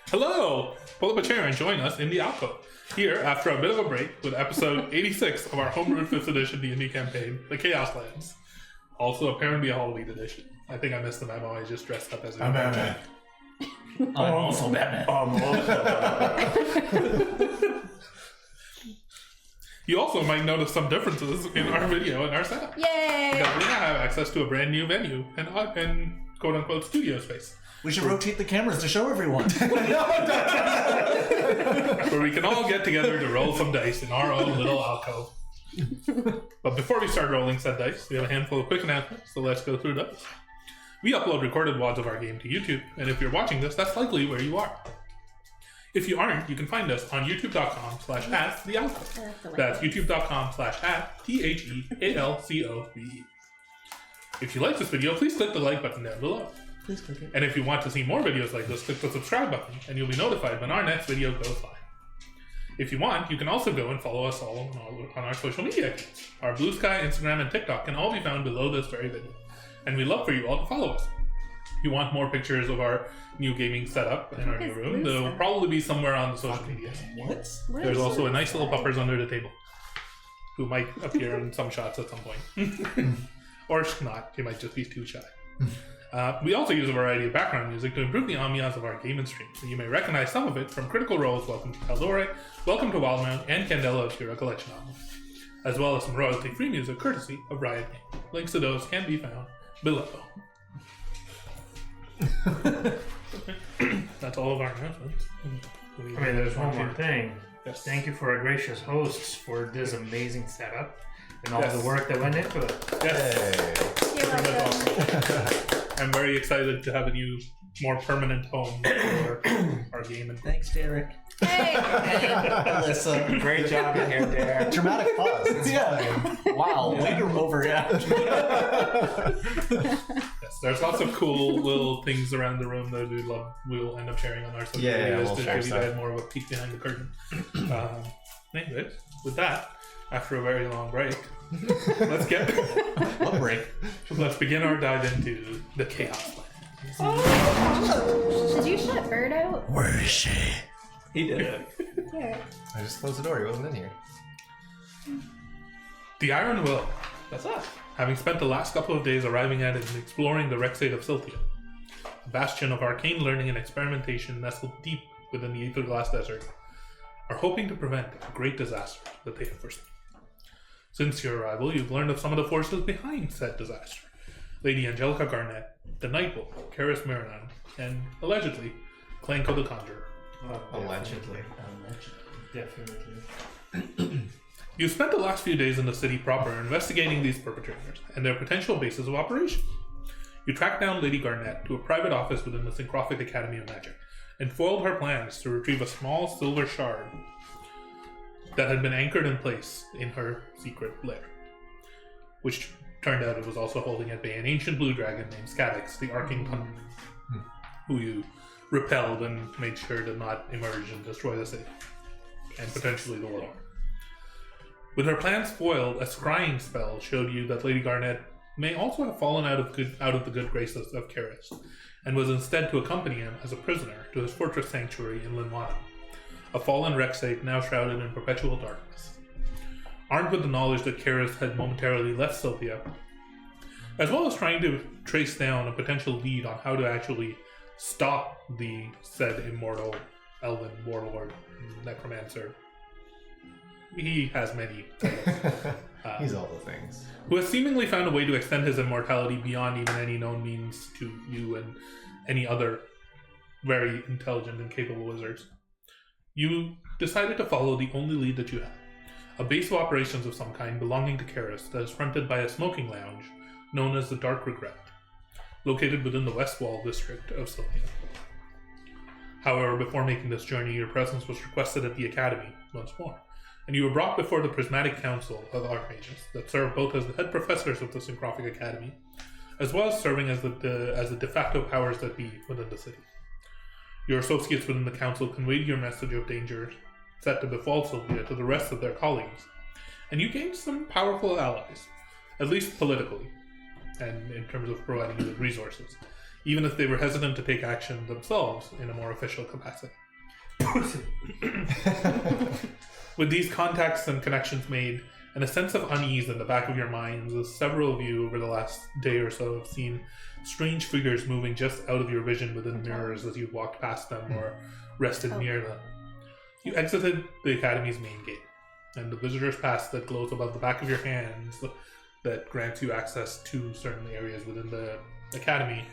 Hello! Pull up a chair and join us in the alcove. Here, after a bit of a break, with episode 86 of our homebrewed 5th edition D&D campaign, the Chaoslands. Also, apparently a Halloween edition. I think I missed the memo. I just dressed up as a Batman. I'm also Batman. You also might notice some differences in our video and our setup. Yay! Because we now have access to a brand new venue and quote-unquote studio space. We should rotate the cameras to show everyone. Where we can all get together to roll some dice in our own little alcove. But before we start rolling said dice, we have a handful of quick announcements, so let's go through those. We upload recorded VODs of our game to YouTube, and if you're watching this, that's likely where you are. If you aren't, you can find us on youtube.com/@thealcove. That's youtube.com/@THEALCOVE. If you like this video, please click the like button down below. Please click it. And if you want to see more videos like this, click the subscribe button, and you'll be notified when our next video goes live. If you want, you can also go and follow us all on our social media accounts. Our Blue Sky, Instagram, and TikTok can all be found below this very video. And we'd love for you all to follow us. If you want more pictures of our new gaming setup in our new room, they'll probably be somewhere on the social media. What? There's also a nice little puppers under the table who might appear in some shots at some point. Or not. They might just be too shy. We also use a variety of background music to improve the ambiance of our game and stream. So you may recognize some of it from Critical Role's Welcome to Caldore, Welcome to Wildmount, and Candela Obscura collection albums, as well as some royalty-free music courtesy of Riot Game. Links to those can be found below. That's all of our announcements. There's one more thing. Yes. Thank you for our gracious hosts for this amazing setup and all Yes. the work that went into it. Yes. You're welcome. I'm very excited to have a new, more permanent home for our game. And Thanks, Derek. Hey! Alyssa. Great job in here, Derek. Dramatic pause. It's fine. Wow, way to overreact. yes, there's lots of cool little things around the room that we'll end up sharing on our social media we'll to share give you stuff. guys more of a peek behind the curtain. Anyways, with that, after a very long break, let's begin our dive into the Chaoslands. Did you shut Bird out? Where is she? He did it. Here. I just closed the door. He wasn't in here. The Iron Will, What's up? having spent the last couple of days arriving at and exploring the Rexate of Silthia, a bastion of arcane learning and experimentation nestled deep within the Aetherglass Desert, are hoping to prevent a great disaster that they have foreseen. Since your arrival, you've learned of some of the forces behind said disaster. Lady Angelica Garnett, the Night Wolf, Caerys Miranan, and, allegedly, Clanko the Conjurer. Allegedly. Definitely. You've spent the last few days in the city proper investigating these perpetrators and their potential bases of operation. You tracked down Lady Garnett to a private office within the Syncrophic Academy of Magic and foiled her plans to retrieve a small silver shard that had been anchored in place in her secret lair, which turned out it was also holding at bay an ancient blue dragon named Scavix, the Arcane Hunter, who you repelled and made sure to not emerge and destroy the city, and potentially the world. With her plans foiled, a scrying spell showed you that Lady Garnett may also have fallen out of the good graces of Caerys, and was instead to accompany him as a prisoner to his fortress sanctuary in Linwana, a fallen Rexate now shrouded in perpetual darkness. Armed with the knowledge that Caerys had momentarily left Silthia, as well as trying to trace down a potential lead on how to actually stop the said immortal elven warlord necromancer. He has many titles. He's all the things. Who has seemingly found a way to extend his immortality beyond even any known means to you and any other very intelligent and capable wizards. You decided to follow the only lead that you had, a base of operations of some kind belonging to Caerys that is fronted by a smoking lounge known as the Dark Regret, located within the Westwall district of Silthia. However, before making this journey, your presence was requested at the Academy once more, and you were brought before the Prismatic Council of Archmages that serve both as the head professors of the Syncrophic Academy, as well as serving as the de facto powers that be within the city. Your associates within the council conveyed your message of danger set to befall Silthia to the rest of their colleagues, and you gained some powerful allies, at least politically, and in terms of providing you with resources. even if they were hesitant to take action themselves in a more official capacity. With these contacts and connections made, and a sense of unease in the back of your minds, as several of you over the last day or so have seen strange figures moving just out of your vision within mirrors as you walked past them or rested near them. You exited the Academy's main gate, and the visitor's pass that glows above the back of your hands that grants you access to certain areas within the Academy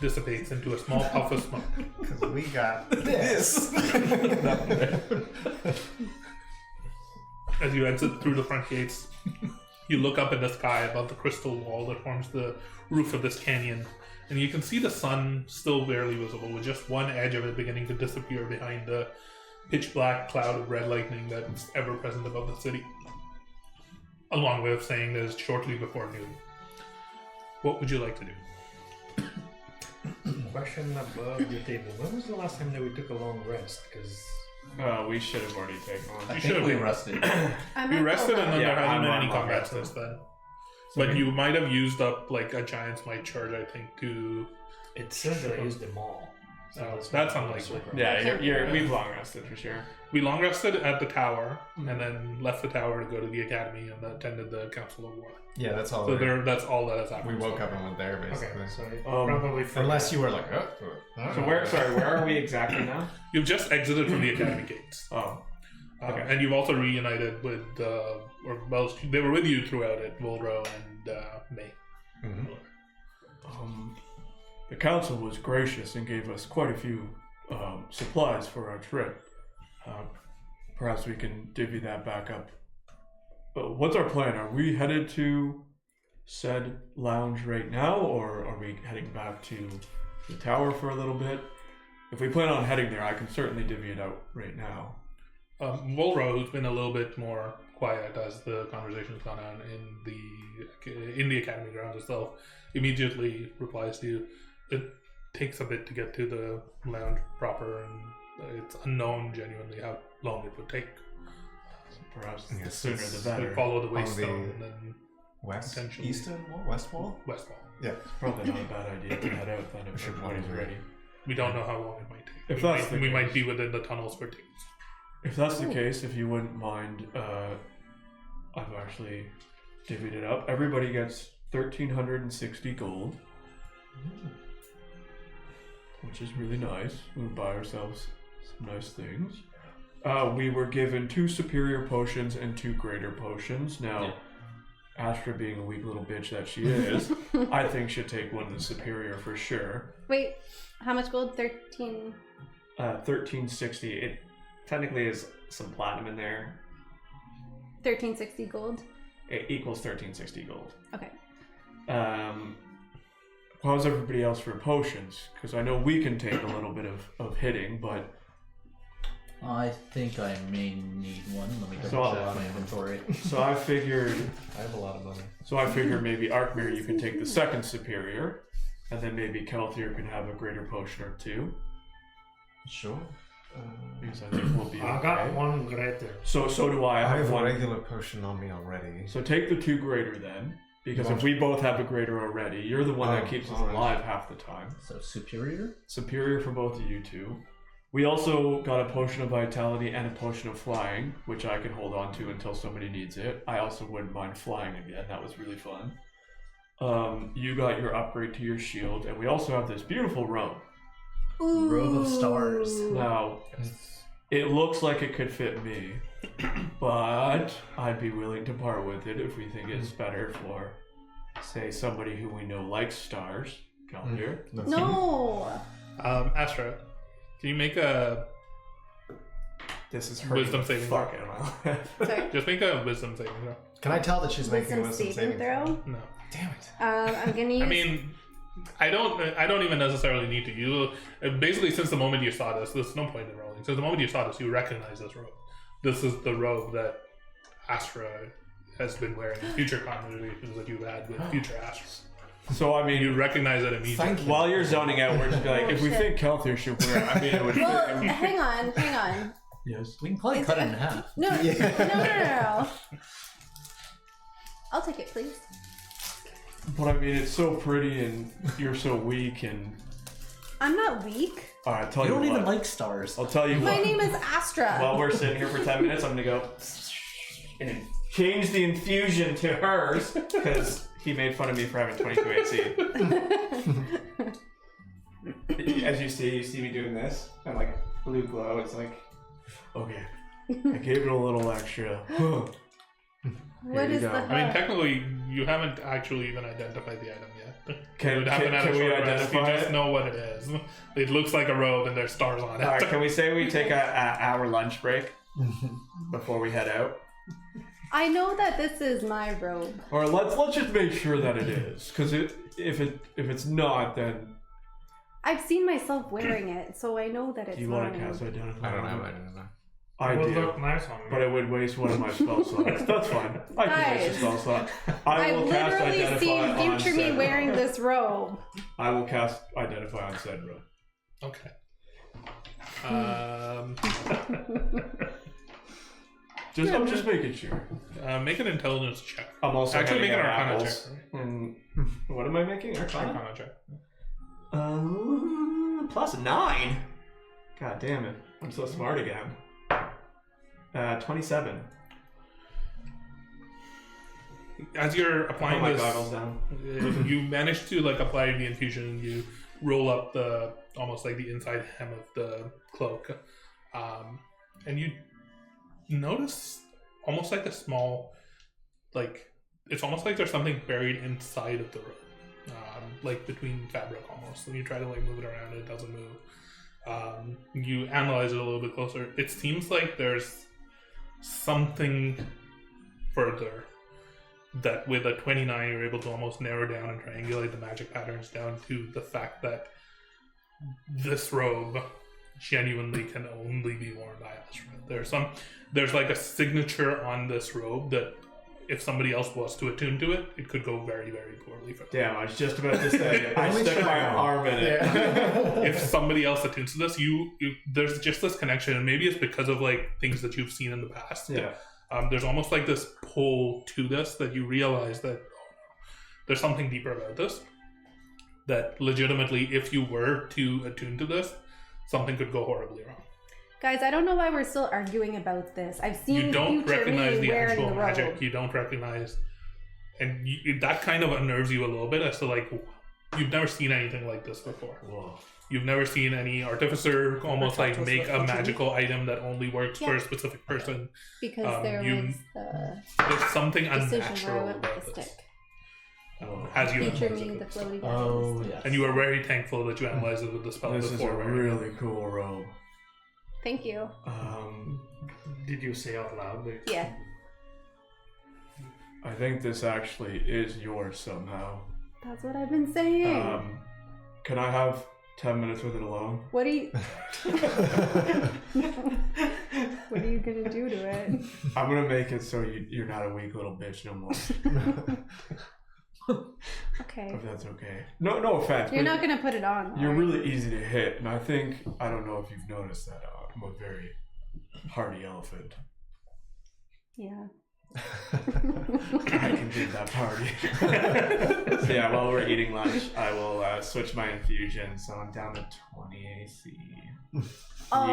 dissipates into a small puff of smoke. Because we got this. As you exit through the front gates, you look up in the sky above the crystal wall that forms the roof of this canyon, and you can see the sun still barely visible, with just one edge of it beginning to disappear behind the pitch black cloud of red lightning that's ever present above the city. A long way of saying that it's shortly before noon. What would you like to do? Question above the table. When was the last time that we took a long rest? Because we should have already taken one. I should think we have- rested. You rested and then Yeah, there hasn't been I'm any on combat rest. since then. But you might have used up like a giant's might charge, I think, to... it says that I used them all. So That's unlikely. Yeah, we've long rested for sure. We long rested at the tower, and then left the tower to go to the academy and attended the Council of War. Yeah, that's all. So that's all that has we happened. woke up and went there, Okay, basically. so I probably forgot. Unless you were like, oh. So where are we exactly now? You've just exited from the academy gates. Oh, okay. And you've also reunited with, they were with you throughout it, Volro and May. Mm-hmm. The council was gracious and gave us quite a few supplies for our trip. Perhaps we can divvy that back up. But what's our plan? Are we headed to said lounge right now, or are we heading back to the tower for a little bit? If we plan on heading there, I can certainly divvy it out right now. Volro, who's been a little bit more quiet as the conversation's gone on in the academy grounds itself, immediately replies to you. It takes a bit to get to the lounge proper, and it's unknown genuinely how long it would take. So perhaps the Yes, sooner it's- the We better. follow the On waystone and then West, Potentially. Eastern Wall, West Wall. Westwall. Yeah. Probably not a bad idea to head out then if should everybody's probably- ready. We don't know how long it might take. If that's the we might case. be within the tunnels for days. If that's the case, if you wouldn't mind, I've actually divvied it up. Everybody gets 1,360 gold, which is really nice. We buy ourselves some nice things. We were given 2 superior potions and 2 greater potions. Now, Astra, being a weak little bitch that she is, I think should take one of the superior for sure. Wait, how much gold? 13. 1360. It technically is some platinum in there. 1360 gold. It equals 1360 gold. Okay. How's everybody else for potions? Because I know we can take a little bit of hitting, but I think I may need one. Let me So double I'll check have my one. inventory. so I figured I have a lot of money. maybe Arkmir, you can take the second superior, and then maybe Kelthir can have a greater potion or 2. Sure. Because I think we'll be I okay. got one greater. So do I. I have have a one. regular potion on me already. So take the 2 greater then, because Want if we both have a greater already, you're the one that Oh, keeps us alright. alive half the time. So superior? Superior for both of you 2. We also got a potion of vitality and a potion of flying, which I can hold on to until somebody needs it. I also wouldn't mind flying again. That was really fun. You got your upgrade to your shield, and we also have this beautiful robe. Ooh. Robe of stars. Now, it looks like it could fit me, but I'd be willing to part with it if we think it's better for, say, somebody who we know likes stars. Calendar. No. Astra, can you make a This is hurting Wisdom the saving fuck throw. out of my life. Sorry. just make a wisdom saving throw? Can I tell that she's making a Wisdom wisdom saving throw. No. Damn it. I'm gonna use. I mean, I don't even necessarily need to. You basically, since the moment you saw this, there's no point in rolling. Since the moment you saw this, you recognize this robe. This is the robe that Astra has been wearing in future conversations that you've had with future Astras. So I mean, You recognize it immediately. Thank you. while you're zoning out, we're just be like, if we Shit. think Kelthir should wear it, I mean, it would well, fit him. hang on. Yes. We can probably cut it in half. No, no. I'll take it, please. But I mean, it's so pretty, and you're so weak, and I'm not weak. all right, tell You you don't what. even like stars. I'll tell you My what. name is Astra. While we're sitting here for 10 minutes, I'm gonna go and change the infusion to hers because he made fun of me for having 22 AC. As you see me doing this, and like blue glow. It's like, okay, I gave it a little extra. What you is go. the I mean, technically, you haven't actually even identified the item yet. Can- You haven't can- had a can we short rest, identify You just it? know what it is. It looks like a robe, and there's stars on it. All right, can we say we take a hour lunch break before we head out? I know that this is my robe. Or let's just make sure that it is, because if it's not, then I've seen myself wearing it, so I know that it's do you want to mine. cast identify? I don't have identify. I It would do, look nice on me. but it would waste one of my spell slots. That's fine. I can waste a Guys, spell slot. I I've will cast literally identify seen on future me said wearing robe. this robe. I will cast identify on said robe. Okay. I'm just making sure. Make an intelligence check. I'm also Actually, make an handing out Arcana apples. check. And what am I making? Arcana? Arcana check. +9. God damn it! I'm so smart again. 27. As you're Put applying my this, goggles down. you manage to like apply the infusion, and you roll up the almost like the inside hem of the cloak, and you notice almost like a small, like it's almost like there's something buried inside of the robe, like between fabric almost. When you try to like move it around, it doesn't move. You analyze it a little bit closer. It seems like there's something further that with a 29 you're able to almost narrow down and triangulate the magic patterns down to the fact that this robe genuinely can only be worn by Astra. There's like a signature on this robe that if somebody else was to attune to it, it could go very, very poorly for them. Damn, I was just about to say. I Only stuck my try. arm in it. If somebody else attunes to this, you there's just this connection, and maybe it's because of like things that you've seen in the past. Yeah. There's almost like this pull to this that you realize that there's something deeper about this. That legitimately, if you were to attune to this, something could go horribly wrong. Guys, I don't know why we're still arguing about this. I've seen You don't future recognize me the wearing actual the magic. robe. You don't recognize, and that kind of unnerves you a little bit as to like you've never seen anything like this before. Whoa. You've never seen any artificer almost like make a magical item that only works for a specific person. Because there you- was the There's something decision where I unnatural went about with the this. stick. As you Future analyze me, it the with the spell. floaty Oh, guys. yes. And you were very thankful that you analyzed it with the spell This is a before. right? really cool robe. Thank you. Did you say out loud? That Yeah. I think this actually is yours somehow. That's what I've been saying. Can I have 10 minutes with it alone? What are you What are you gonna do to it? I'm gonna make it so you're not a weak little bitch no more. Okay. If that's okay. No offense. You're but not gonna put it on. You're right? really easy to hit, and I don't know if you've noticed that I'm a very hardy elephant. Yeah. I can do that party. So yeah, while we're eating lunch, I will switch my infusion, so I'm down to 20 AC. You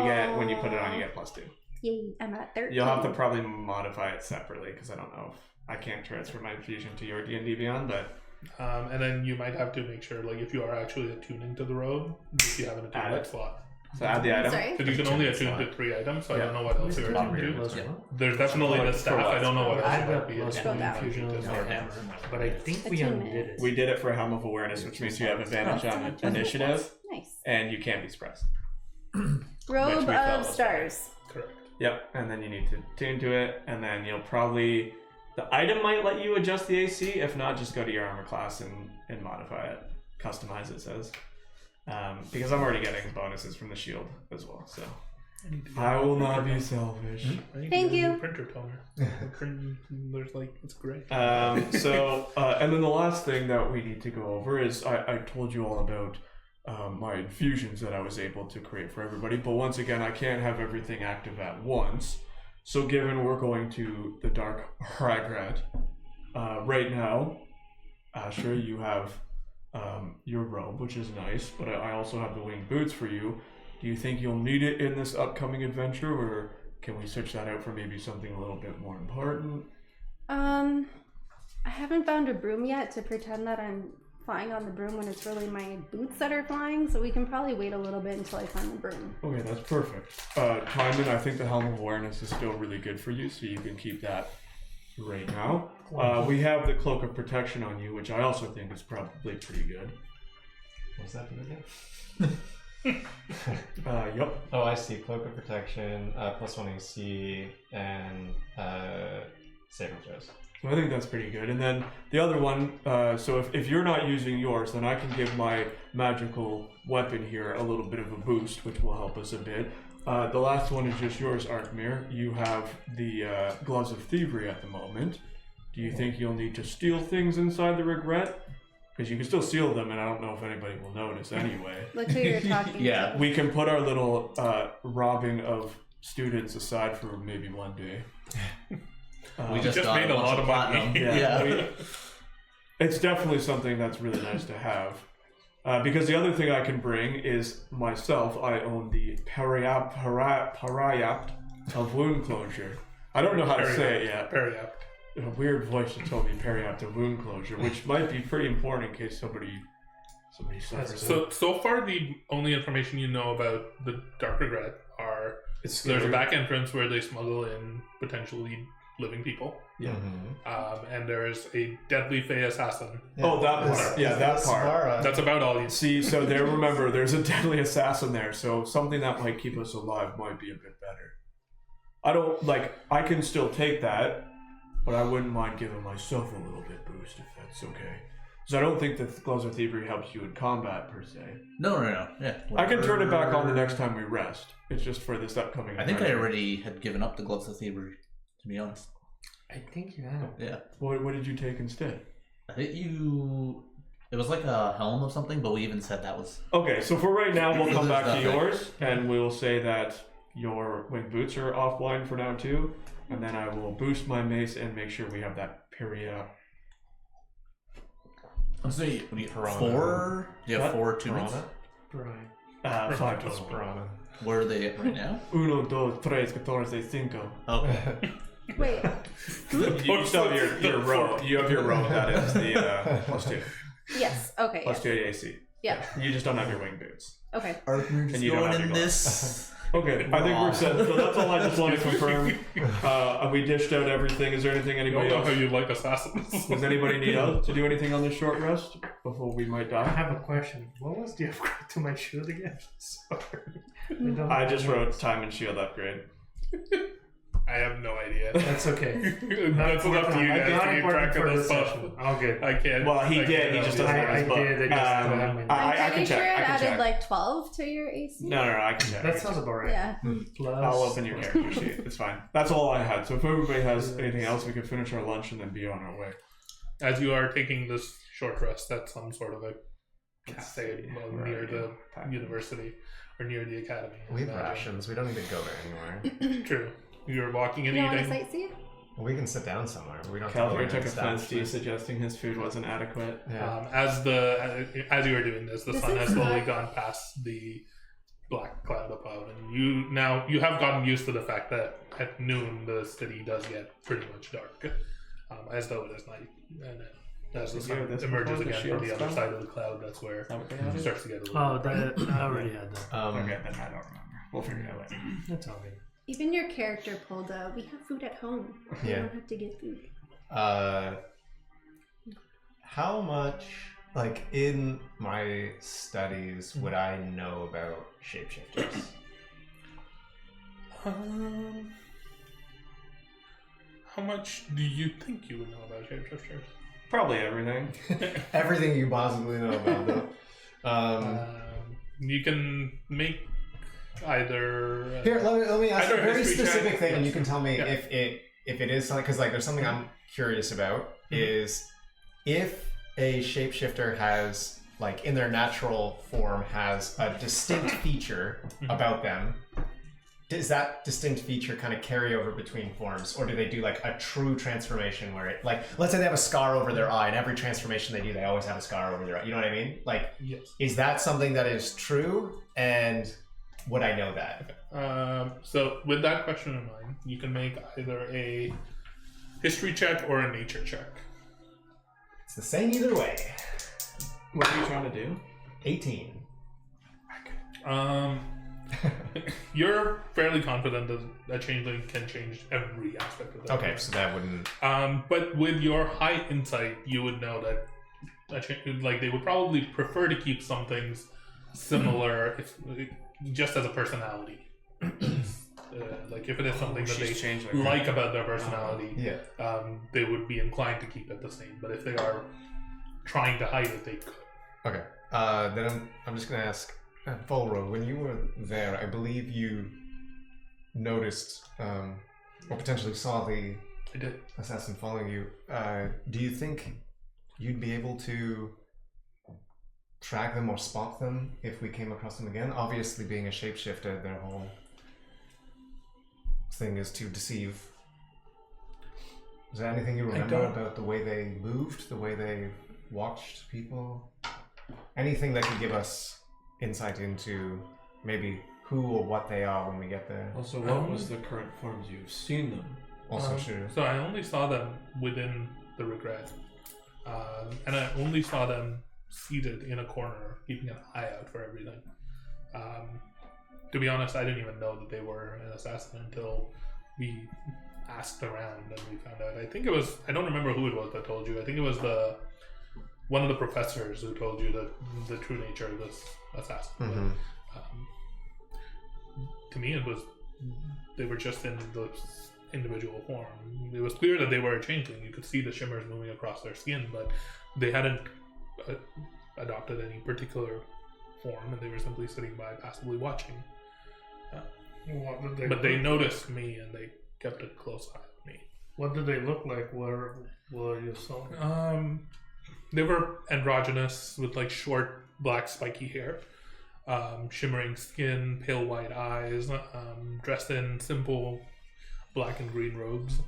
get when you put it on, you get +2. Yay, I'm at 13. You'll have to probably modify it separately because I don't know if I can't transfer my infusion to your D&D Beyond, but And then you might have to make sure, like, if you are actually attuning to the robe, if you have an Add attunement it. slot. so add the item. Sorry? Because you can only attune to 3 items, so I Yeah. don't know what else you're attuned to. plus one. There's definitely the staff. I don't know what else I it might got be. plus Scroll one down. infusion of Scroll hammer, down. but I think we Attunement. undid it. We did it for Helm of Awareness, which means you have advantage on initiative, Nice. and you can't be suppressed. Robe we felt of was stars. Correct. Yep, and then you need to tune to it, and then you'll probably... The item might let you adjust the AC. If not, just go to your armor class and modify it. Customize, it says. Because I'm already getting bonuses from the shield as well, so... I will not be selfish. I need Thank to get a new you. printer toner. The print- There's like, it's great. And then the last thing that we need to go over is I told you all about my infusions that I was able to create for everybody, but once again, I can't have everything active at once. So given we're going to the Dark Hragrad right now, Asher, you have your robe, which is nice, but I also have the winged boots for you. Do you think you'll need it in this upcoming adventure, or can we switch that out for maybe something a little bit more important? I haven't found a broom yet to pretend that I'm flying on the broom when it's really my boots that are flying, so we can probably wait a little bit until I find the broom. Okay, that's perfect. Timon, I think the Helm of Awareness is still really good for you, so you can keep that right now. We have the Cloak of Protection on you, which I also think is probably pretty good. What's that do again? Yep. Oh, I see. Cloak of Protection, +1 AC, and saving throws. So I think that's pretty good. And then the other one, so if you're not using yours, then I can give my magical weapon here a little bit of a boost, which will help us a bit. The last one is just yours, Arkmir. You have the Gloves of Thievery at the moment. Do you think you'll need to steal things inside the Regret? Because you can still steal them, and I don't know if anybody will notice anyway. Look who you're talking Yeah. to. We can put our little robbing of students aside for maybe one day. We just got made a bunch lot of money. platinum. Yeah. It's definitely something that's really nice to have. Because the other thing I can bring is myself. I own the Parayapt of Wound Closure. I don't know how to say it yet. Periapt. A weird voice that told me Parayapt of Wound Closure, which might be pretty important in case somebody suffers. So far, the only information you know about the Dark Regret are there's a back entrance where they smuggle in potentially living people. Yeah. And there's a deadly Fey assassin. Oh, that part. Yeah, that part. That's about all you See, so there, remember, there's a deadly assassin there, so something that might keep us alive might be a bit better. I can still take that, but I wouldn't mind giving myself a little bit boost if that's okay. So I don't think that Gloves of Thievery helps you in combat, per se. No. Yeah. I can turn it back on the next time we rest. It's just for this upcoming I think I adventure. already had given up the Gloves of Thievery, to be honest. I think you have. Yeah. What did you take instead? I think it was like a helm of something, but we even said that was... Okay, so for right now, we'll come back to Nothing. yours, and we'll say that your winged boots are offline for now too, and then I will boost my mace and make sure we have that period. Let's see. What do you Piranha. 4? Do you have What? 4 attunements? Right. 5 total. Piranha. Where are they at right now? 1, 2, 3, 14, 5. Okay. Wait, You still have your robe. You have your robe. That is the +2. yes, okay. +2 AC. Yeah, You just don't have your wing boots. okay. Arkner just And you don't going have in your this. Okay, I think we're set. So that's all I just want to confirm. We dished out everything. Is there anything I anybody don't know else? how you like assassins. Does anybody need to do anything on this short rest before we might I die? have a question. What was the upgrade to my shield again? Sorry. I just wrote time and shield upgrade. I have no idea. That's okay. That's up to you I guys got to keep important track for of the this stuff. session. All good. I can't. Well, he I did. can't He just help doesn't you. have his book. I did, I just don't have my- I I'm can pretty check. sure it I can added check. like 12 to your AC. No, I can check. That sounds about right. Yeah. Plus, I'll open your character sheet. It's fine. That's all I had. So if everybody has anything else, we can finish our lunch and then be on our way. As you are taking this short rest at some sort of a cafe near the university or near the academy. We have Imagine. rations. We don't need to go there anywhere. True. You're walking and You want to eating. sightsee? We can sit down somewhere. We don't. Calvary have to go took to an offense to you establishment. suggesting his food wasn't adequate. Yeah. As you are doing this, the This sun is has slowly not- gone past the black cloud above, and you have gotten used to the fact that at noon the city does get pretty much dark, as though it is night, and then as the Did you have sun this emerges before, the again from the shield other spell? side of the cloud, that's where Is that what they it added? starts to get a little. Oh, that I already had that. Okay, then I don't remember. We'll figure it out later. That's all good. Even your character pulled a, we have food at home. You Yeah. don't have to get food. How much, like, in my studies would I know about shapeshifters? How much do you think you would know about shapeshifters? Probably everything. Everything you possibly know about them. You can make either. Here, let me ask you a Either very history specific check- thing, and you can tell me Yeah. if it is something, because like there's something I'm curious about is if a shapeshifter has, like, in their natural form has a distinct feature about them, does that distinct feature kind of carry over between forms, or do they do like a true transformation where it, like, let's say they have a scar over their eye, and every transformation they do, they always have a scar over their eye. You know what I mean? Like, Yes. is that something that is true, and would I know that? So with that question in mind, you can make either a history check or a nature check. It's the same either way. What are you trying to do? 18. You're fairly confident that a changeling can change every aspect of that. Okay, so that wouldn't. But with your high insight, you would know that like they would probably prefer to keep some things similar, if just as a personality. Like if it is something that they like about their personality, they would be inclined to keep it the same. But if they are trying to hide it, they could. Okay. Then I'm just gonna ask, Volro, when you were there, I believe you noticed or potentially saw the I did. assassin following you. Do you think you'd be able to track them or spot them if we came across them again? Obviously, being a shapeshifter, their whole thing is to deceive. Is there anything you remember about the way they moved, the way they watched people? Anything that could give us insight into maybe who or what they are when we get there? Also, what was the current forms you've seen them? Also true. So I only saw them within the regret. And I only saw them seated in a corner, keeping an eye out for everything. To be honest, I didn't even know that they were an assassin until we asked around and we found out. I think it was, I don't remember who it was that told you. I think it was one of the professors who told you the true nature of this assassin. Mm-hmm. To me, it was, they were just in the individual form. It was clear that they were a changeling. You could see the shimmers moving across their skin, but they hadn't adopted any particular form, and they were simply sitting by passively watching. But they noticed me, and they kept a close eye on me. What did they look like? Where you saw them? They were androgynous with like short black spiky hair, shimmering skin, pale white eyes, dressed in simple black and green robes.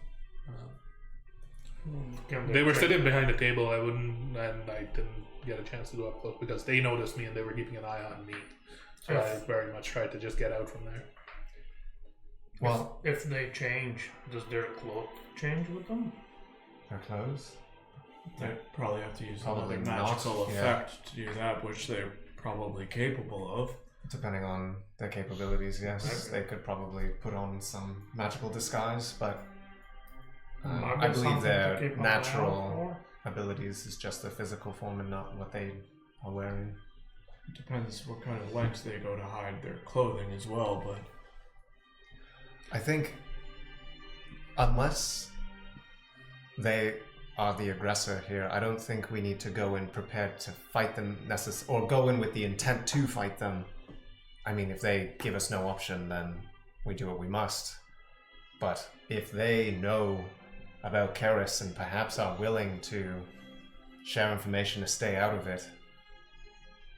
They were sitting behind a table. I didn't get a chance to go up close because they noticed me and they were keeping an eye on me. So I very much tried to just get out from there. Well, if they change, does their cloak change with them? their clothes? They probably have to use Probably another not, magical yeah. effect to do that, which they're probably capable of. Depending on their capabilities, yes. Okay. They could probably put on some magical disguise, but Might I be believe something to their keep an eye natural out abilities is just their physical form and not what they are wearing. It depends what kind of lengths they go to hide their clothing as well, but I think unless they are the aggressor here, I don't think we need to go in prepared to fight them or go in with the intent to fight them. I mean, if they give us no option, then we do what we must. But if they know about Caerys and perhaps are willing to share information to stay out of it,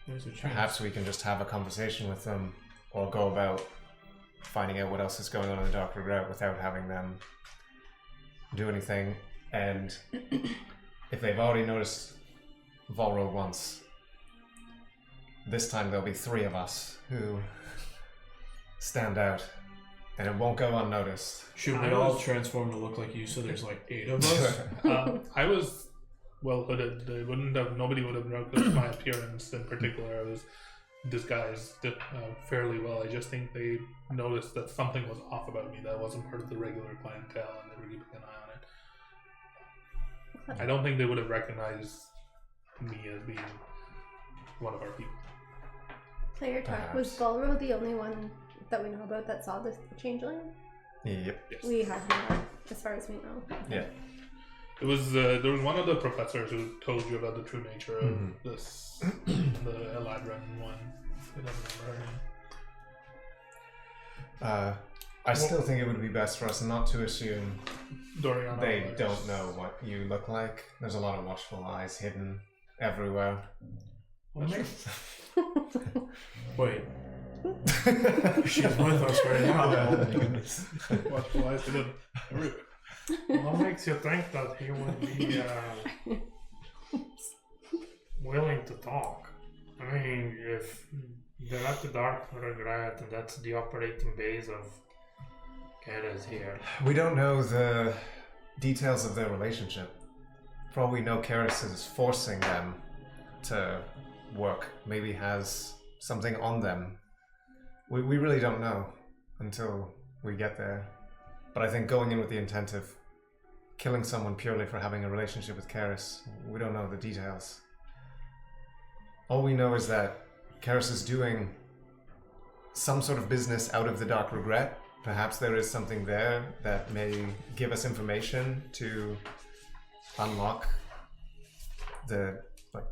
there's a chance. perhaps we can just have a conversation with them or go about finding out what else is going on in the Dark Regret without having them do anything. And if they've already noticed Volro once, this time there'll be 3 of us who stand out, and it won't go unnoticed. Should we all transform to look like you so there's like 8 of us? I was well hooded. Nobody would have noticed my appearance in particular. I was disguised fairly well. I just think they noticed that something was off about me that wasn't part of the regular clientele, and they were keeping an eye on it. I don't think they would have recognized me as being one of our people. Player talk. Was Balro the only one that we know about that saw the changeling? Yep. Yes. We have no, as far as we know. Yeah. It was there was one of the professors who told you about the true nature of this, the Eladrin one. I don't remember her name. I still think it would be best for us not to assume Doriana. they don't know what you look like. There's a lot of watchful eyes hidden everywhere. That's true. Wait, She's with us right now. Watch the lies to everywhere. What makes you think that he would be willing to talk? I mean, if they're at the Dark Regret and that's the operating base of Caerys here. We don't know the details of their relationship. For all we know, Caerys is forcing them to work. Maybe has something on them. We really don't know until we get there. But I think going in with the intent of killing someone purely for having a relationship with Caerys, we don't know the details. All we know is that Caerys is doing some sort of business out of the Dark Regret. Perhaps there is something there that may give us information to unlock the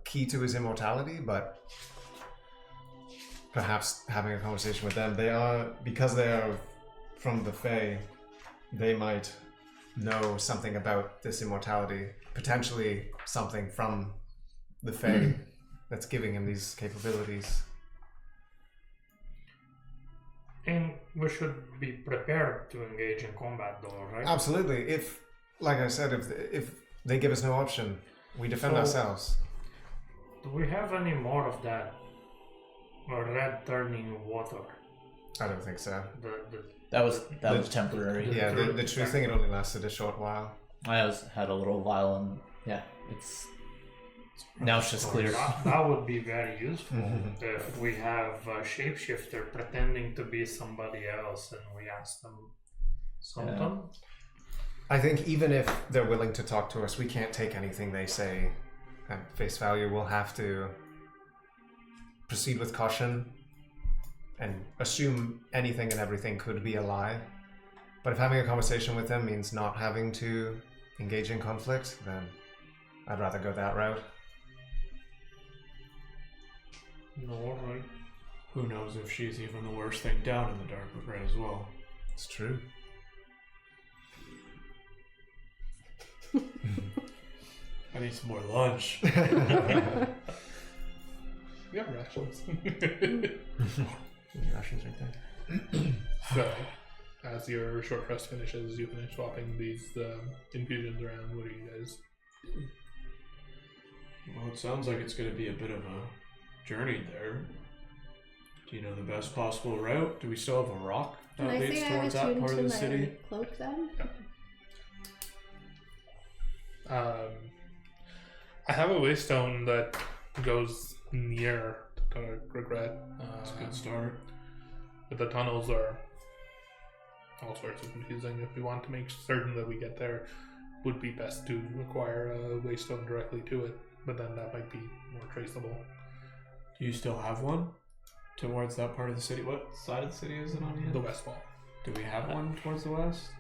key to his immortality, but perhaps having a conversation with them, because they are from the Fae, they might know something about this immortality, potentially something from the Fae that's giving him these capabilities. And we should be prepared to engage in combat though, right? Absolutely. If, like I said, if they give us no option, we defend ourselves. Do we have any more of that red turning water? I don't think so. That was temporary. Yeah, the true thing, it only lasted a short while. I had a little vial, and yeah, now it's just clear. That would be very useful if we have a shapeshifter pretending to be somebody else and we ask them something. Yeah. I think even if they're willing to talk to us, we can't take anything they say at face value. We'll have to proceed with caution and assume anything and everything could be a lie. But if having a conversation with them means not having to engage in conflict, then I'd rather go that route. No, right? Who knows if she's even the worst thing down in the Dark Regret as well. It's true. I need some more lunch. We have rations. Rations right there. So, as your short rest finishes, you finish swapping these infusions around. What are you guys doing? Well, it sounds like it's going to be a bit of a journey there. Do you know the best possible route? Do we still have a rock Can that I leads say I towards that attuned part to of the my city? cloak then? I have a waystone that goes near the Regret. That's a good start. But the tunnels are all sorts of confusing. If we want to make certain that we get there, would be best to acquire a waystone directly to it. But then that might be more traceable. Do you still have one towards that part of the city? What side of the city is it on here? The Westwall. Do we have one towards the west?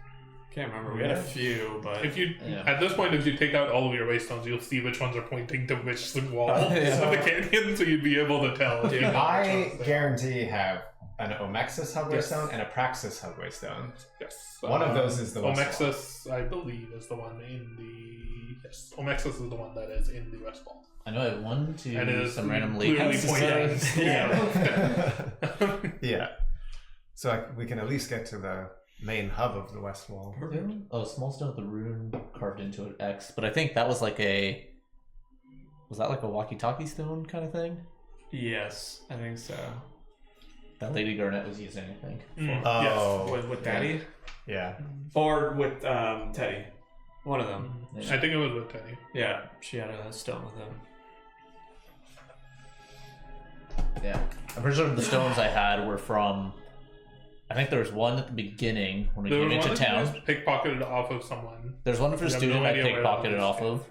Can't remember. We had a few, but If you at this point, if you take out all of your waystones, you'll see which ones are pointing to which wall of the canyon, so you'd be able to tell. If you know which I one's there. guarantee have an Omexus hubway stone and a Praxis hubway stone. Yes. One of those is the Westwall. Omexus, I believe, is the one in the... Yes, Omexus is the one that is in the Westwall. I know I have one, two, And it is some random lake clearly houses. pointing. Yeah. Yeah. So we can at least get to the main hub of the Westwall. Oh, small stone with a rune carved into an X. But I think that was like a... Was that like a walkie-talkie stone kind of thing? yes, I think so. That Lady Garnet was using, I think. Oh. With Daddy? Yeah. Or with Teddy. One of them. Yes. I think it was with Teddy. Yeah, she had a stone with him. Yeah. I'm pretty sure the stones I had were from... I think there was one at the beginning when we There came was into one that town. you guys pickpocketted off of someone. There's one for a We have student no I idea where that pickpocketed is. off of.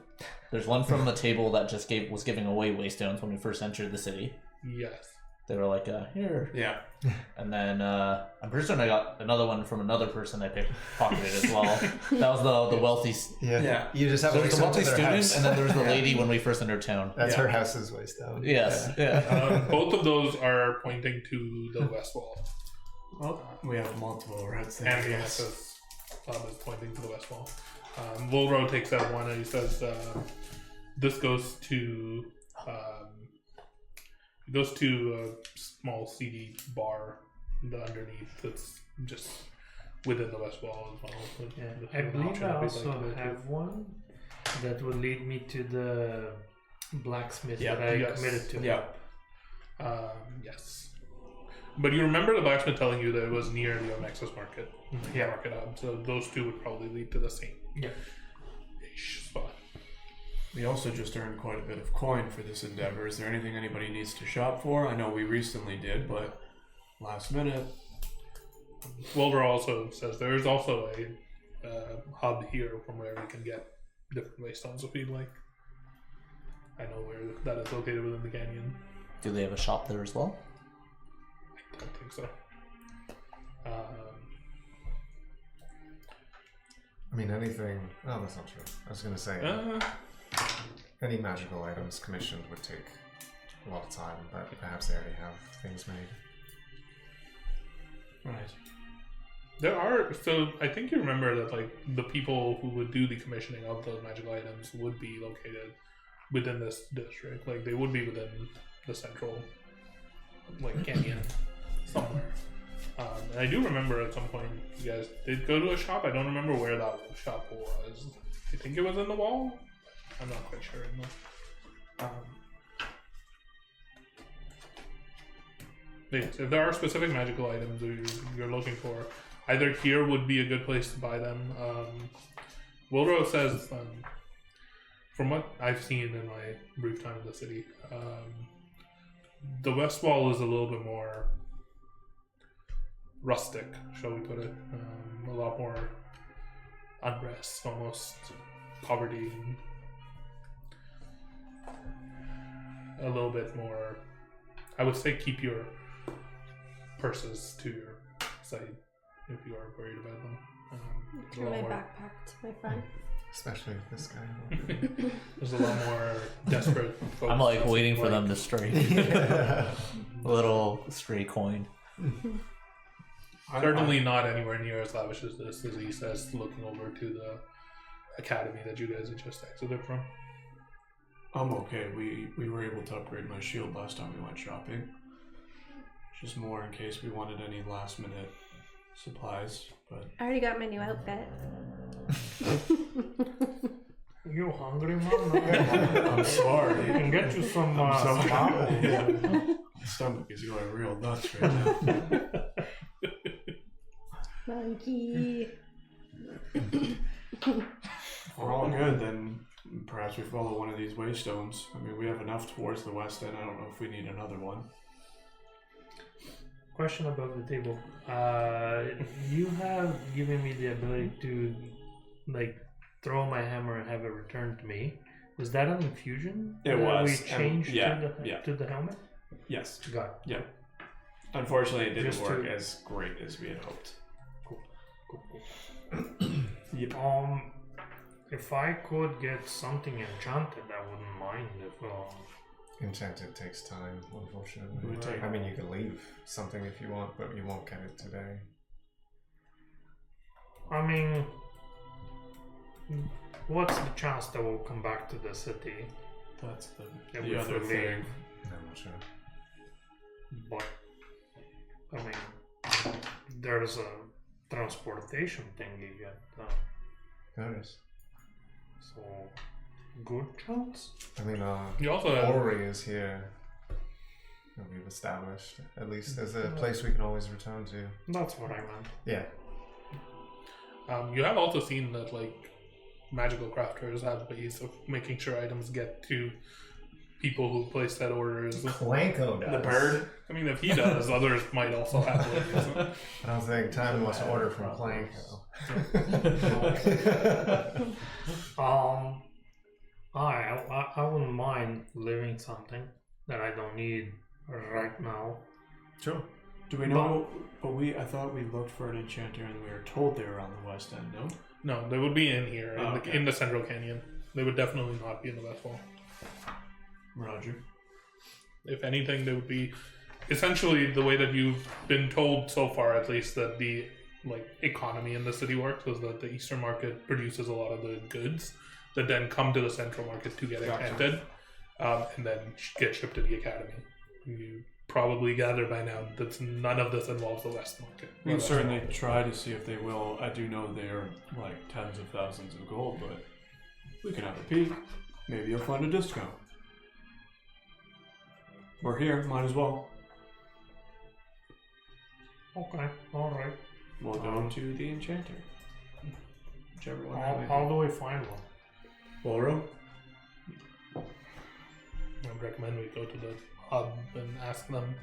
There's one from the table that just was giving away waystones when we first entered the city. Yes. They were like, here. Yeah. And then I'm pretty sure I got another one from another person I pickpocketed as well. That was the wealthy... Yeah. Yeah. You just have So a there's the wealthy to their student, house. and then there's the lady when we first entered town. That's Yeah. her house's waystone. Yes. Yeah. Both of those are pointing to the Westwall. Well, we have multiple routes there. And the SS is pointing to the Westwall. Wilro takes out one and he says, this goes to It goes to a small seedy bar underneath that's just within the Westwall as well. Yeah, I believe I also have one that would lead me to the blacksmith that I committed to. Yeah. Yes. But you remember the blacksmith telling you that it was near the Nexus Market, Market Hub, so those two would probably lead to the same spot. We also just earned quite a bit of coin for this endeavor. Is there anything anybody needs to shop for? I know we recently did, but last minute. Wilbur also says there's also a hub here from where we can get different waystones if you'd like. I know where that is located within the canyon. Do they have a shop there as well? I don't think so. I mean, anything. Oh, that's not true. I was going to say any magical items commissioned would take a lot of time, but perhaps they already have things made. Right. There are, so I think you remember that like the people who would do the commissioning of those magical items would be located within this district. Like they would be within the central like canyon somewhere. And I do remember at some point you guys did go to a shop. I don't remember where that shop was. I think it was in the wall. I'm not quite sure. Yes, if there are specific magical items you're looking for, either here would be a good place to buy them. Wilro says, from what I've seen in my brief time in the city, the Westwall is a little bit more rustic, shall we put it. A lot more unrest, almost poverty. A little bit more, I would say, keep your purses to your side if you are worried about them. Turn my backpack to my front. Especially with this guy. There's a lot more desperate folks. I'm like waiting for them to stray. A little stray coin. Certainly not anywhere near as lavish as this, as he says, looking over to the academy that you guys had just exited from. I'm okay. We were able to upgrade my shield last time we went shopping. Just more in case we wanted any last minute supplies. But I already got my new outfit. You hungry, man? I'm sorry. I can get you some apples. Yeah. My stomach is going real nuts right now. Monkey. If we're all good, then perhaps we follow one of these waystones. I mean, we have enough towards the west end. I don't know if we need another one. Question above the table. You have given me the ability to, like, throw my hammer and have it returned to me. Was that an infusion? It was. We changed Yeah. to the helmet? Yes. Got it. Yeah. Unfortunately, it didn't Just work to- as great as we had hoped. Cool. Yep. If I could get something enchanted, I wouldn't mind if Enchanted takes time, unfortunately. It would take- I mean, you could leave something if you want, but you won't get it today. I mean, what's the chance that we'll come back to the city? That's Yeah, the we other leave. thing. I'm not sure. But I mean, there's a transportation thingy yet, There is. so good chance. I mean, You also have, Ori is here. That we've established. At least there's a place we can always return to. That's what I meant. Yeah. you have also seen that like magical crafters have ways of making sure items get to people who place that orders. Clanko does. The bird. I mean, if he does, others might also have ways. I don't think Time wants to order from Clanko. I wouldn't mind leaving something that I don't need right now. Sure. Do we know? But I thought we looked for an enchanter and we were told they were on the west end. No. No, they would be in here, Okay. in the Central Canyon. They would definitely not be in the Westwall. Roger. If anything, they would be essentially the way that you've been told so far, at least, that the like economy in the city works was that the Eastern Market produces a lot of the goods that then come to the Central Market to get enchanted, and then get shipped to the Academy. You probably gather by now that none of this involves the West Market. We can certainly try to see if they will. I do know they are like tens of thousands of gold, but we can have a peek. Maybe you'll find a discount. We're here, might as well. Okay, alright. We'll go to the enchanter. Whichever one. How do we find one? Ballroom? I would recommend we go to the hub and ask them.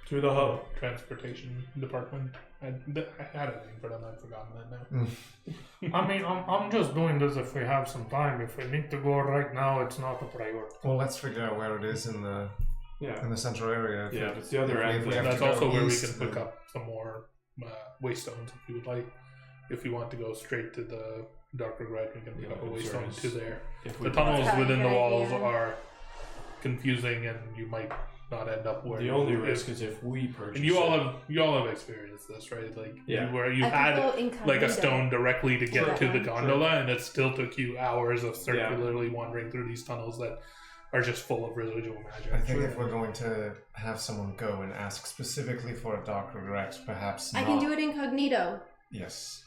To the hub. Transportation department. I had a name for them. I've forgotten that now. I mean, I'm just doing this if we have some time. If we need to go right now, it's not a priority. Well, let's figure out where it is in the central area. Yeah, it's the other end. That's also where we can pick up some more waystones if you would like. If you want to go straight to the Dark Regret, we can pick up a waystone to there. The tunnels That's within the a good walls idea. are confusing, and you might not end up where The only risk is if we purchase. And you all have experienced this, right? Like you Yeah. where you I could had go like a incognito. stone directly to get to the Sure. gondola, and it still took you hours of circularly wandering through these tunnels that are just full of residual magic. I think if we're going to have someone go and ask specifically for a Dark Regret, perhaps I can do it incognito. Yes.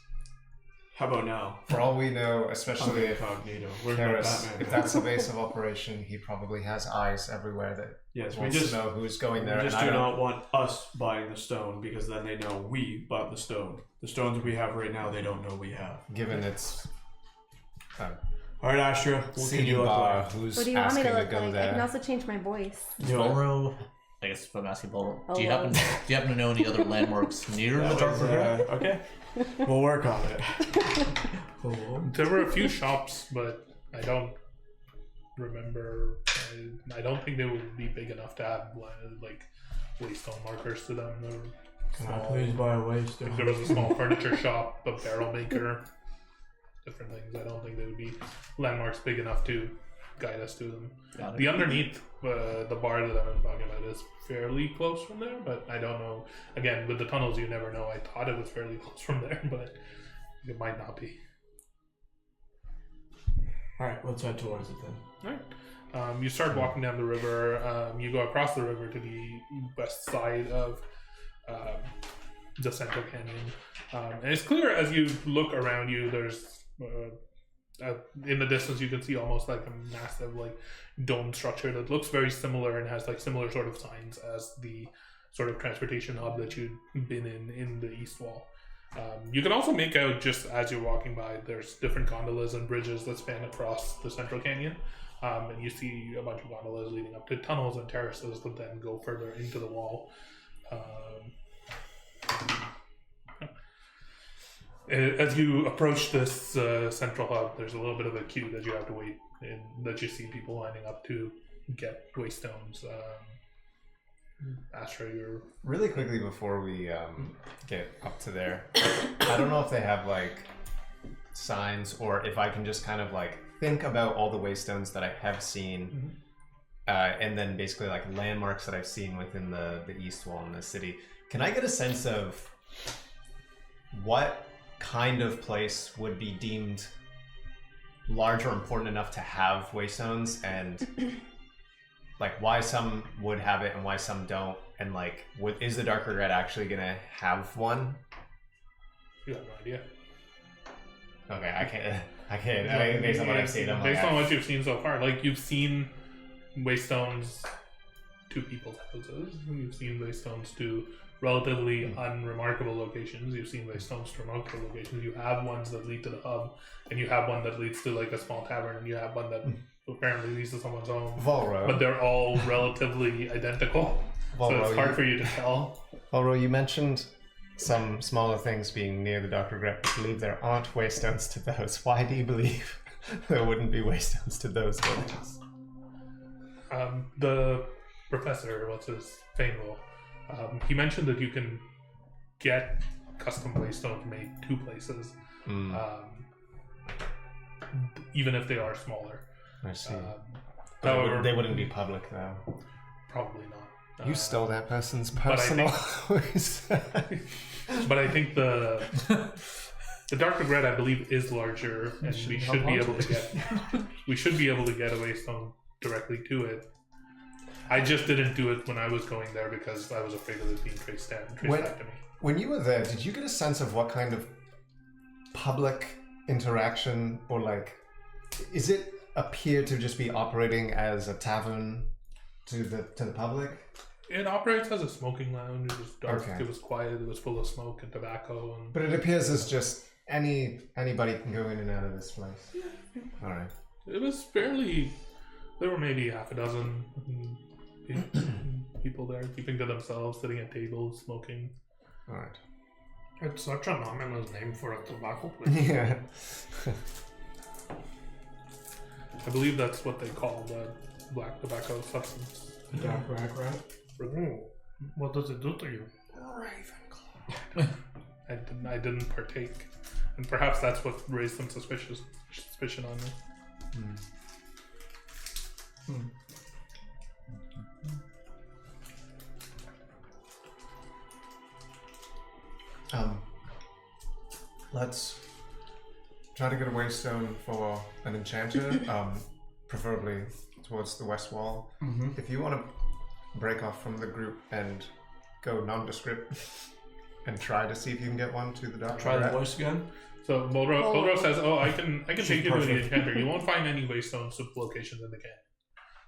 How about now? For all we know, especially if Incognito. We're not Caerys, Batman. if that's a base of operation, he probably has eyes everywhere that Yes, we wants just to know who's going there. We just and do I don't- not want us buying the stone because then they know we bought the stone. The stones we have right now, they don't know we have. Given its All right, Astra, what can CD you look bar, like? who's What do you want me asking to to look go like? I there? can also change my voice. Volro. I guess if I'm asking Volro, do you Hello. happen to know any other landmarks near the That Dark was, Regret? okay, we'll work on it. There were a few shops, but I don't remember. I don't think they would be big enough to have like waystone markers to them. They were Can I small. please buy a I think waystone? there was a small furniture shop, a barrel maker, different things. I don't think they would be landmarks big enough to guide us to them. Got it. The underneath the bar that I'm talking about is fairly close from there, but I don't know. Again, with the tunnels, you never know. I thought it was fairly close from there, but it might not be. All right, let's head towards it then. Alright. You start walking down the river. You go across the river to the west side of the central canyon. And it's clear as you look around you, there's in the distance you can see almost like a massive like dome structure that looks very similar and has like similar sort of signs as the sort of transportation hub that you'd been in the east wall. You can also make out, just as you're walking by, there's different gondolas and bridges that span across the central canyon. And you see a bunch of gondolas leading up to tunnels and terraces that then go further into the wall. As you approach this central hub, there's a little bit of a queue that you have to wait in, that you see people lining up to get waystones. Astra, you're Really quickly before we get up to there, I don't know if they have like signs or if I can just kind of like think about all the waystones that I have seen, and then basically like landmarks that I've seen within the east wall in the city. Can I get a sense of what kind of place would be deemed large or important enough to have waystones, and like why some would have it and why some don't, and like is the Dark Regret actually gonna have one? you have no idea. Okay, I can't. I mean, based on what I've seen, I'm based like, on what you've seen so far, like you've seen waystones to people's houses. You've seen waystones to relatively unremarkable locations. You've seen waystones to remarkable locations. You have ones that lead to the hub, and you have one that leads to like a small tavern, and you have one that apparently leads to someone's home. Volro. But they're all relatively identical, so it's hard for you to tell. Volro, you mentioned some smaller things being near the Dark Regret. I believe there aren't waystones to those. Why do you believe there wouldn't be waystones to those buildings? The professor, what's his Fainwell, he mentioned that you can get custom waystones made to places, even if they are smaller. I see. But However, they wouldn't be public though. probably not. You stole that person's but I personal. But I think the Dark Regret, I believe, is larger, and we should be able to get a waystone directly to it. I just didn't do it when I was going there because I was afraid of it being traced back to me. When you were there, did you get a sense of what kind of public interaction, or like, is it appear to just be operating as a tavern to the public? It operates as a smoking lounge. It was dark. Okay. It was quiet. It was full of smoke and tobacco. And But it appears as just anybody can go in and out of this place. All right. it was fairly. There were maybe half a dozen people there, keeping to themselves, sitting at tables, smoking. All right. It's such an ominous name for a tobacco place. Yeah. I believe that's what they call the black tobacco substance. Dark rack rat. Ooh, what does it do to you? I didn't partake, and perhaps that's what raised some suspicion on me. Let's try to get a waystone for an enchanter, preferably towards the Westwall. If you want to break off from the group and go nondescript and try to see if you can get one to the doctor. Try the voice again. So Boldro says, "Oh, I can take you to the Perfect. enchanter. You won't find any waystone locations in the camp.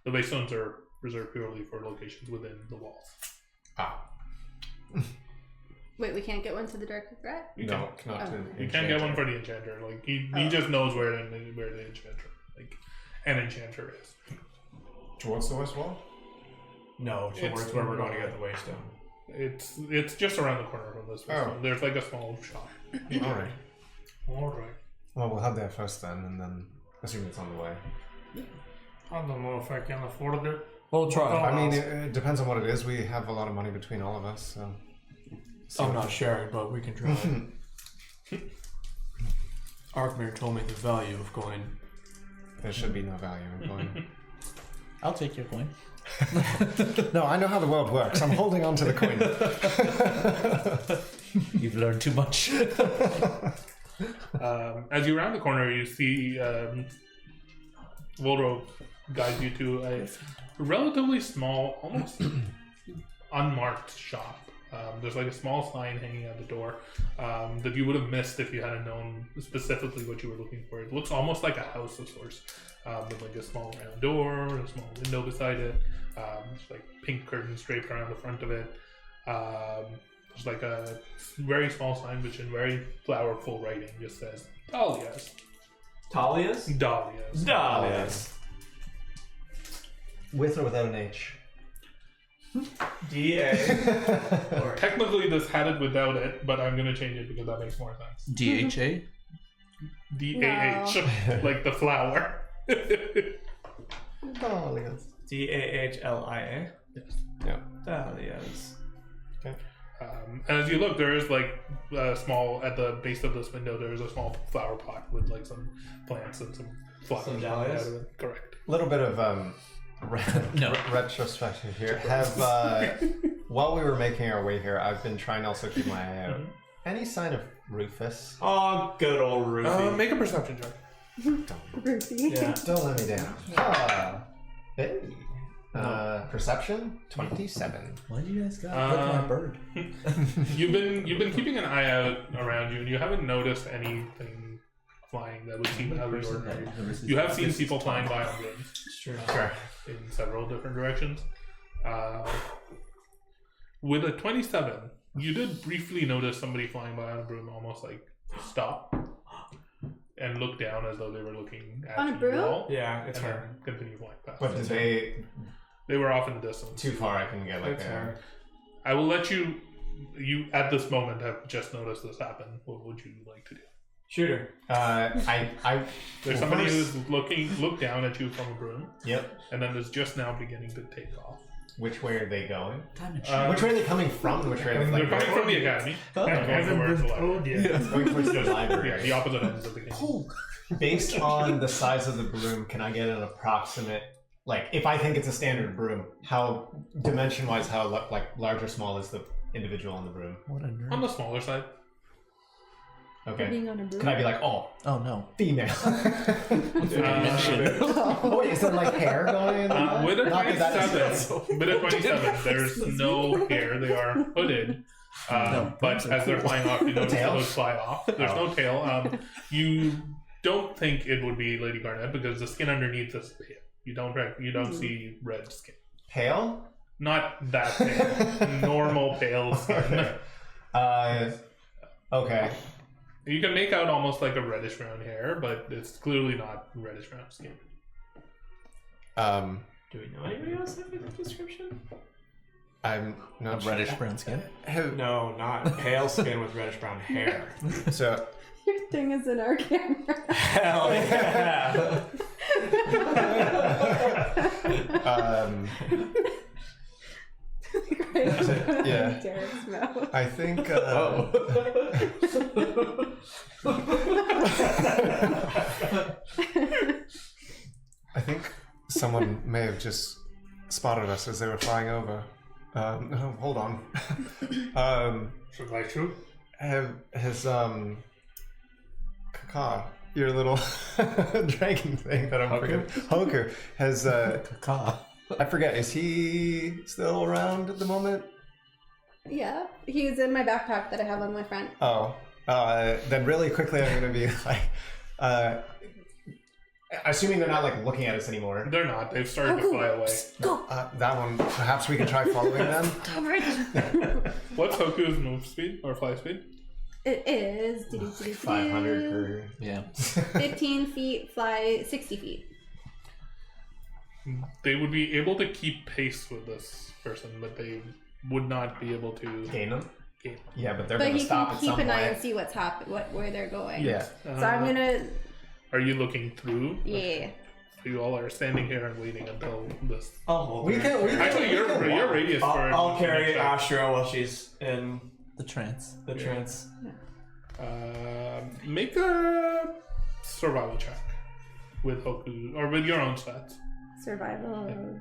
The waystones are reserved purely for locations within the walls. Ah. Wait, we can't get one to the Dark Regret? You No, can, not to you can't get one for the enchanter. Like he just knows where the enchanter, like an enchanter is. Towards the Westwall? No, towards where we're going to get the waystone. It's just around the corner from this waystone. Oh. There's like a small shop. All right. Alright. Well, we'll head there first then, and then assume it's on the way. I don't know if I can afford it. We'll try. I mean, it depends on what it is. We have a lot of money between all of us, so. I'm not sharing, but we can try. Arkmir told me the value of coin. There should be no value in coin. I'll take your coin. No, I know how the world works. I'm holding on to the coin. You've learned too much. As you round the corner, you see Voldro guides you to a relatively small, almost unmarked shop. There's like a small sign hanging at the door that you would have missed if you hadn't known specifically what you were looking for. It looks almost like a house of sorts, with like a small round door, a small window beside it. There's like pink curtains draped around the front of it. There's like a very small sign which in very flowerful writing just says Dahlias. Talias? Dahlias. Dahlias. With or without an H? D-A. Technically this had it without it, but I'm gonna change it because that makes more sense. DHA? D-A-H, like the flower. Dahlias. D-A-H-L-I-A. Yes. Yeah. Dahlias. And as you look, there is like a small, at the base of this window, there is a small flower pot with like some plants and some flowers. Some coming dahlias? out of it. Correct. Little bit of No. retrospective here. Have while we were making our way here, I've been trying to also keep my eye out. Any sign of Rufus? Oh, good old Rufy. Make a perception check. Ruthie. Yeah. Don't let me down. Hey. Perception 27. Why do you guys got my bird? You've been keeping an eye out around you, and you haven't noticed anything flying that would seem out of the ordinary. You have seen people flying by on brooms. Sure. In several different directions. With a 27, you did briefly notice somebody flying by on a broom almost like stop and look down as though they were looking at On a you broom? all, Yeah, it's and her. then continue flying past. But did they They were off in the distance. too far? I can get like It's a. her. I will let you. You at this moment have just noticed this happen. What would you like to do? Shoot her. I. There's well, somebody first- who's look down at you from a broom, Yep. and then is just now beginning to take off. Which way are they going? Time and Which way are they coming from? Which way are they They're like? coming from the academy. I and going haven't towards been the library. told yet. Going towards the library. Yeah, the opposite ends of the game. Based on the size of the broom, can I get an approximate? Like, if I think it's a standard broom, how dimension-wise, how like large or small is the individual on the broom? What a nerd. On the smaller side. For Okay. being on a broom. Can I be like, oh, Oh no. female? Mention. Oh, wait, is there like hair going in there? With a Not that that is- 27, there's no hair. They are hooded. But as they're flying off, you notice Tail? those fly off. There's no tail. You don't think it would be Lady Garnet because the skin underneath is pale. You don't see red skin. Pale? Not that pale. Normal pale skin. Okay. You can make out almost like a reddish brown hair, but it's clearly not reddish brown skin. Do we know anybody else have a description? I'm A not reddish brown skin. No, not pale skin with reddish brown hair. So, Your thing is in our camera. Hell yeah! Yeah. Derek's mouth. I think. I think someone may have just spotted us as they were flying over. Oh, hold on. Should I shoot? Has Kaka, your little dragon thing that I'm forgetting, Hoku, has Caca. I forget, is he still around at the moment? Yeah, he was in my backpack that I have on my front. Oh, then really quickly I'm going to be like, assuming they're not like looking at us anymore. They're not. They've started to fly away. Go! That one, perhaps we can try following them. What's Hoku's move speed or fly speed? It is 500 per. Yeah. 15 feet, fly 60 feet. They would be able to keep pace with this person, but they would not be able to Gain them? gain. Yeah, but they're But going to he stop can at keep some an eye point. and see what's where they're going. Yeah. So I'm gonna, Are you looking through? yeah. So you all are standing here and waiting until this. We Actually, your radius for. I'll carry Astra while she's in The trance. the trance. Make a survival check with Hoku or with your own stats. Survival.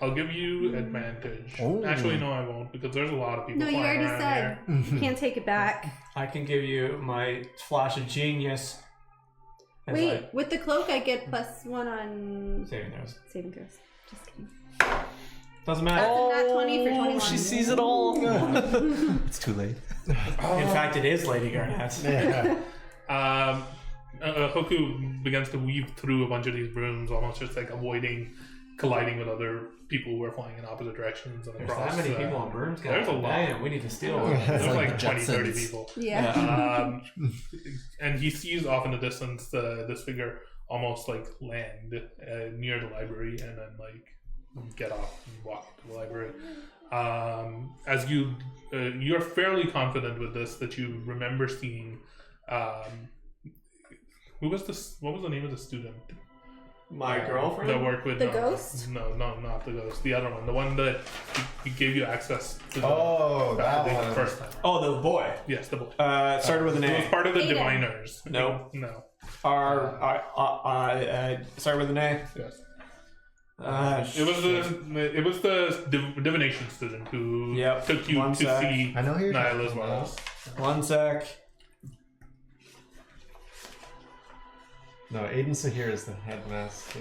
I'll give you advantage. Oh. Actually, no, I won't because there's a lot of people. No, you flying already around said. here. You can't take it back. I can give you my flash of genius. as Wait, with the cloak I get +1 on saving throws. saving throws. Just kidding. Doesn't That's matter. a nat 20 for 21. She sees it all. It's too late. In fact, it is Lady Garnet. Yeah. Hoku begins to weave through a bunch of these brooms, almost just like avoiding colliding with other people who are flying in opposite directions and There's across. that many people on brooms, guys. there's a lot. Damn, we need to steal one. There's like like the 20, 30 Jetsons. people. Yeah. And he sees off in the distance this figure almost like land near the library and then like get off and walk to the library. As you're fairly confident with this that you remember seeing who was this? What was the name of the student? My girlfriend? That worked with The ghost? No, not the ghost. The other one, the one that he gave you access to. Oh, that the one. first time. Oh, the boy. Yes, the boy. Started with an It was A. part of the Aiden. diviners. No. No. Started with an A. Yes. It was the divination student who Yep. took you One to sec. see I know who you're Nyla talking as well. One sec. No, Aiden Sahir is the headmaster.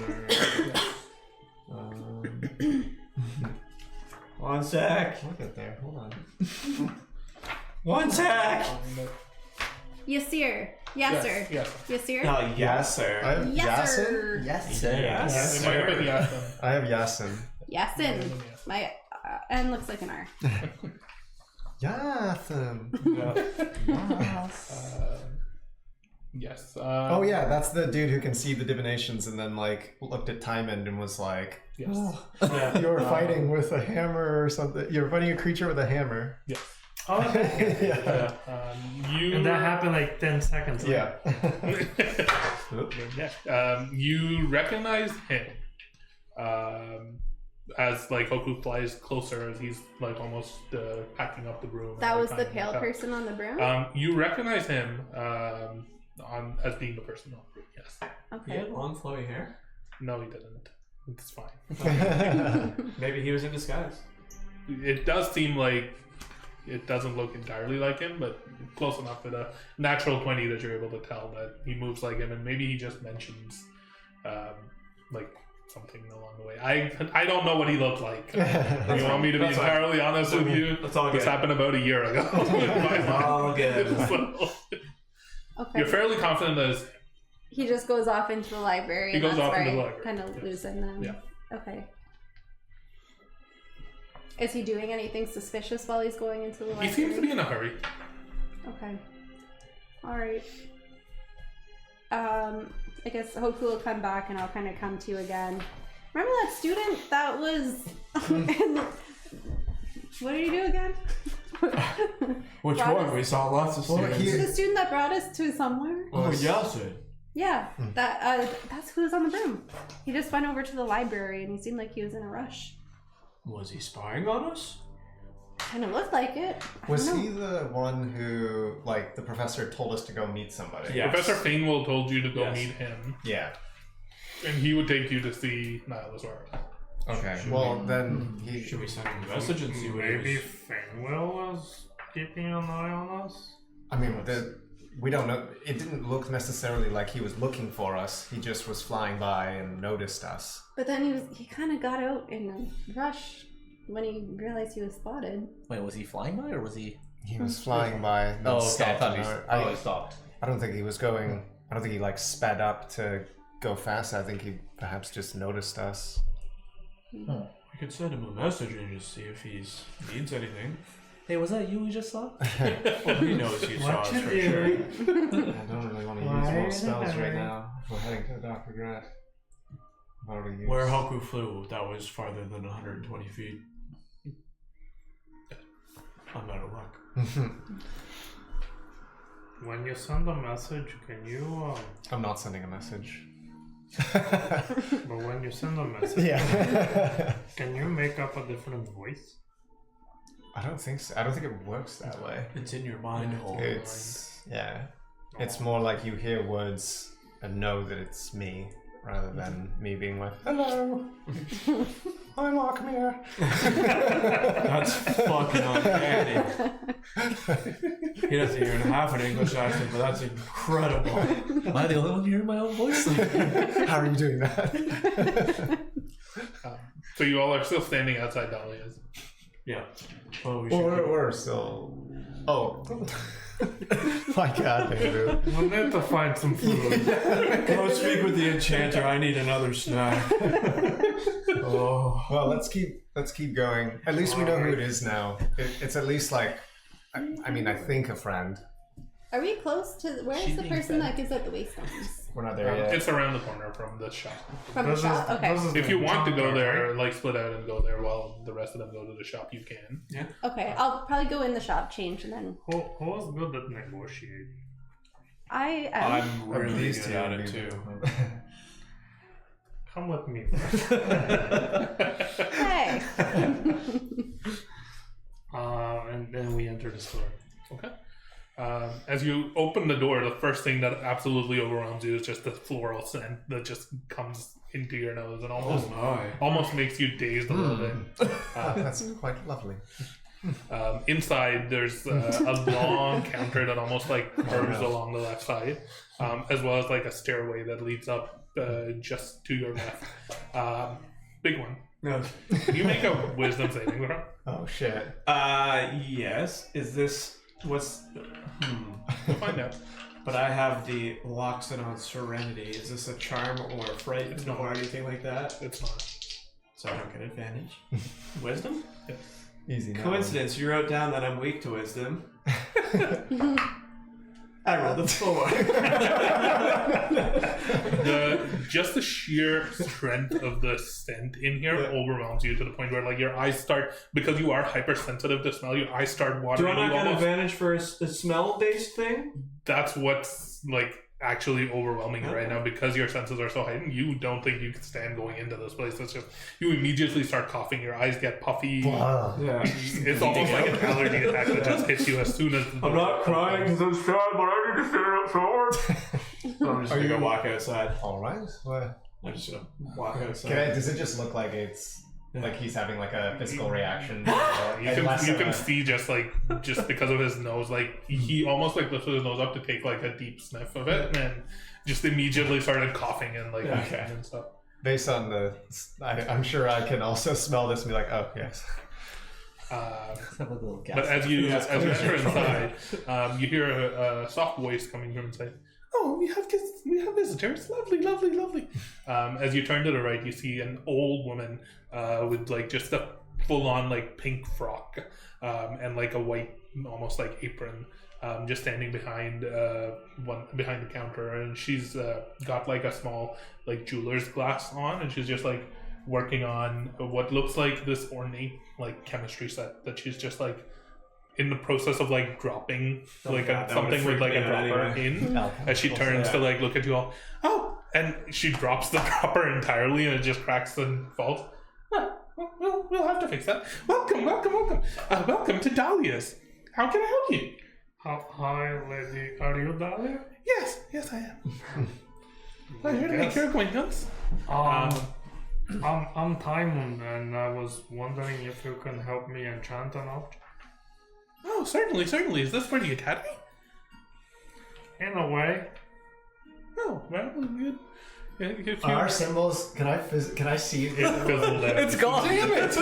One sec. Look at there. Hold on. One sec. Yasir. Yasser. Yes. Yasir. Oh, yes, I sir. have Yes, Yasin. sir. Yes, Yes, It might have been sir. Yasin. I have Yasin. Yasin. My N looks like an R. Yasin. Yes. Oh yeah, that's the dude who can see the divinations and then like looked at Timon and was like, Yes. "Oh, Yeah. you were fighting with a hammer or something. You were fighting a creature with a hammer." Yes. Oh, okay. Yeah. You. And that happened like 10 seconds later. Yeah. You recognize him as like Hoku flies closer as he's like almost packing up the broom. That and, was like, the tying pale it up. person on the broom? You recognize him as being the person on the broom. Yes. He Okay. had long flowy hair. No, he didn't. It's fine. Maybe he was in disguise. It does seem like It doesn't look entirely like him, but close enough with a natural 20 that you're able to tell that he moves like him, and maybe he just mentions like something along the way. I don't know what he looked like. You want me to be That's fine. entirely honest with you? That's all This good. happened about a year ago. All good. So, Okay. you're fairly confident that it's He just goes off into the library. He and goes that's off where into the I library. kind of loosen them. Yeah. Okay. Is he doing anything suspicious while he's going into the library? he seems to be in a hurry. Okay. All right. I guess Hoku will come back, and I'll kind of come to you again. Remember that student that was? What did he do again? Which Brought one? us- We saw lots of Well, students. The student that brought us to somewhere. Oh, Yasin. Yeah, that's who was on the broom. He just went over to the library, and he seemed like he was in a rush. Was he spying on us? Kind of looked like it. I Was don't know. he the one who, like, the professor told us to go meet somebody? Yeah. Professor Fainwell told you to go Yes. meet him, Yeah. and he would take you to see Nihiliswara. Okay. Should well, we- then he. Should we send him a message and see what Maybe he was? Fainwell was keeping an eye on us? I mean, we don't know. It didn't look necessarily like he was looking for us. He just was flying by and noticed us. But then he kind of got out in a rush when he realized he was spotted. Wait, was he flying by or was he? He was flying by. Oh, okay. I stopped thought in he. our- He stopped. I don't think he was going. I don't think he like sped up to go fast. I think he perhaps just noticed us. We could send him a message and just see if he needs anything. Hey, was that you we just saw? Well, he knows he saw us What for you sure. doing? I don't really want to use Why more spells not? right now. If we're heading to Dr. Grat. I've already used. Where Hoku flew, that was farther than 120 feet. I'm out of luck. When you send a message, can you, I'm not sending a message. but when you send a message, Yeah. can you make up a different voice? I don't think so. I don't think it works that way. It's in your mind hole. It's It's more like you hear words and know that it's me, rather than me being like, "Hello, I'm Arkmir." That's fucking uncanny. He doesn't even have an English accent, but that's incredible. Am I the only one hearing my own voice? How are you doing that? So you all are still standing outside Dahlia's. Yeah. Well, we Well, should. we're still. Oh, my God, baby. We need to find some food. Go speak with the enchanter. I need another snack. Oh. Well, let's keep going. At least we know who it is now. It's at least like, I mean, I think a friend. Are we close to? Where's She's the being person fed. that gives out the waystones? We're not there yet. It's around the corner from the shop. From the shop. Okay. If you want to go there, like split out and go there while the rest of them go to the shop, you can. Okay. I'll probably go in the shop, change, and then Who's good at negotiating? I am. I'm really These good two at would it be- too. Come with me. Hey. And then we enter the store. Okay. As you open the door, the first thing that absolutely overwhelms you is just the floral scent that just comes into your nose and Oh my. almost makes you dazed a little bit. That's quite lovely. Inside, there's a long counter that almost like curves along the left side, as well as like a stairway that leads up just to your left. Big one. No. You make a wisdom saving throw. Oh shit. Yes. Is this what's? We'll find out. But I have the Loxodon Serenity. Is this a charm or a fright It's not. or anything like that? It's not. So I don't get advantage. Wisdom? Yes. Easy now. Coincidence. You wrote down that I'm weak to wisdom. I rolled a 4. Just the sheer strength of the scent in here overwhelms you to the point where like your eyes start, because you are hypersensitive to smell, your eyes start Do watering. I not you get almost. advantage for a smell-based thing? That's what's like actually overwhelming you right now, because your senses are so heightened. You don't think you can stand going into this place. It's just you immediately start coughing. Your eyes get puffy. Wow. Yeah. It's almost like an allergy attack that just hits you as soon as. I'm not crying because I'm sad, but I need to stand outside. So I'm just gonna go walk outside. All right. Well, I'm just gonna walk outside. does it just look like it's Like he's having like a physical reaction. You can see just because of his nose, like he almost like lifted his nose up to take like a deep sniff of it, and then just immediately started coughing and like and stuff. Based on I'm sure I can also smell this and be like, oh yes. But as you enter inside, you hear a soft voice coming from inside. Oh, we have visitors. Lovely. As you turn to the right, you see an old woman with like just a full-on like pink frock and like a white, almost like apron, just standing behind behind the counter, and she's got like a small like jeweler's glass on, and she's just like working on what looks like this ornate like chemistry set that she's just like in the process of like dropping like something with like a dropper in as she turns to like look at you all. Oh, and she drops the dropper entirely and it just cracks and falls. We'll have to fix that. Welcome welcome to Dahlia's. How can I help you? Hi, lady. Are you Dahlia? Yes I am. I'm here to make your acquaintance. I'm Timon, and I was wondering if you can help me enchant an object. Oh, certainly. Is this for the academy? In a way. Oh, well, good. Our symbols. Can I see? It fizzled out. It's gone. Damn it!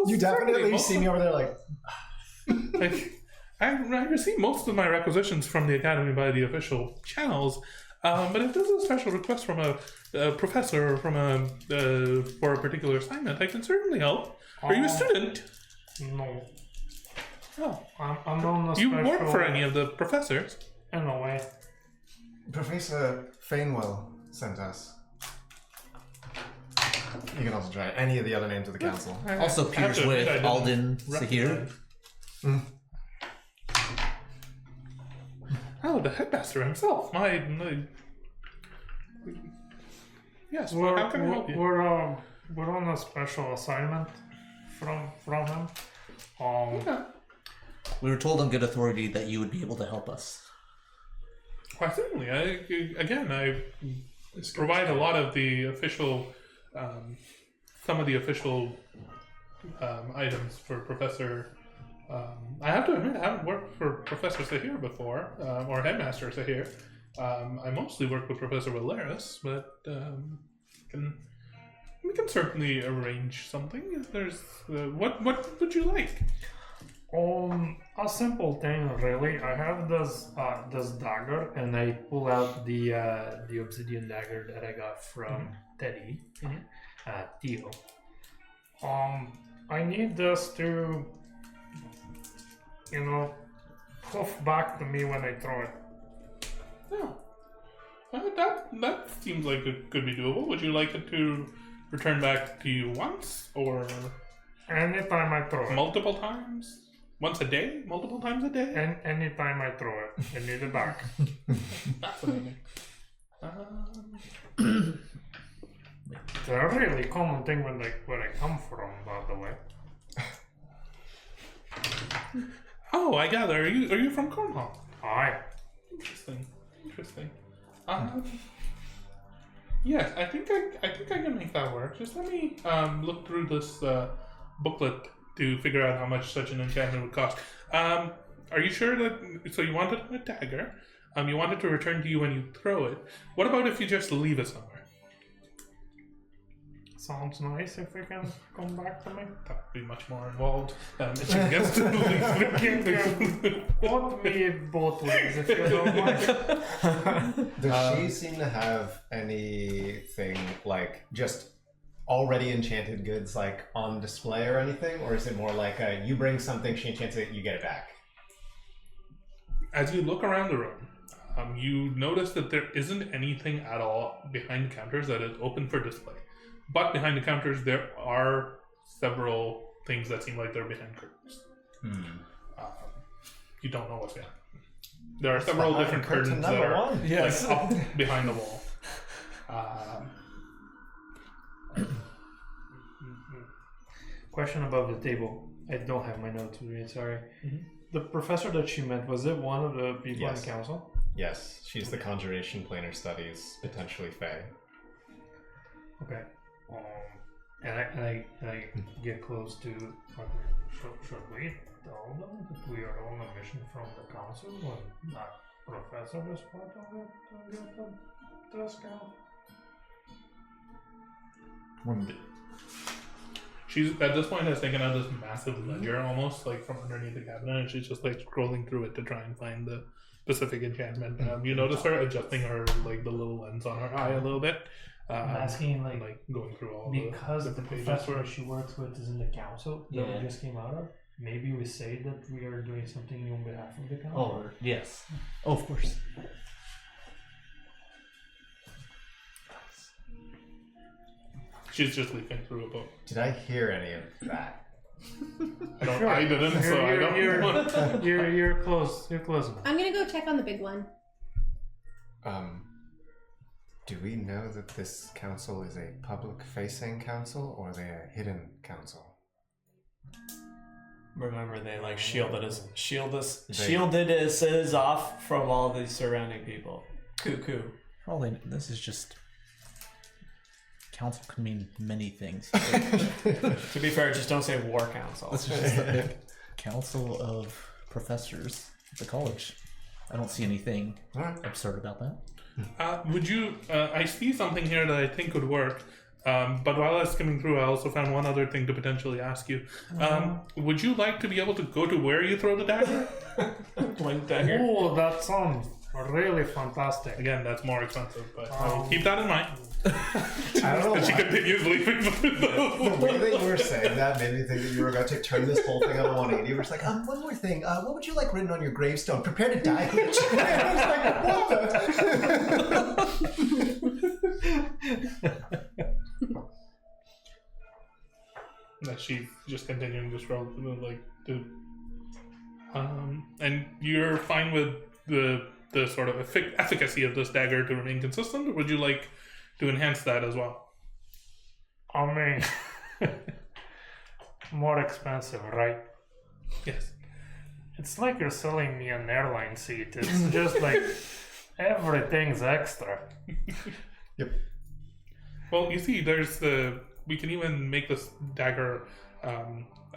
You definitely see me over there like. I receive most of my requisitions from the academy by the official channels, but if there's a special request from a professor or from for a particular assignment, I can certainly help. Are you a student? No. Oh, I'm on a you special... work for any of the professors? In a way. Professor Fainwell sent us. You can also try any of the other names of the council. Also peers with Alden Sahir. Oh, the headmaster himself. Yes. How can I help you? We're on a special assignment from him. We were told on good authority that you would be able to help us. Why, certainly. I provide a lot of the official, some of the official items for Professor. I have to admit, I haven't worked for Professor Sahir before, or Headmaster Sahir. I mostly work with Professor Valeris, but we can certainly arrange something. If there's what would you like? A simple thing, really. I have this dagger, and I pull out the obsidian dagger that I got from Teddy, Theo. I need this to, puff back to me when I throw it. Oh, that seems like it could be doable. Would you like it to return back to you once, or anytime I throw it? Multiple times? Once a day? Multiple times a day? And anytime I throw it, I need it back. Fascinating. It's a really common thing where I come from, by the way. Oh, I gather. Are you from Cornwall? Aye. Interesting. Yes, I think I can make that work. Just let me look through this booklet to figure out how much such an enchantment would cost. Are you sure that? So you wanted a dagger. You want it to return to you when you throw it. What about if you just leave it somewhere? Sounds nice if it can come back to me. That would be much more involved. It gets to Quote me both ways if you don't mind. Does she seem to have anything like just already enchanted goods like on display or anything? Or is it more like you bring something, she enchants it, you get it back? As you look around the room, you notice that there isn't anything at all behind the counters that is open for display. But behind the counters, there are several things that seem like they're behind curtains. You don't know what's behind. There are several different curtains that are up behind the wall. Question above the table. I don't have my notes with me, sorry. Mm-hmm. The professor that she met, was it one of the people in the council? Yes, she's the conjuration planar studies, potentially Fae. Okay. And I get close to. Should we tell them that we are on a mission from the council when that professor is part of it to get the discount? She's at this point has taken out this massive ledger almost like from underneath the cabinet, and she's just like scrolling through it to try and find the specific enchantment. You notice her adjusting her like the little lens on her eye a little bit. I'm asking like going through all because the the different professor pages. she works with is in the council that Yeah. we just came out of. Maybe we say that we are doing something on behalf of the council. Oh, yes. Oh, of course. She's just leafing through a book. Did I hear any of that? I didn't, so I don't. You're close. You're close enough. I'm gonna go check on the big one. Do we know that this council is a public-facing council, or are they a hidden council? Remember, they like shielded They- us off from all the surrounding people. Cuckoo. Probably this is just council can mean many things. To be fair, just don't say war council. This is just the council of professors at the college. I don't see anything Alright. absurd about that. Would you? I see something here that I think could work. But while I was skimming through, I also found one other thing to potentially ask you. Would you like to be able to go to where you throw the dagger? Blink dagger. Oh, that sounds really fantastic. Again, that's more expensive, but I will keep that in mind. I don't know And she why. continues leafing through The way that you were saying that made me think that you were about to turn this whole thing on a 180. You were just like, one more thing. What would you like written on your gravestone? Prepare to die, bitch. I was like, what That she's just continuing to scroll through, like, dude. And you're fine with the sort of efficacy of this dagger to remain consistent, or would you like to enhance that as well? I mean, more expensive, right? Yes. It's like you're selling me an airline seat. It's just like everything's extra. Well, you see, we can even make this dagger.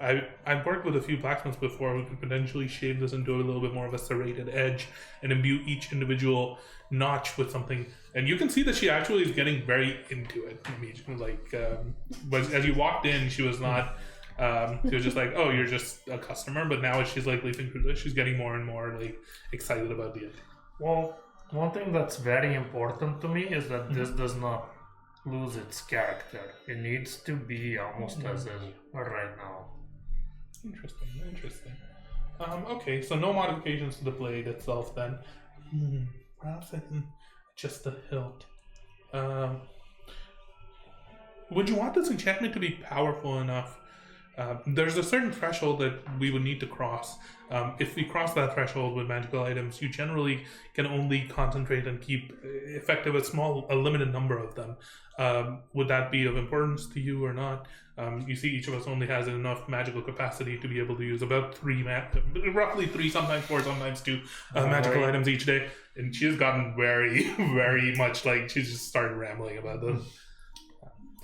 I've worked with a few blacksmiths before who could potentially shave this into a little bit more of a serrated edge and imbue each individual notch with something. And you can see that she actually is getting very into it. But as you walked in, she was not. She was just like, "Oh, you're just a customer." But now, as she's like leafing through this, she's getting more and more like excited about the idea. Well, one thing that's very important to me is that this does not lose its character. It needs to be almost as is right now. Interesting. Okay, so no modifications to the blade itself then. Perhaps I can adjust the hilt. Would you want this enchantment to be powerful enough? There's a certain threshold that we would need to cross. If we cross that threshold with magical items, you generally can only concentrate and keep effective a limited number of them. Would that be of importance to you or not? You see, each of us only has enough magical capacity to be able to use about roughly three, sometimes four, sometimes two magical items each day. And she has gotten very, very much like she's just started rambling about them.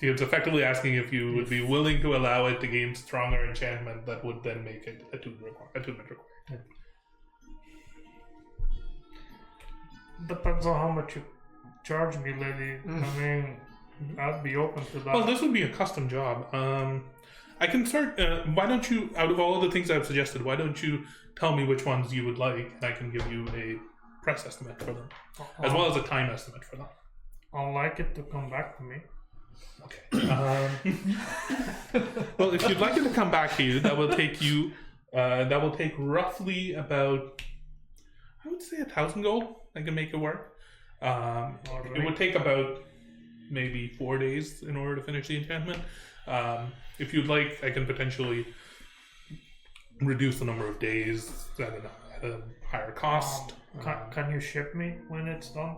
She was effectively asking if you would be willing to allow it to gain stronger enchantment that would then make it attunement required. Depends on how much you charge me, lady. I mean, I'd be open to that. Well, this would be a custom job. I can start. Why don't you, out of all of the things I've suggested, why don't you tell me which ones you would like, and I can give you a price estimate for them, as well as a time estimate for them. I'd like it to come back to me. Okay. Well, if you'd like it to come back to you, that will take you. That will take roughly about, I would say, 1,000 gold. I can make it work. It would take about maybe 4 days in order to finish the enchantment. If you'd like, I can potentially reduce the number of days at a higher cost. Can you ship me when it's done?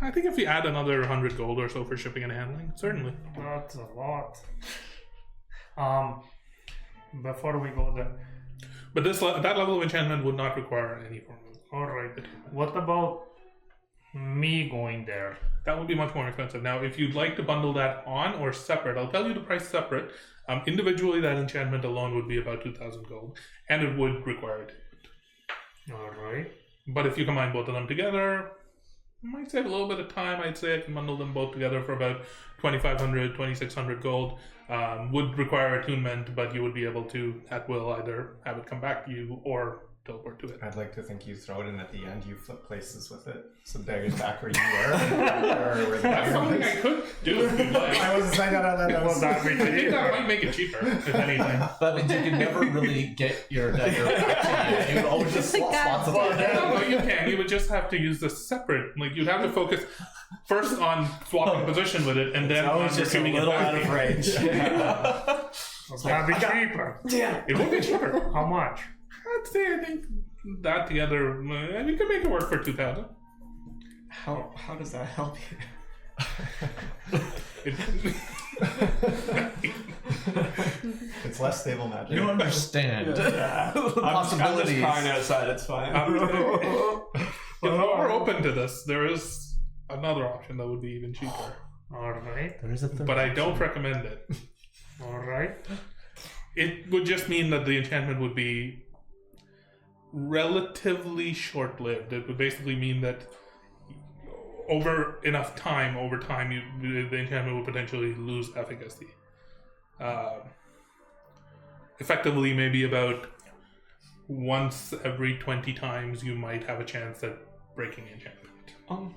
I think if we add another 100 gold or so for shipping and handling, certainly. That's a lot. Before we go there, But that level of enchantment would not require any form of Alright. What about me going there? That would be much more expensive. Now, if you'd like to bundle that on or separate, I'll tell you the price separate. Individually, that enchantment alone would be about 2,000 gold, and it would require it. Alright. But if you combine both of them together, it might save a little bit of time. I'd say I can bundle them both together for about 2,500, 2,600 gold. Would require attunement, but you would be able to, at will, either have it come back to you or teleport to it. I'd like to think you throw it in at the end, you flip places with it. So the dagger's back where you were. Or where the That's dagger something was. I could do if you'd like. I wasn't saying that out loud. Well, that I think that might make it cheaper, if anything. That means you can never really get your dagger back to you. You would always just swap spots of it. No, you can. You would just have to use the separate. Like, you'd have to focus first on swapping position with it, and then on Always just a retrieving it little back. out of range. It's gotta be cheaper. It would be cheaper. How much? I'd say, I think that together, we could make it work for 2,000. How does that help you? It's less stable magic. You understand the I'm just possibilities. crying outside. It's fine. If you're open to this, there is another option that would be even cheaper. Alright. There is a third But I option. don't recommend it. Alright. It would just mean that the enchantment would be relatively short-lived. It would basically mean that over time, the enchantment would potentially lose efficacy. Effectively, maybe about once every 20 times you might have a chance at breaking enchantment.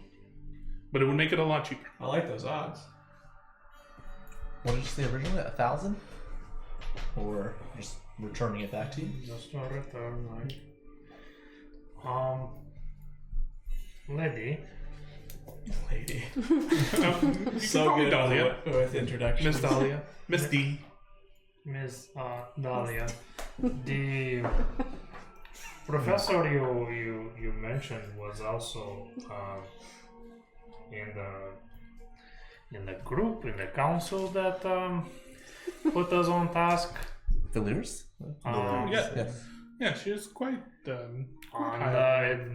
But it would make it a lot cheaper. I like those odds. What did you say originally? 1,000? Or just returning it back to you? Just a return, right? Lady. Lady. You So call me good Dahlia. with introductions. Miss Dahlia. Miss D. Miss Dahlia. The professor you mentioned was also in the group, in the council that put us on task. Villiers? Yeah. Yes. Yeah, she is quite And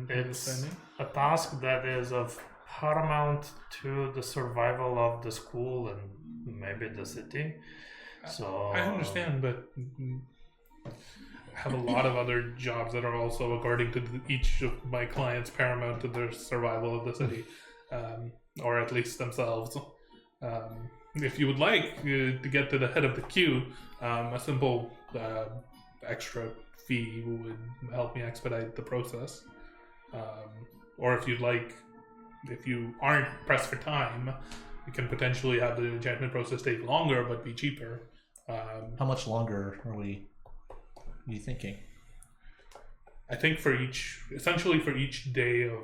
it's understanding. a task that is of paramount to the survival of the school and maybe the city. So I understand, but I have a lot of other jobs that are also, according to each of my clients, paramount to their survival of the city, or at least themselves. If you would like to get to the head of the queue, a simple extra fee would help me expedite the process. Or if you'd like, if you aren't pressed for time, you can potentially have the enchantment process take longer but be cheaper. How much longer are you thinking? I think essentially for each day of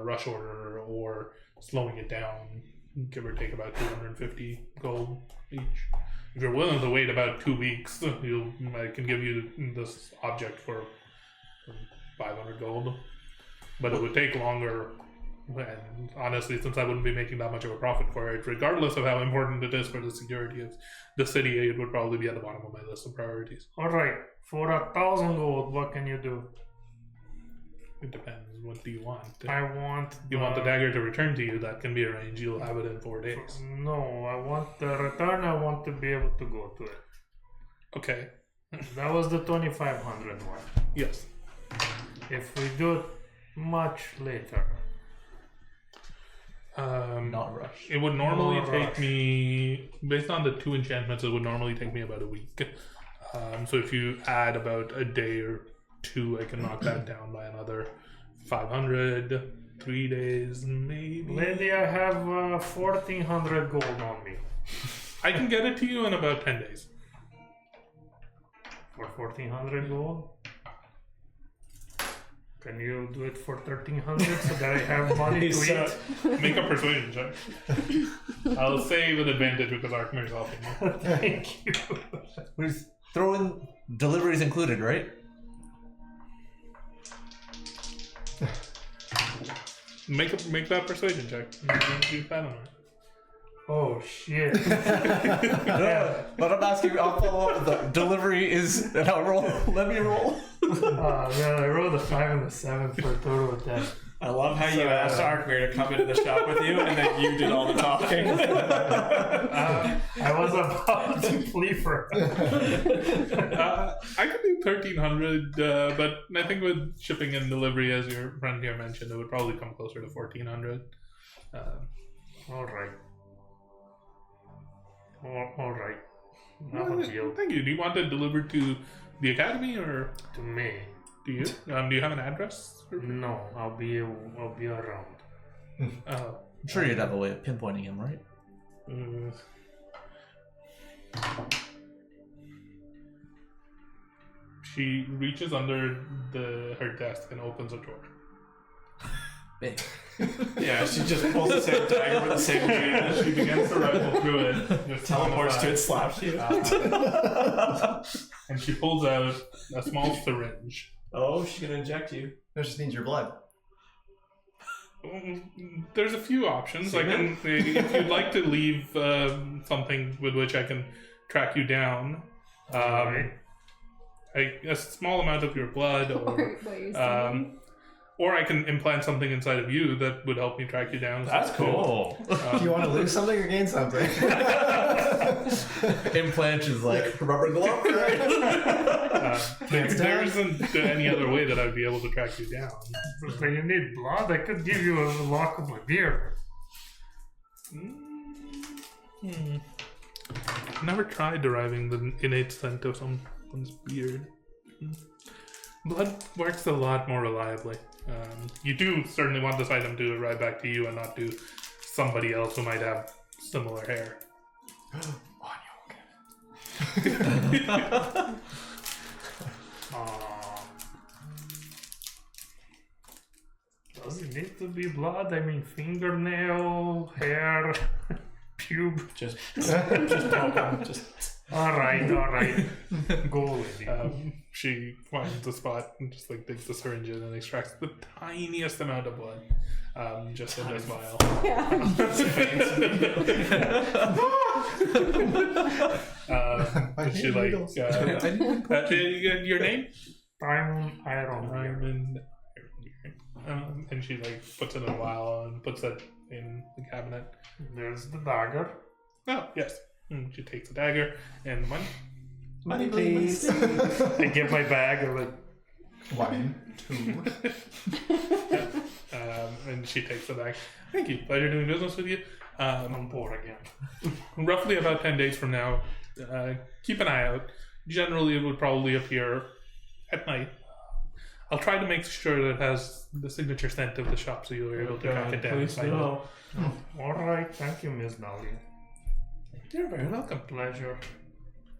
rush order or slowing it down, give or take about 250 gold each. If you're willing to wait about 2 weeks, I can give you this object for 500 gold. But it would take longer, and honestly, since I wouldn't be making that much of a profit for it, regardless of how important it is for the security of the city, it would probably be at the bottom of my list of priorities. alright, for 1,000 gold, what can you do? It depends. What do you want? I want You want the dagger to return to you? That can be arranged. You'll have it in 4 days. No, I want the return. I want to be able to go to it. Okay. That was the 2,500 one. Yes. If we do it much later, Not rush. It would normally More take rush. me, based on the 2 enchantments, it would normally take me about a week. So if you add about a day or 2, I can knock that down by another 500, 3 days, maybe. lady, I have 1,400 gold on me. I can get it to you in about 10 days. For 1,400 gold. Can you do it for 1,300 so that I have money to eat? Make a persuasion check. I'll say with advantage because Arkmir's helping me. Thank you. We throw in deliveries included, right? Make that persuasion check. Keep that on. Oh shit. But I'm asking, I'll follow up with the delivery is, and I'll roll, let me roll. Man, I rolled a 5 and a 7 for a total of 10. I love how you asked Arkmir to come into the shop with you, and then you did all the talking. I was about to flee for I could do 1,300, but I think with shipping and delivery, as your friend here mentioned, it would probably come closer to 1,400. All right. All right. Not a deal. Thank you. Do you want it delivered to the academy or To me. do you? Do you have an address? No, I'll be around. Oh. I'm sure you'd have a way of pinpointing him, right? Mm, She reaches under her desk and opens a drawer. Big. Yeah, she just pulls the same dagger with the same chain, and She begins to rifle through it. Just teleports to it, slaps you. And she pulls out a small syringe. Oh, she's gonna inject you. That just needs your blood. There's a few options. I can, if you'd like to leave something with which I can track you down, a small amount of your blood, or or I can implant something inside of you that would help me track you down. That's cool. Do you want to lose something or gain something? Implant is like rubber glove, right? There isn't any other way that I'd be able to track you down. so you need blood? I could give you a lock of my beard. Never tried deriving the innate scent of someone's beard. Blood works a lot more reliably. You do certainly want this item to arrive back to you and not to somebody else who might have similar hair. Does it need to be blood? I mean, fingernail, hair, pube. Just poke him. Just. All right. Go with it. She finds a spot and just like digs the syringe in and extracts the tiniest amount of blood. Just in this vial. And she like your name? Iron. And she like puts it in a vial and puts it in the cabinet. There's the dagger. Oh yes. And she takes the dagger and money. Money, please. I give my bag. I'm like, 1, 2. And she takes the bag. Thank you. Pleasure doing business with you. I'm poor again. Roughly about 10 days from now, keep an eye out. Generally, it would probably appear at night. I'll try to make sure that it has the signature scent of the shop so you're able to track it down. Please no. All right. Thank you, Miss Nolly. You're very welcome. Pleasure.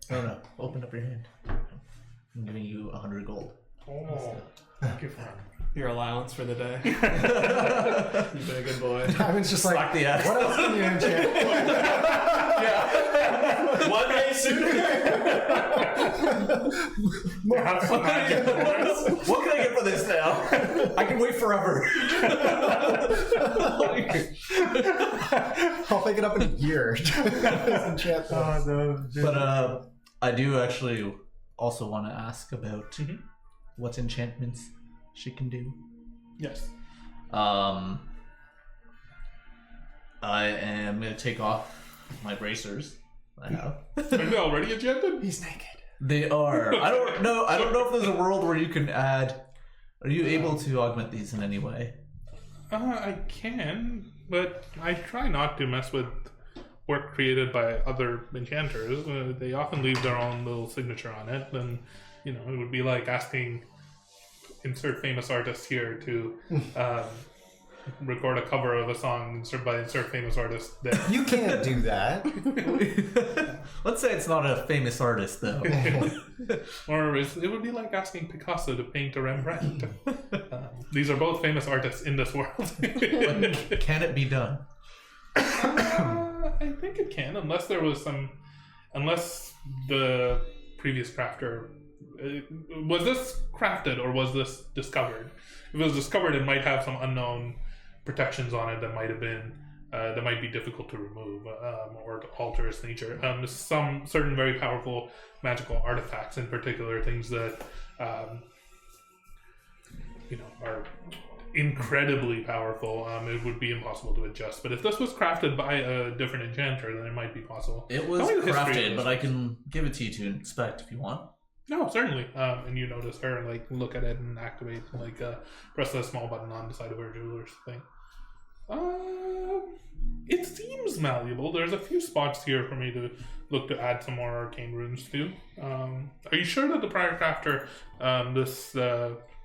No. Open up your hand. I'm giving you 100 gold. Oh, thank you, friend. Your allowance for the day. You've been a good boy. Diamond's just like, Slack the ass. what else can you enchant? Yeah. 1 day sooner. Have some magic bullets. What can I get for this now? I can wait forever. I'll pick it up in a year. Enchant those. But I do actually also want to ask about what enchantments she can do. Yes. I am going to take off my bracers. I have. Are you already enchanted? He's naked. They are. I don't know if there's a world where you can add. Are you able to augment these in any way? I can, but I try not to mess with work created by other enchanters. They often leave their own little signature on it, and it would be like asking insert famous artist here to record a cover of a song insert famous artist there. You can't do that. Let's say it's not a famous artist, though. Or it would be like asking Picasso to paint a Rembrandt. These are both famous artists in this world. But can it be done? I think it can, unless the previous crafter was this crafted or was this discovered? If it was discovered, it might have some unknown protections on it that might be difficult to remove or to alter its nature. Some certain very powerful magical artifacts, in particular, things that are incredibly powerful, it would be impossible to adjust. But if this was crafted by a different enchanter, then it might be possible. It was Tell me the history of crafted, this but I place. can give it to you to inspect if you want. No, certainly. And you notice her and look at it and activate, press the small button on the side of her jeweler's thing. It seems malleable. There's a few spots here for me to look to add some more arcane runes to. Are you sure that the prior crafter, this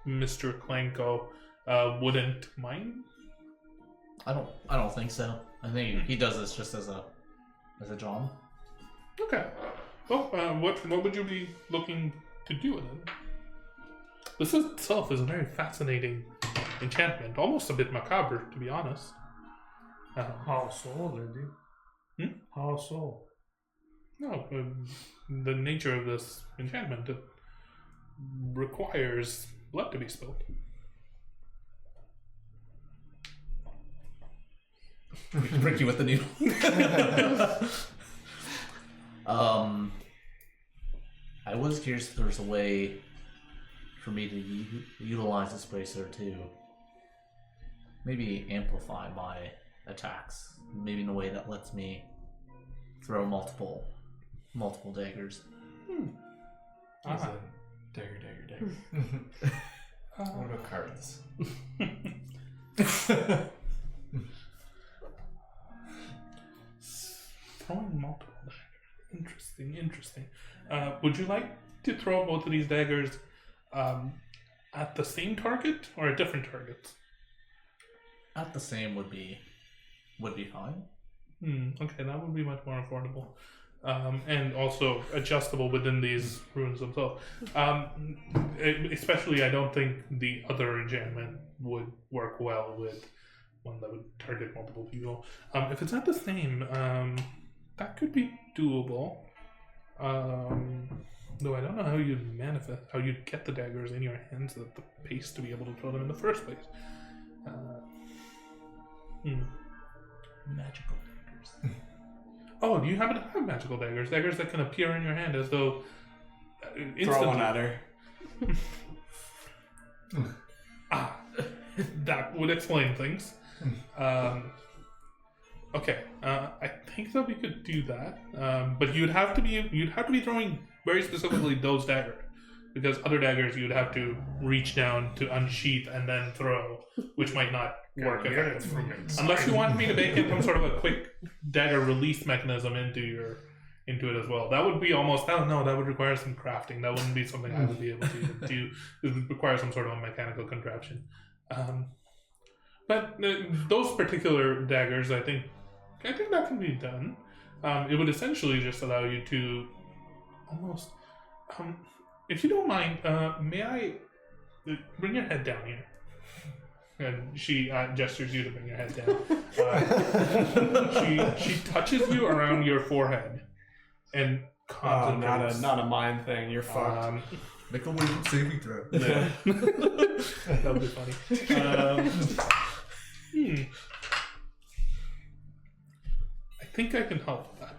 Mr. Klanko, wouldn't mind? I don't think so. I think he does this just as a job. Okay. Well, what would you be looking to do with it? This itself is a very fascinating enchantment, almost a bit macabre, to be honest. How so, lady? How so? No, the nature of this enchantment, it requires blood to be spilled. Prick you with the needle. I was curious if there was a way for me to utilize this bracer to maybe amplify my attacks, maybe in a way that lets me throw multiple daggers. Dagger. What about cards? Throwing multiple daggers. Interesting. Would you like to throw both of these daggers at the same target or at different targets? At the same would be fine. Okay, that would be much more affordable. And also adjustable within these runes themselves. Especially, I don't think the other enchantment would work well with one that would target multiple people. If it's not the same, that could be doable. Though I don't know how you'd get the daggers in your hands at the pace to be able to throw them in the first place. Magical daggers. Oh, do you happen to have magical daggers? Daggers that can appear in your hand as though Throw one at her. That would explain things. Okay, I think that we could do that, but you'd have to be throwing very specifically those daggers, because other daggers you'd have to reach down to unsheath and then throw, which might not work effectively. Unless you want me to bake in some sort of a quick dagger release mechanism into it as well. That would be almost that would require some crafting. That wouldn't be something I would be able to do. It would require some sort of a mechanical contraption. But those particular daggers, I think that can be done. It would essentially just allow you to almost, if you don't mind, may I bring your head down here? And she gestures you to bring your head down. She touches you around your forehead and concentrates. Not a mind thing. You're fucked. Make a wisdom saving throw. That would be funny. I think I can help with that.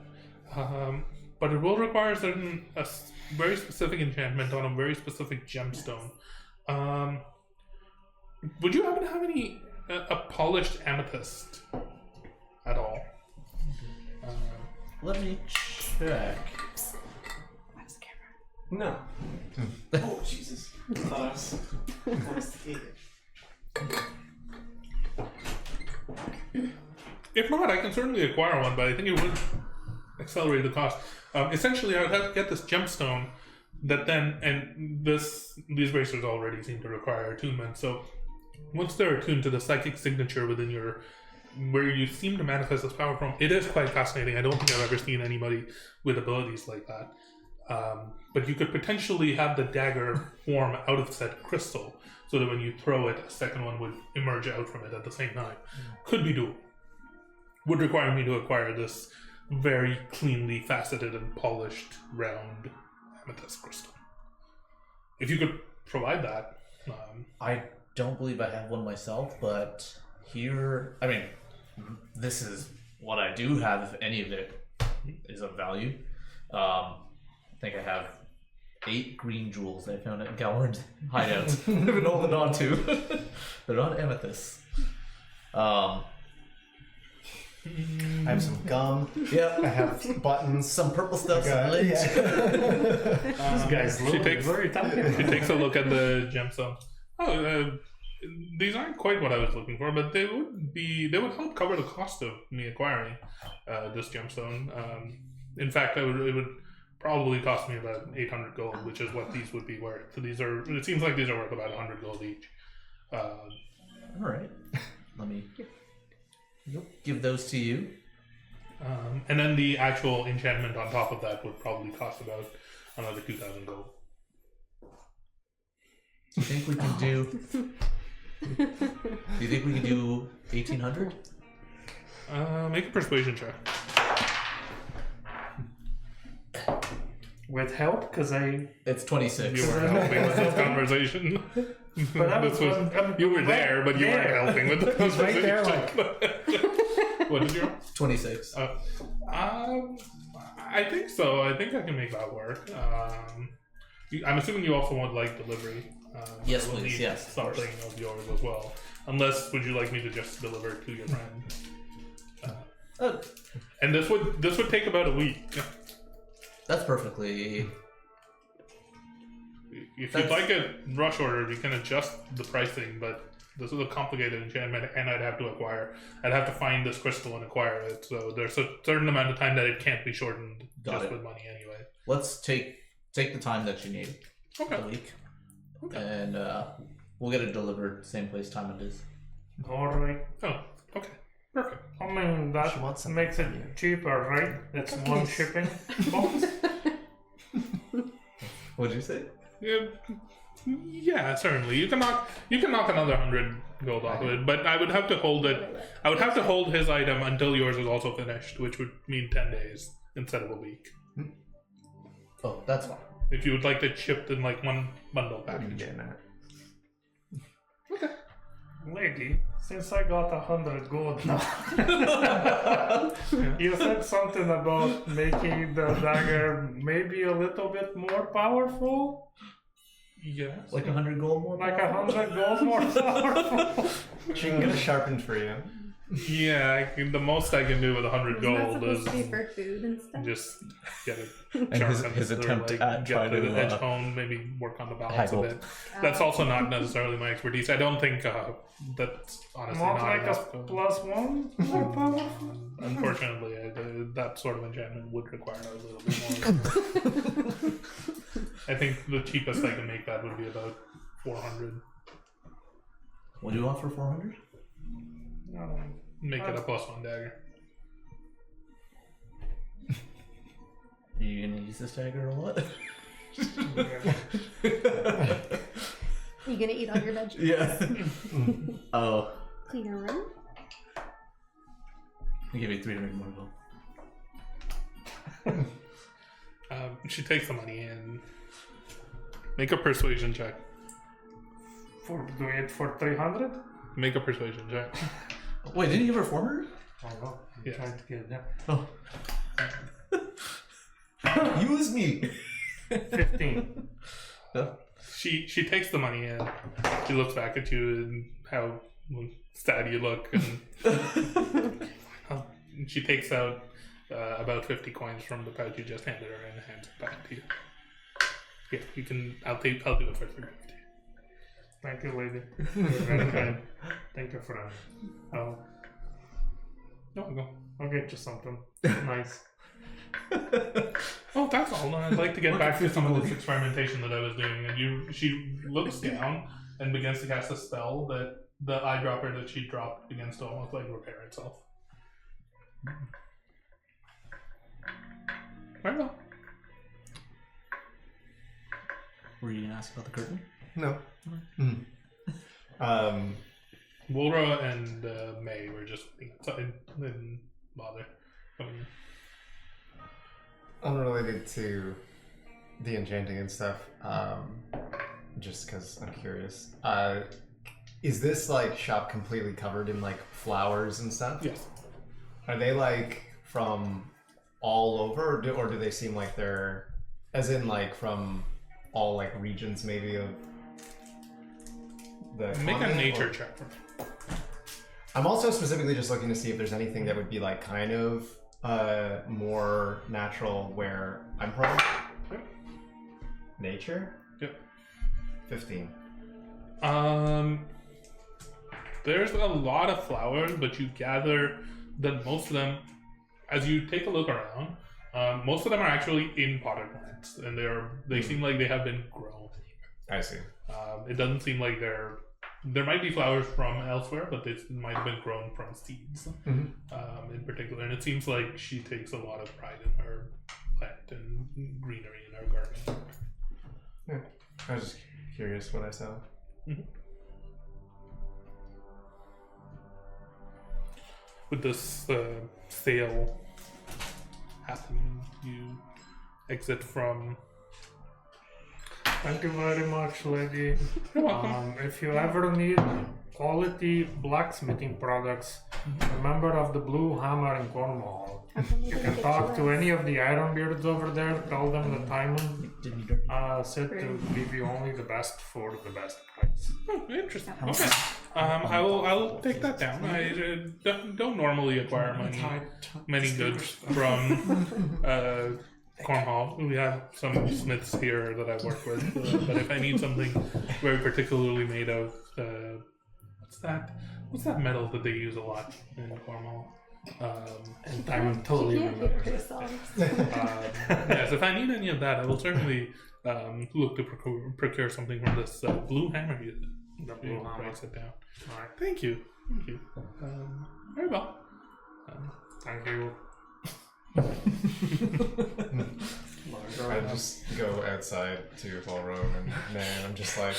But it will require a very specific enchantment on a very specific gemstone. Would you happen to have any a polished amethyst at all? Let me check. No. Oh, Jesus. I thought I was investigating. If not, I can certainly acquire one, but I think it would accelerate the cost. Essentially, I would have to get this gemstone that then, and these bracers already seem to require attunement, so once they're attuned to the psychic signature within where you seem to manifest this power from, it is quite fascinating. I don't think I've ever seen anybody with abilities like that. But you could potentially have the dagger form out of said crystal, so that when you throw it, a second one would emerge out from it at the same time. Could be doable. Would require me to acquire this very cleanly faceted and polished round amethyst crystal. If you could provide that. I don't believe I have one myself, but here, I mean, this is what I do have, if any of it is of value. I think I have 8 green jewels I found at Goward's hideout. I've been holding on to. They're not amethysts. I have some gum. Yep. I have buttons. Some purple stuff. Okay, Some lids. This guy's She loaded. takes- What are you talking She about? takes a look at the gemstone. These aren't quite what I was looking for, but they would help cover the cost of me acquiring this gemstone. In fact, it would probably cost me about 800 gold, which is what these would be worth. So it seems like these are worth about 100 gold each. All right. Let me give those to you. And then the actual enchantment on top of that would probably cost about another 2,000 gold. Do you think we can do? Do you think we can do 1,800? Make a persuasion check. With help, because I. It's 26. You weren't helping with this conversation. But I was, You were there, but you weren't there. helping with the He's right conversation. there, What did you roll? 26. I think so. I think I can make that work. I'm assuming you also want like delivery. Yes, I will please. need Yes, of course. something of yours as well. Unless, would you like me to just deliver it to your friend? And this would take about a week. That's perfectly. If you'd like a rush order, we can adjust the pricing, but this is a complicated enchantment, and I'd have to find this crystal and acquire it. So there's a certain amount of time that it can't be shortened with money anyway. Let's take the time that you need. Okay. A week. Okay. And we'll get it delivered same place time it is. Alright. Oh, okay. Perfect. I mean, that She wants something makes it from you. cheaper, right? It's one shipping box. What'd you say? Yeah, certainly. You can knock another 100 gold off of it, but I would have to hold it. I would have to hold his item until yours is also finished, which would mean 10 days instead of a week. Oh, that's fine. If you would like it shipped in like one bundle package. Lady, since I got 100 gold now, you said something about making the dagger maybe a little bit more powerful? Yes. Like 100 gold more? Like 100 gold more powerful? She can get it sharpened for you. Yeah, the most I can do with 100 Isn't that gold supposed is to be for food and stuff? just get it And sharpened his or, attempt like, at get trying the to, edge hone, maybe work on the balance haggle. of it. That's also not necessarily my expertise. I don't think that's honestly Not not like enough. a +1 more powerful? Unfortunately, that sort of enchantment would require a little bit more. I think the cheapest I can make that would be about 400. What do you want for 400? No. Make it a +1 dagger. Are you gonna use this dagger or what? You gonna eat all your veggies? Yeah. Oh. Clean your room? I'll give you 300 more gold. She takes the money and make a persuasion check. Do it for 300? Make a persuasion check. Wait, didn't you give her 400? I know. I'm Yeah. trying to get it down. Oh. Use me! 15. She takes the money and she looks back at you and how sad you look, and she takes out about 50 coins from the pouch you just handed her and hands it back to you. Yeah, you can. I'll do it for 350. Thank you, lady. You're very kind. Thank you, friend. No, go. I'll get you something nice. Oh, that's all. I'd like to get back to some of this experimentation that I was doing. And she looks down and begins to cast a spell that the eyedropper that she dropped begins to almost like repair itself. I know. Were you gonna ask about the curtain? No. Wulra and May were just outside. Didn't bother coming in. Unrelated to the enchanting and stuff, just because I'm curious. Is this like shop completely covered in like flowers and stuff? Yes. Are they like from all over, or do they seem like they're, as in like from all like regions maybe of the Make a continent, nature or- check for me. I'm also specifically just looking to see if there's anything that would be like kind of more natural where I'm from. Yep. Nature? Yep. 15. There's a lot of flowers, but you gather that most of them, as you take a look around, most of them are actually in potted plants, and they seem like they have been grown. I see. It doesn't seem like there might be flowers from elsewhere, but they might have been grown from seeds in particular. And it seems like she takes a lot of pride in her plant and greenery in her garden. Yeah. I was just curious what I saw. With this sale happening, you exit from. Thank you very much, lady. You're welcome. If you ever need quality blacksmithing products, a member of the Blue Hammer in Cornwall. You can talk to any of the Ironbeards over there. Tell them that Timon said to give you only the best for the best price. Oh, interesting. Okay. I'll take that down. I don't normally acquire many goods from Cornwall. We have some smiths here that I work with, but if I need something very particularly made of, what's that metal that they use a lot in Cornwall? And Timon totally She can't remembers. hear herself. Yes, if I need any of that, I will certainly look to procure something from this blue hammer. The Blue Hammer. Writes it down. Alright, Thank you. Thank you. Very well. thank you. I just go outside to Fall Road and man, I'm just like,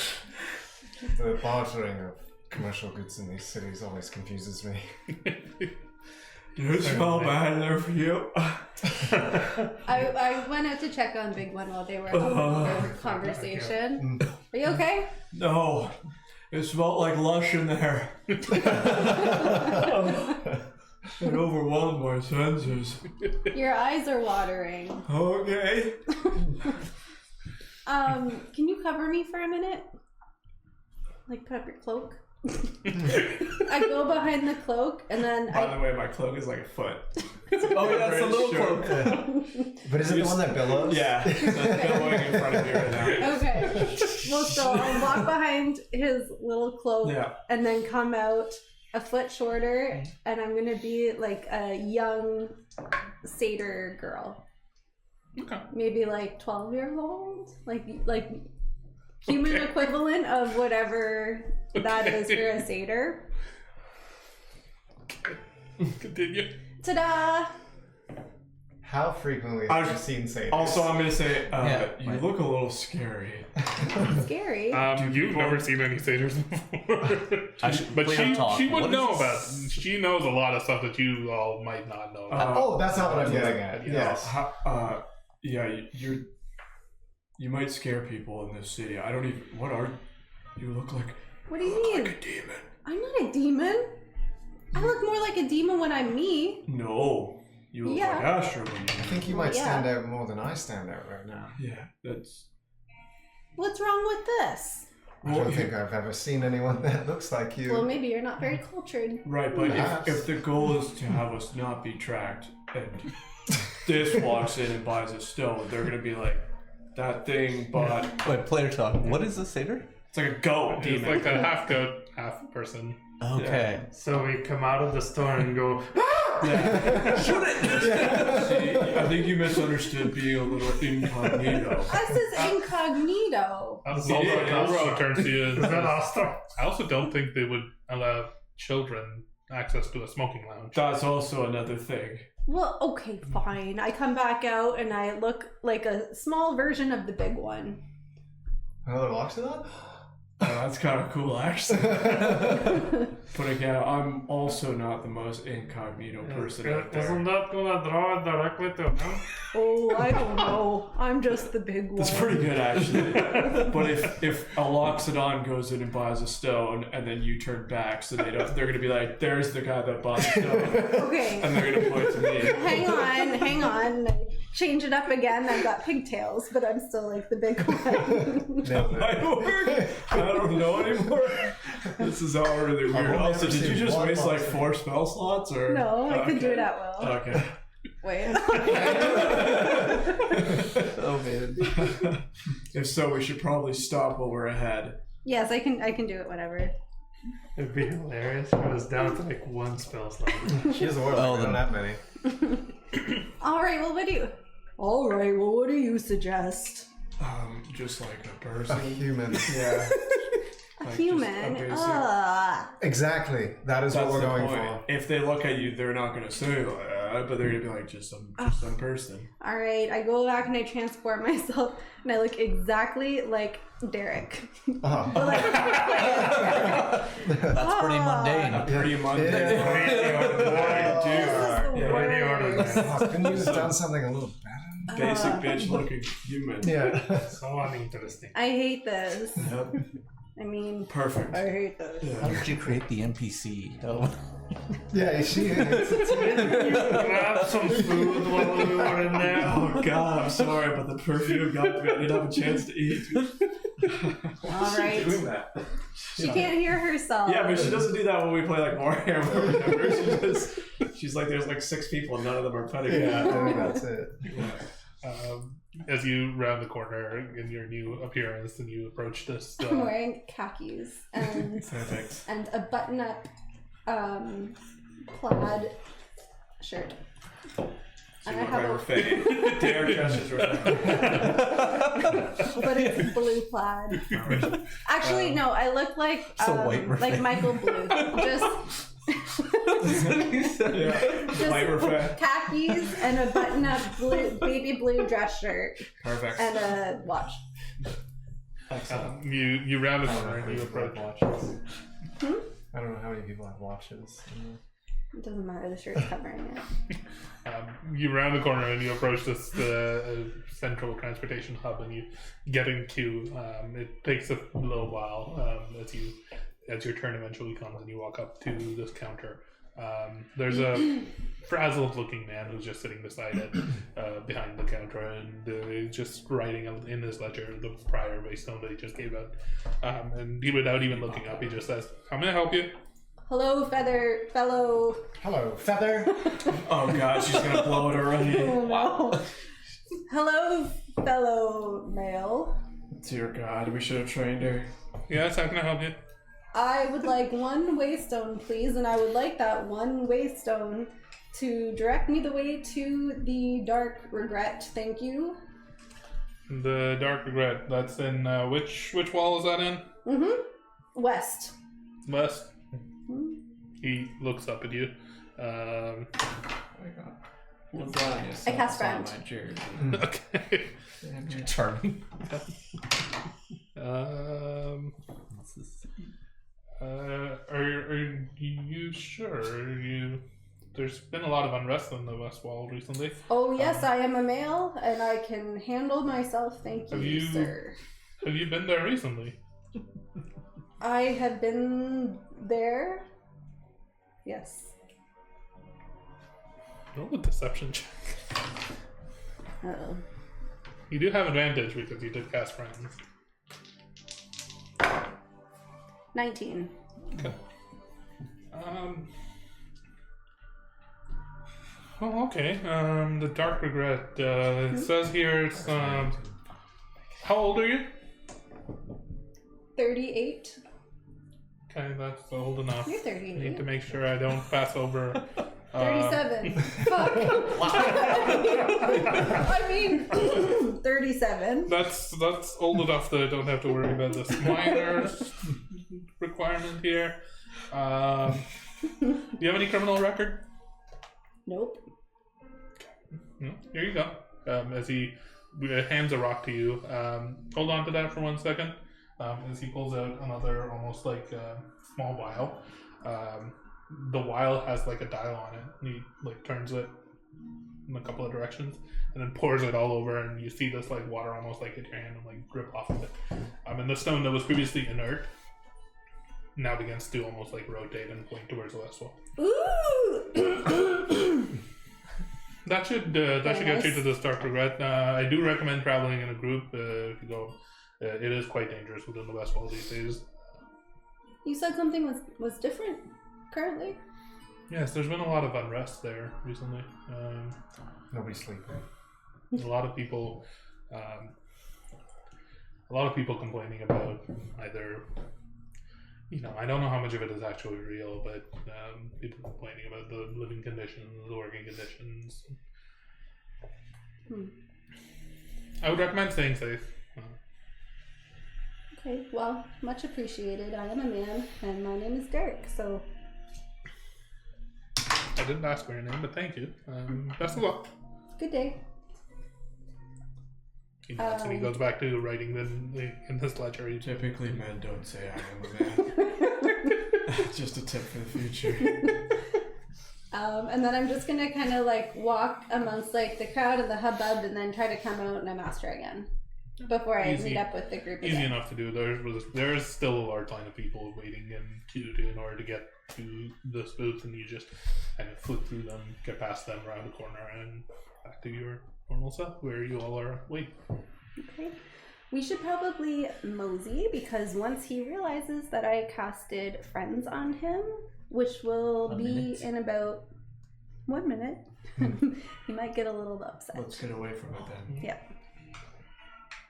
the bartering of commercial goods in these cities always confuses me. Do it smell bad there for you? I went out to check on Big One while they were having their conversation. Are you okay? No. It smelled like lush in there. It overwhelmed my senses. Your eyes are watering. Okay. Can you cover me for a minute? Like put up your cloak. I go behind the cloak and then By the way, my cloak is like a foot. Oh yeah, it's a little Sure. cloak. But is it the one that billows? Yeah, so it's billowing in front of you right now. Okay. Well, so I'll walk behind his little cloak Yeah. and then come out a foot shorter, and I'm gonna be like a young satyr girl. Okay. Maybe like 12 years old, like human equivalent of whatever that is for a satyr. Continue. Ta-da! How frequently I have you was- seen satyrs? Also, I'm gonna say, you right. look a little scary. Scary. You've never seen any satyrs before. But she would What know is about. this? She knows a lot of stuff that you all might not know about. Oh, that's not what I'm getting at. Yeah. Yes. You might scare people in this city. I don't even. What are you? Look like What do you mean? a demon. I'm not a demon. I look more like a demon when I'm me. No, you look Yeah. like Astro when I you. think you might Yeah. stand out more than I stand out right now. Yeah, that's. What's wrong with this? I don't think I've ever seen anyone that looks like you. Well, maybe you're not very cultured. Right, but Perhaps. if the goal is to have us not be tracked, and this walks in and buys a stone, they're gonna be like, that thing, but Wait, player talk. What is a satyr? it's like a goat It's demon. like a half goat, half person. Okay. So we come out of the store and go, Shoot it! See, I think you misunderstood being a little incognito. Us is incognito. Zolro turns to you and is that says, Asta? I also don't think they would allow children access to a smoking lounge. That's also another thing. Well, okay, fine. I come back out and I look like a small version of the big one. Another Loxodon? That's kind of cool, actually. But again, I'm also not the most incognito person out there. Isn't that gonna draw it directly to him? Oh, I don't know. I'm just the big one. That's pretty good, actually. But if a Loxodon goes in and buys a stone, and then you turn back, so they're gonna be like, "There's the guy that bought the stone," Okay. and they're gonna point to me. Hang on. change it up again. I've got pigtails, but I'm still like the big one. My word. I don't know anymore. This is all really weird. Also, did you just waste like 4 spell slots, or No, I could do it at will. Okay. Wait. Oh man. If so, we should probably stop while we're ahead. Yes, I can do it whenever. It'd be hilarious if it was down to like 1 spell slot. She has a warlock. Oh, We don't have many. All right, well, what do you suggest? Just like a A person. human. Yeah. A Like, human? just a basic- Exactly. That is what That's we're the going point. for. If they look at you, they're not gonna say, but they're gonna be like, just some person. All right, I go back and I transport myself, and I look exactly like Derek. Uh-huh. But, like, That's pretty mundane. Pretty mundane. Yeah. This is the worst. Couldn't you have done something a little better? Basic bitch looking human. Yeah. So uninteresting. I hate this. Yep. I mean, Perfect. I hate this. How did you create the NPC? Oh. Yeah, she is. Grab some food while we were in there. Oh god, I'm sorry, but the perfume got me. I didn't have a chance to eat. All right. Doing that. She can't hear herself. Yeah, but she doesn't do that when we play like Warhammer or whatever. She's like, there's like 6 people and none of them are petting. Yeah, I think that's it. As you round the corner in your new appearance and you approach this, I'm wearing khakis and Perfect. and a button-up plaid shirt. And I have a, Dare catches right. but it's blue plaid. Actually, no, I look like It's a white like revenge. Michael Blue. Just White Revenge. khakis and a button-up blue baby blue dress shirt Perfect. and a watch. you round the corner and you approach. watches. I don't know how many people have watches. It doesn't matter. The shirt's covering it. You round the corner and you approach this central transportation hub, and you get in queue. It takes a little while as your turn eventually comes, and you walk up to this counter. There's a frazzled-looking man who's just sitting beside it, behind the counter, and he's just writing in his ledger the prior waystone that he just gave out. And he, without even looking up, he just says, "How may I help you?" Hello, fellow. Hello, Feather. Oh god, she's gonna blow it already. Oh no. Hello, fellow male. Dear god, we should have trained her. Yes, how can I help you? I would like 1 waystone, please, and I would like that 1 waystone to direct me the way to the Dark Regret. Thank you. The Dark Regret. That's in which wall is that in? West. West. He looks up at you. Oh my god. Well done, you I cast saw friend. my jersey. Okay. Charming. Are you sure? There's been a lot of unrest on the Westwall recently. Oh, yes, I am a male, and I can handle myself. Thank you, sir. Have you been there recently? I have been there. Yes. Roll a deception check. Uh-oh. You do have advantage because you did cast friends. 19. Okay. Oh, okay. The Dark Regret. It says here it's how old are you? 38. Okay, that's old enough. You're I 38. need to make sure I don't pass over. 37. Fuck. I mean, 37. That's old enough that I don't have to worry about this minor requirement here. Do you have any criminal record? Nope. No? Here you go. As he hands a rock to you. Hold on to that for 1 second. As he pulls out another almost like small vial. The vial has like a dial on it. And he like turns it in a couple of directions and then pours it all over, and you see this like water almost like hit your hand and like drip off of it. And the stone that was previously inert now begins to almost like rotate and point towards the Westwall. Ooh! That should get you to the start regret. I do recommend traveling in a group if you go. It is quite dangerous within the Westwall these days. You said something was different currently? Yes, there's been a lot of unrest there recently. Nobody's sleeping. A lot of people complaining about either, I don't know how much of it is actually real, but people complaining about the living conditions, the working conditions. I would recommend staying safe. Okay, well, much appreciated. I am a man, and my name is Derek, so... I didn't ask for your name, but thank you. Best of luck. Good day. He nods and he goes back to writing in his ledger. Typically, men don't say I am a man. Just a tip for the future. And then I'm just gonna kind of like walk amongst like the crowd and the hubbub, and then try to come out and master again before I meet up with the group again. Easy enough to do. There's still a large line of people waiting in order to get to this booth, and you just kind of flip through them, get past them around the corner, and back to your normal self where you all are waiting. Okay. We should probably mosey, because once he realizes that I casted friends on him, which will be in about 1 minute, he might get a little upset. Let's get away from it then. Yeah.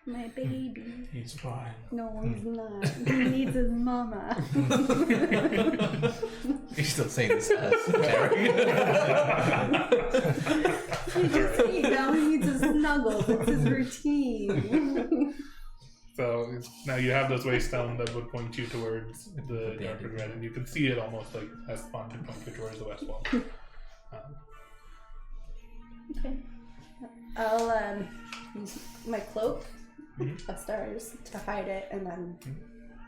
My baby. He's fine. No, he's not. He needs his mama. You're still saying this as Jerry. He needs his snuggles. It's his routine. So now you have this waystone that would point you towards the dark regret, and you can see it almost like as fun to point you towards the west wall. Okay. I'll use my cloak of stars to hide it, and then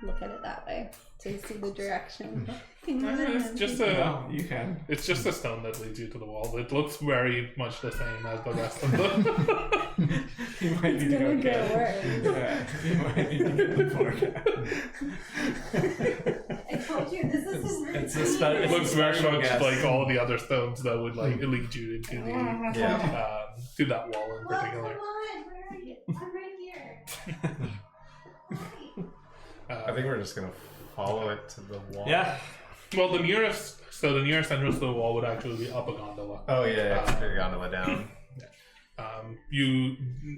look at it that way to see the direction. It's just You can. It's just a stone that leads you to the wall. It looks very much the same as the rest of them. You might need to go get worse. Yeah, you might need to get the forecast. I told you, this is his routine. It looks very much guess. like all the other stones that would lead you into the to that wall in particular. Come on, where are you? I'm right here. I think we're just gonna follow it to the wall. Yeah. Well, the nearest entrance to the wall would actually be up a gondola. Oh yeah, take the gondola down.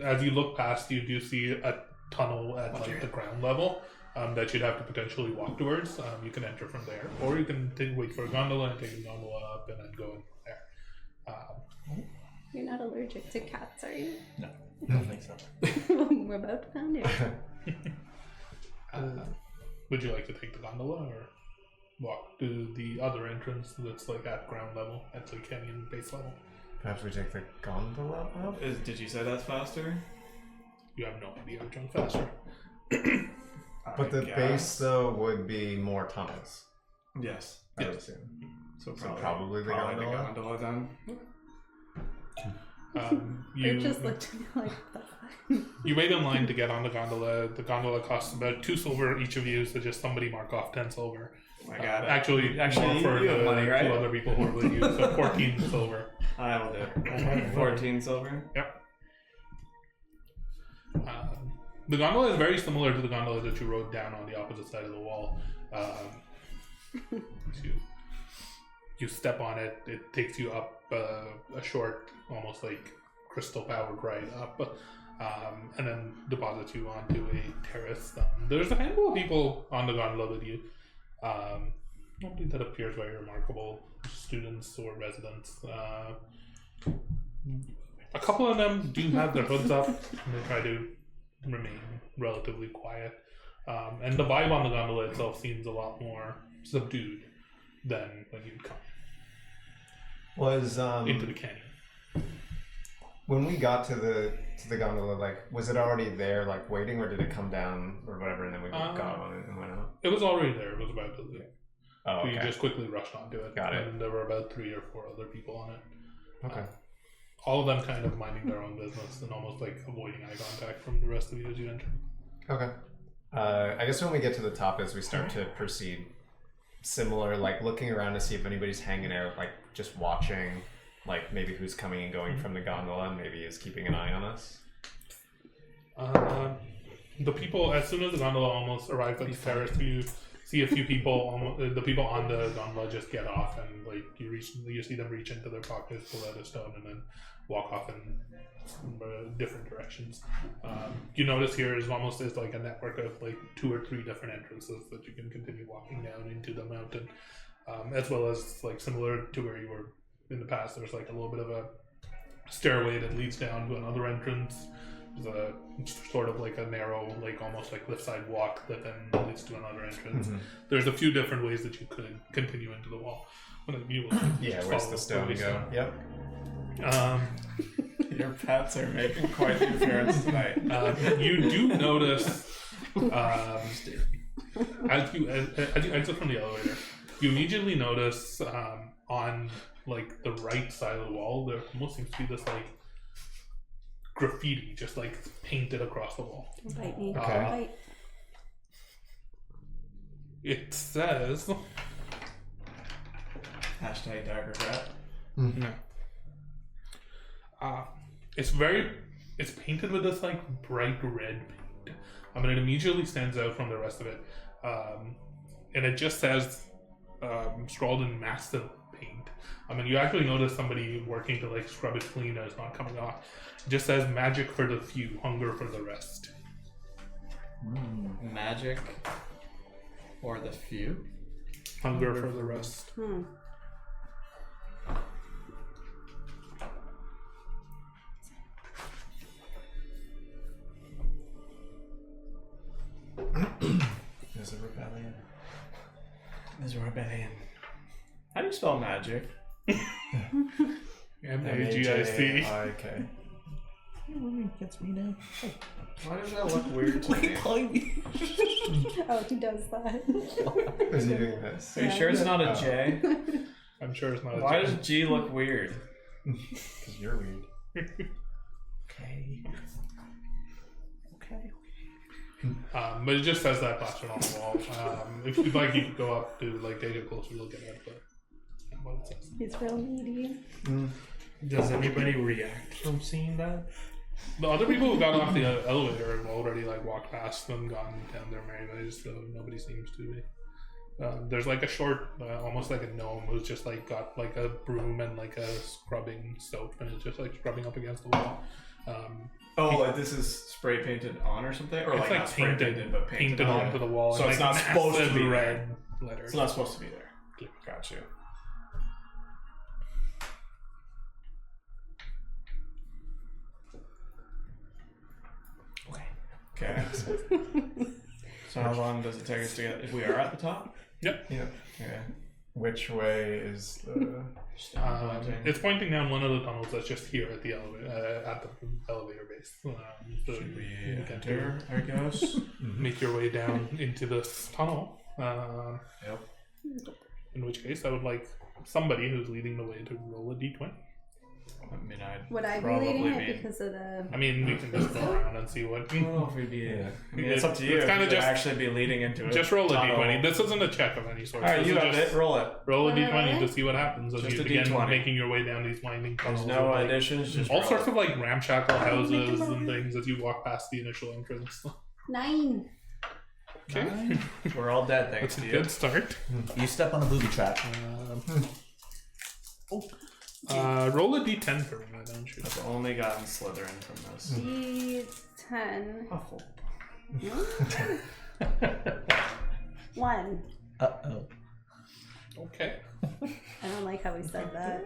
As you look past, you do see a tunnel at the ground level that you'd have to potentially walk towards. You can enter from there, or you can wait for a gondola and take the gondola up and then go in there. You're not allergic to cats, are you? No, I don't think so. We're about to find out. Would you like to take the gondola or walk to the other entrance that's like at ground level, at the canyon base level? Perhaps we take the gondola up? Did you say that's faster? You have no idea which one's faster. But the base though would be more tunnels. Yes. I would assume. So probably the gondola? then. They just looked at me like, what the fuck? You wait in line to get on the gondola. The gondola costs about 2 silver each of you, so just somebody mark off 10 silver. I got it. Actually, more for you have money, right? 2 other people who are with you, so 14 silver. I will do it. 14 silver. Yep. The gondola is very similar to the gondola that you rode down on the opposite side of the wall. You step on it, it takes you up a short, almost like crystal powered ride up, and then deposits you onto a terrace. There's a handful of people on the gondola with you. Nobody that appears very remarkable, students or residents. A couple of them do have their hoods up, and they try to remain relatively quiet. And the vibe on the gondola itself seems a lot more subdued than when you come Was into the canyon. when we got to the gondola, like, was it already there, like waiting, or did it come down or whatever, and then we got on it and went out? It was already there. It was about to leave. Oh, okay. You just quickly rushed onto it. Got it. And there were about 3 or 4 other people on it. Okay. All of them kind of minding their own business and almost like avoiding eye contact from the rest of you as you enter. Okay. I guess when we get to the top, as we start to proceed, similar, like looking around to see if anybody's hanging out, like just watching, Like maybe who's coming and going from the gondola and maybe is keeping an eye on us? The people, as soon as the gondola almost arrives at the terrace, you see a few people, the people on the gondola just get off, and like you see them reach into their pockets, pull out a stone, and then walk off in different directions. You notice here is almost like a network of like 2 or 3 different entrances that you can continue walking down into the mountain, as well as like similar to where you were in the past. There's like a little bit of a stairway that leads down to another entrance. There's a sort of like a narrow, like almost like cliffside walk that then leads to another entrance. There's a few different ways that you could continue into the wall. Where's the stone go? Yep. Your pets are making quite the appearance tonight. You do notice as you exit from the elevator, you immediately notice on like the right side of the wall there almost seems to be this like graffiti just like painted across the wall. Bite me. Okay. Bite. It says Hashtag Dagger Rat. no. It's painted with this like bright red paint. It immediately stands out from the rest of it. And it just says scrawled in massive paint. You actually notice somebody working to like scrub it clean and it's not coming off. It just says magic for the few, hunger for the rest. Magic for the few. Hunger for the rest. There's a rebellion. There's a rebellion. How do you spell magic? MAGIC. Okay. Gets me now. Why does that look weird to me? Oh, he does that. Is he doing this? Are you sure it's not a J? I'm sure it's not. Why does G look weird? Because you're weird. Okay. But it just says that plastered on the wall. If you'd like, you could go up to like take a closer look at it. But what it says. He's real needy. Does anybody react from seeing that? The other people who got off the elevator have already like walked past them, gone down their merry ways. So nobody seems to be. There's like a short, almost like a gnome who's just like got like a broom and like a scrubbing soap, and it's just like scrubbing up against the wall. Like this is spray painted on or something, or It's like not spray painted, but painted on. onto the wall. So and, it's like, not supposed to massive be red letters. It's not supposed to be there. Got you. Okay. So how long does it take us to get? If we are at the top. Yep. Okay. Which way is the... It's pointing down one of the tunnels that's just here at the elevator base. So Should we you can enter, I guess? make your way down into this tunnel. Yep. In which case, I would like somebody who's leading the way to roll a d20. I mean, I'd Would I be probably leading it be. because of the... I mean, we can just go around and see what. I don't know if we'd be. Yeah. I mean, it's up to you. It's If kinda you could just- actually be leading into it. Just roll a Tunnel. d20. This isn't a check of any sort. All right, This you is have just it. Roll it. Roll a Wanna d20 roll to it? see what happens as Just you a begin D20. making your way down these winding There's tunnels. no with, like, additions. Just all roll sorts it. of like ramshackle houses and things as you walk past the initial entrance. 9. Okay, We're all dead, thanks that's a to you. good start. You step on a booby trap. Roll a d10 for me, don't you? I've only gotten Slytherin from this. D10. Huffle. 1. Uh-oh. Okay. I don't like how he said that.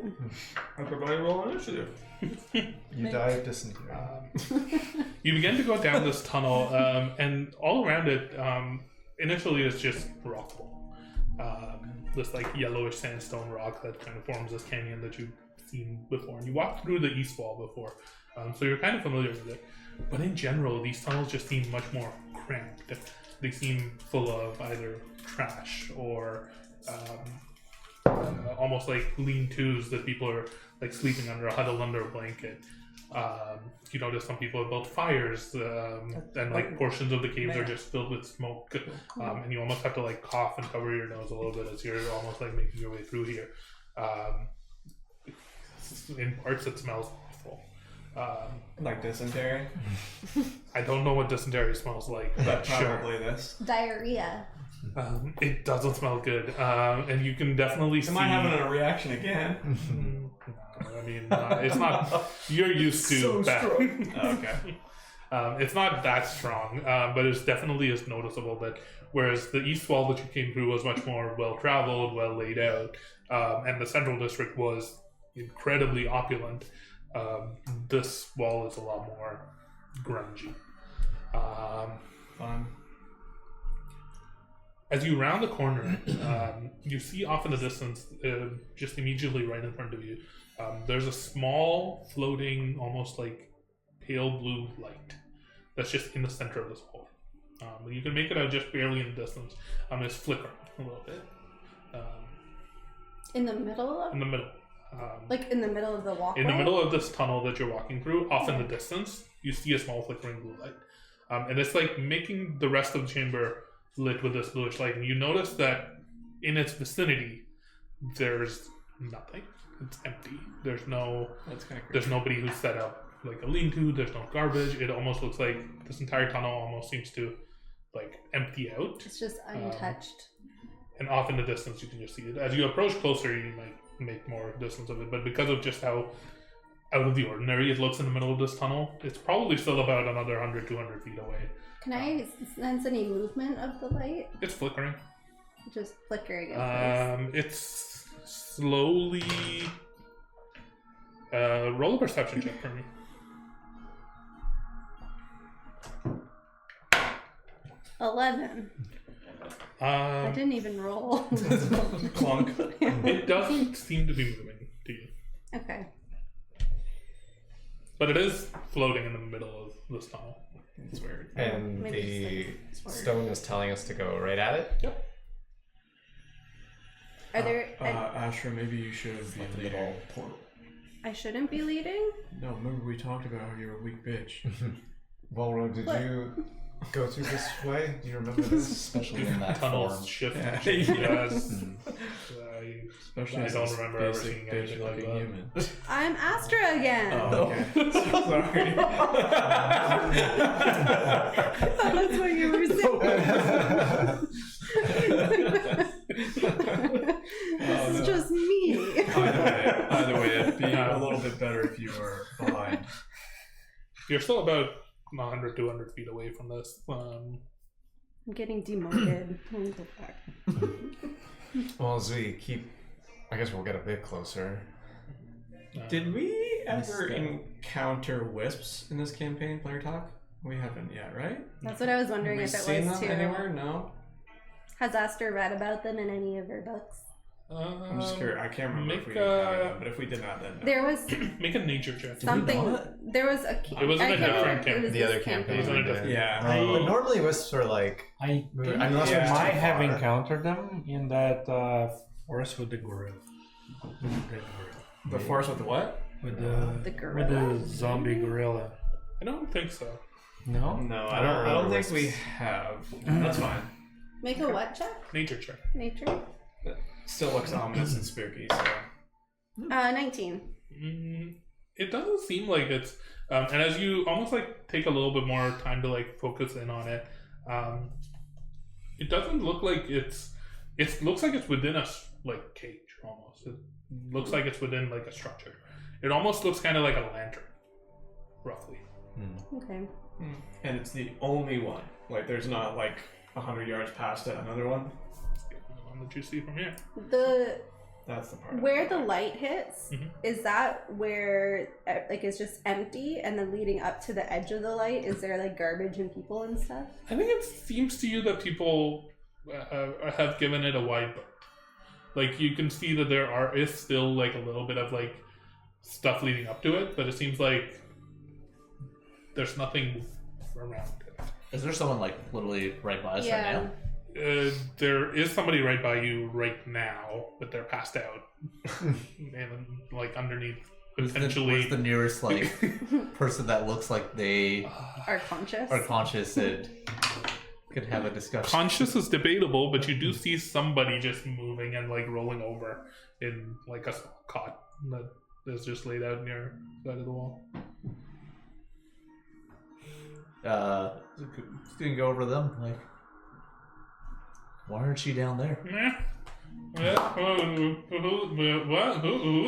Everybody roll initiative. You die of dysentery. You begin to go down this tunnel, and all around it, initially it's just rock wall. This like yellowish sandstone rock that kind of forms this canyon that you've seen before. And you walked through the east wall before, so you're kind of familiar with it. But in general, these tunnels just seem much more cramped. They seem full of either trash or almost like lean-tos that people are like sleeping under, huddled under a blanket. You notice some people have built fires, and like portions of the caves are just filled with smoke, and you almost have to like cough and cover your nose a little bit as you're almost like making your way through here. in parts it smells awful. Like dysentery. I don't know what dysentery smells like, but Probably sure. this. Diarrhea. It doesn't smell good, and you can definitely see. Am I having a reaction again? No, I mean, it's not. You're used to So that. strong. Okay. It's not that strong, but it's definitely is noticeable that whereas the east wall that you came through was much more well traveled, well laid out, and the central district was incredibly opulent. This wall is a lot more grungy. Fun. As you round the corner, you see off in the distance, just immediately right in front of you, there's a small floating, almost like pale blue light that's just in the center of this hole. You can make it out just barely in the distance. It's flickering a little bit. In the middle of? In the middle. Like in the middle of the walkway? In the middle of this tunnel that you're walking through, off in the distance, you see a small flickering blue light. And it's like making the rest of the chamber lit with this bluish light. And you notice that in its vicinity, there's nothing. It's empty. That's kind of There's nobody who's set up like a lean-to. There's no garbage. It almost looks like this entire tunnel almost seems to like empty out. It's just untouched. And off in the distance, you can just see it. As you approach closer, you might make more distance of it. But because of just how out of the ordinary it looks in the middle of this tunnel, it's probably still about another 100, 200 feet away. Can I sense any movement of the light? It's flickering. Just flickering at first. It's slowly... roll a perception check for me. 11. I didn't even roll. clunk. It doesn't seem to be moving to you. Okay. But it is floating in the middle of this tunnel. It's weird. And Maybe the just like stone is telling us to go right at it? Yep. Are there? Astra, maybe you should be Like a leading. little portal. I shouldn't be leading. No, remember we talked about how you're a weak bitch. Volro, did What? you go through this way? Do you remember this? Especially in that Tunnels form. shift. Yeah. Yes. Especially I as don't this remember ever basic seeing anything like bitch-looking that. human. I'm Astra again. Oh, okay. Sorry. That's what you were saying. It's just me. Either way, it'd be a little bit better if you were behind. You're still about 100, 200 feet away from this. I'm getting demoted. Let me go back. Well, as we keep, I guess we'll get a bit closer. Did we ever encounter wisps in this campaign, Player Talk? We haven't yet, right? That's what I was Have wondering we if it seen was them too. anywhere? No. Has Astra read about them in any of her books? I'm just curious. I can't remember if we Make encountered them, but if we did not, then no. There was Make a nature check. something. not? There was a. It was in I a can't different remember. It campaign. was The this other campaign. It was in a different- Yeah. But normally wisps are like, I unless Yeah. we're might too have far. encountered them in that forest with the gorilla. The forest with the what? With The the gorilla? zombie gorilla. I don't think so. No? No, I don't remember think we wisps. have. That's fine. Make a what check? Nature check. Nature. Still looks ominous and spooky, so. 19. It doesn't seem like it's and as you almost like take a little bit more time to like focus in on it, it doesn't look like it looks like it's within a like cage almost. It looks like it's within like a structure. It almost looks kind of like a lantern, roughly. Okay. And it's the only one. Like, there's not like 100 yards past it, another one. The one that you see from here. The That's the part. where the light hits, Mhm. is that where like it's just empty, and then leading up to the edge of the light, is there like garbage and people and stuff? I think it seems to you that people have given it a wide berth. Like you can see that there is still like a little bit of like stuff leading up to it, but it seems like there's nothing around it. Is there someone like literally right by us right now? There is somebody right by you right now, but they're passed out and like underneath potentially. Where's the nearest like person that looks like they Are conscious? are conscious and could have a discussion? Conscious is debatable, but you do see somebody just moving and like rolling over in like a small cot that that's just laid out near the side of the wall. Gonna go over to them. Like, why aren't you down there? Who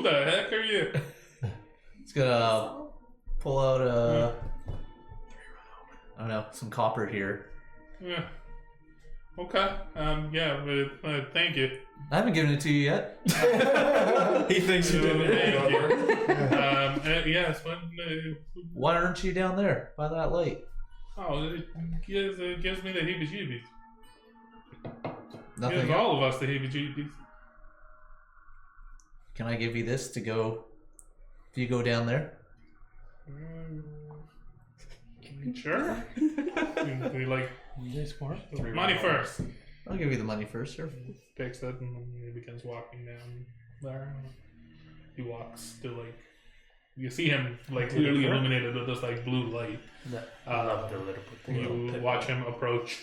the heck are you? It's gonna pull out I don't know, some copper here. Yeah. Okay. Thank you. I haven't given it to you yet. He thinks you did it. Yes. Why aren't you down there by that light? Oh, it gives me the heebie-jeebies. Nothing. Gives all of us the heebie-jeebies. Can I give you this to go? If you go down there. Sure. we like money first. I'll give you the money first, sir. Takes it and then he begins walking down there. He walks to like you see him like clearly illuminated with this like blue light. You watch him approach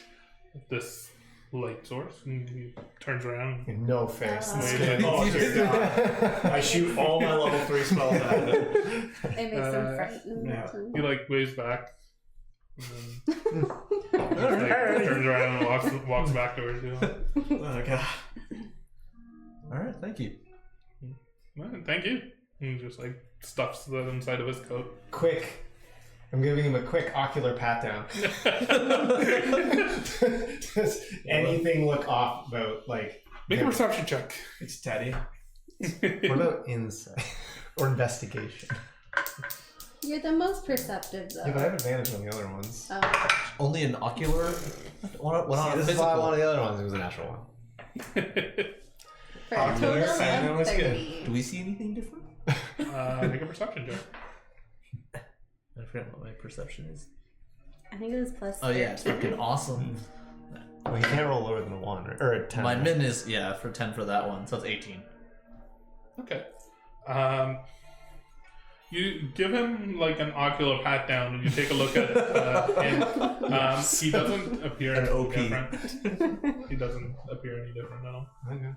this light source and he turns around. No face. I shoot all my level 3 spells at it. It makes them frightened. yeah. He like waves back. And then turns around and walks back towards you. Oh god. Alright, thank you. Well, thank you. And just like stuffs the inside of his coat. Quick. I'm giving him a quick ocular pat down. Does anything look off about, like... Make a perception check. It's Teddy. What about insight? Or investigation? You're the most perceptive, though. Yeah, but I have advantage on the other ones. Oh. Only an ocular? What on a This is why one physical? of the other ones. It was a natural one. For a total That of was good. 30. Do we see anything different? Make a perception check. I forget what my perception is. I think it was plus. Oh yeah, it's fucking awesome. Well, you can't roll lower than a 1 or a 10. My min is for 10 for that one, so it's 18. Okay. You give him like an ocular pat down and you take a look at him. He doesn't appear An any OP. different. He doesn't appear any different at all. Okay.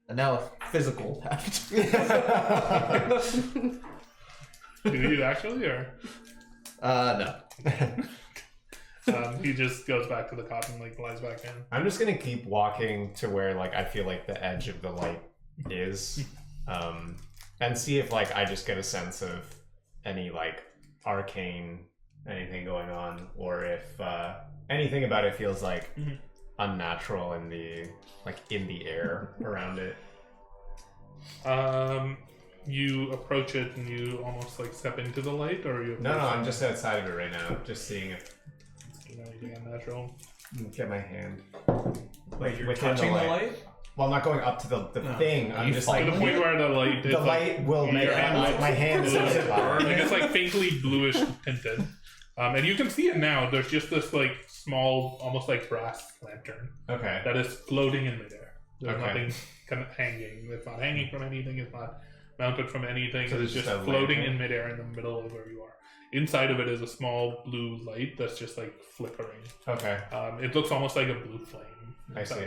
And now a physical pat. Do you actually, or No. he just goes back to the cot and like lies back in? I'm just gonna keep walking to where like I feel like the edge of the light is, and see if like I just get a sense of any like arcane anything going on, or if anything about it feels like unnatural in the air around it. You approach it and you almost like step into the light, or you? No, I'm just outside of it right now, just seeing if anything unnatural. get my hand. Wait, you're Within touching the the light? Well, I'm not going up to the thing. I'm just To like the point where the light, is, the like, light will make my hand sensitive. like it's like faintly bluish tinted, and you can see it now. There's just this like small, almost like brass lantern Okay. that is floating in midair. There's Okay. nothing kind of hanging. It's not hanging from anything. It's not mounted from anything. So it's there's just just a floating lantern? in midair in the middle of where you are. Inside of it is a small blue light that's just like flickering. Okay. It looks almost like a blue flame. I see.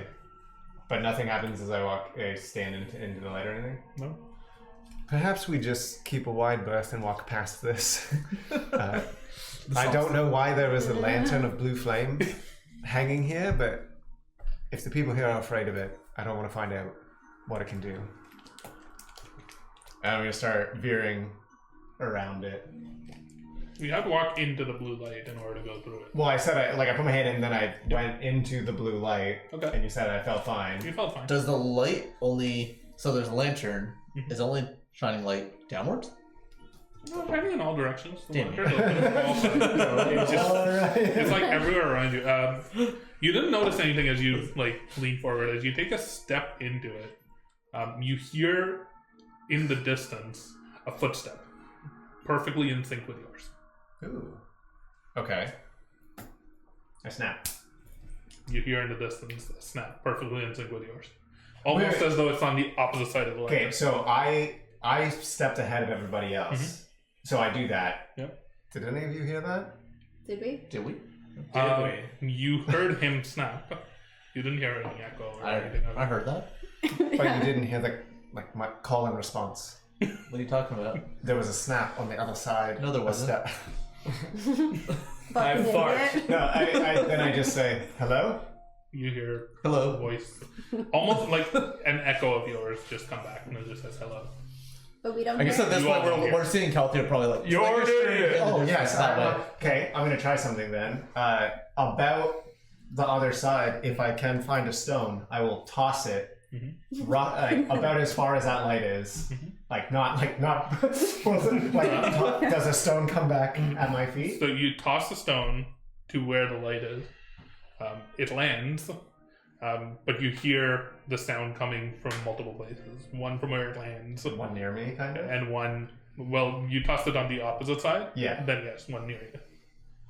But nothing happens as I stand into the light or anything? No. Perhaps we just keep a wide berth and walk past this. I don't know why there is a lantern of blue flame hanging here, but if the people here are afraid of it, I don't want to find out what it can do. And I'm going to start veering around it. You have to walk into the blue light in order to go through it. Well, I said I put my hand in, then I went into the blue light, Okay. and you said I felt fine. You felt fine. Does the light only... So there's a lantern. Is only shining light downwards? No, shining in all directions. The Damn it. lantern opens from all sides. It's like everywhere around you. You didn't notice anything as you like lean forward. As you take a step into it, you hear in the distance a footstep, perfectly in sync with yours. Ooh. Okay. I snap. You hear in the distance a snap, perfectly in sync with yours, almost Wait. as though it's on the opposite side of the lantern. Okay, so I stepped ahead of everybody else. So I do that. Yep. Did any of you hear that? Did we? Did we? You heard him snap. You didn't hear any echo or anything. I heard that. But you didn't hear the my call and response. What are you talking about? There was a snap on the other side. No, there A wasn't. step. I Fucking fart. idiot. No, then I just say, hello? You hear a Hello. voice, almost like an echo of yours, just come back, and it just says hello. But we don't I guess hear at this You point all we're seeing Calthea probably like You're an idiot. Oh, yes. that way. Okay, I'm going to try something then. About the other side, if I can find a stone, I will toss it about as far as that light is. Not does a stone come back at my feet? So you toss the stone to where the light is. It lands, but you hear the sound coming from multiple places. One from where it lands, One near me, kind of? and one. Well, you tossed it on the opposite side. Yeah. Then yes, one near you.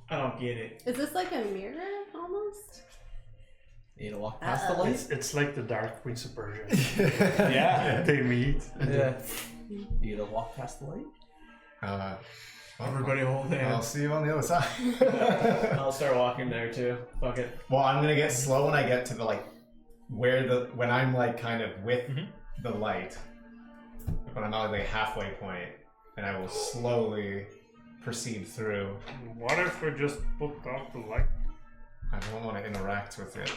I don't get it. Is this like a mirror almost? You need to walk past the light. It's like the Dark Prince of Persia. Yeah. They meet. Yeah. You need to walk past the light. Everybody hold I'll hands. see you on the other side. I'll start walking there too. Fuck it. Well, I'm gonna get slow when I get to the when I'm kind of with the light, when I'm not halfway point, and I will slowly proceed through. What if we just put off the light? I don't want to interact with it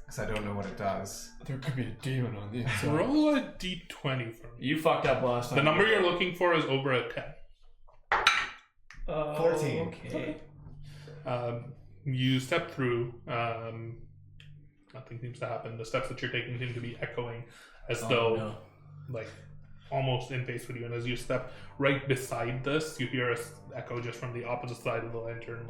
because I don't know what it does. There could be a demon on the inside. Roll a d20 for me. You fucked up last time. The number you're looking for is over a 10. 14. Okay. You step through. Nothing seems to happen. The steps that you're taking seem to be echoing, as though, almost in pace with you. And as you step right beside this, you hear a echo just from the opposite side of the lantern,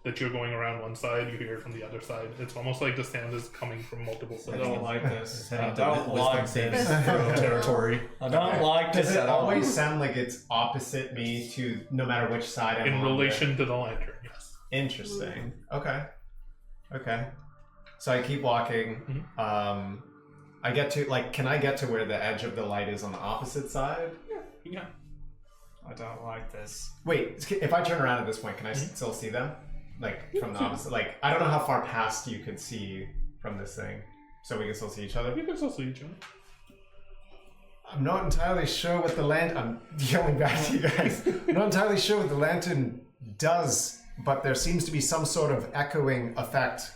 that you're going around one side. You hear it from the other side. It's almost like the sound is coming from multiple I places. don't like this. I Wisdom don't like saving this. throw territory. I don't like Does this it at all. always sound like it's opposite me to no matter which side I'm In on? relation to the lantern, yes. Interesting. Okay. So I keep walking. I get to can I get to where the edge of the light is on the opposite side? Yeah. I don't like this. Wait, if I turn around at this point, can I still see them? From the opposite? I don't know how far past you could see from this thing. So we can still see each other? You can still see each other. I'm not entirely sure what I'm yelling back to you guys. I'm not entirely sure what the lantern does, but there seems to be some sort of echoing effect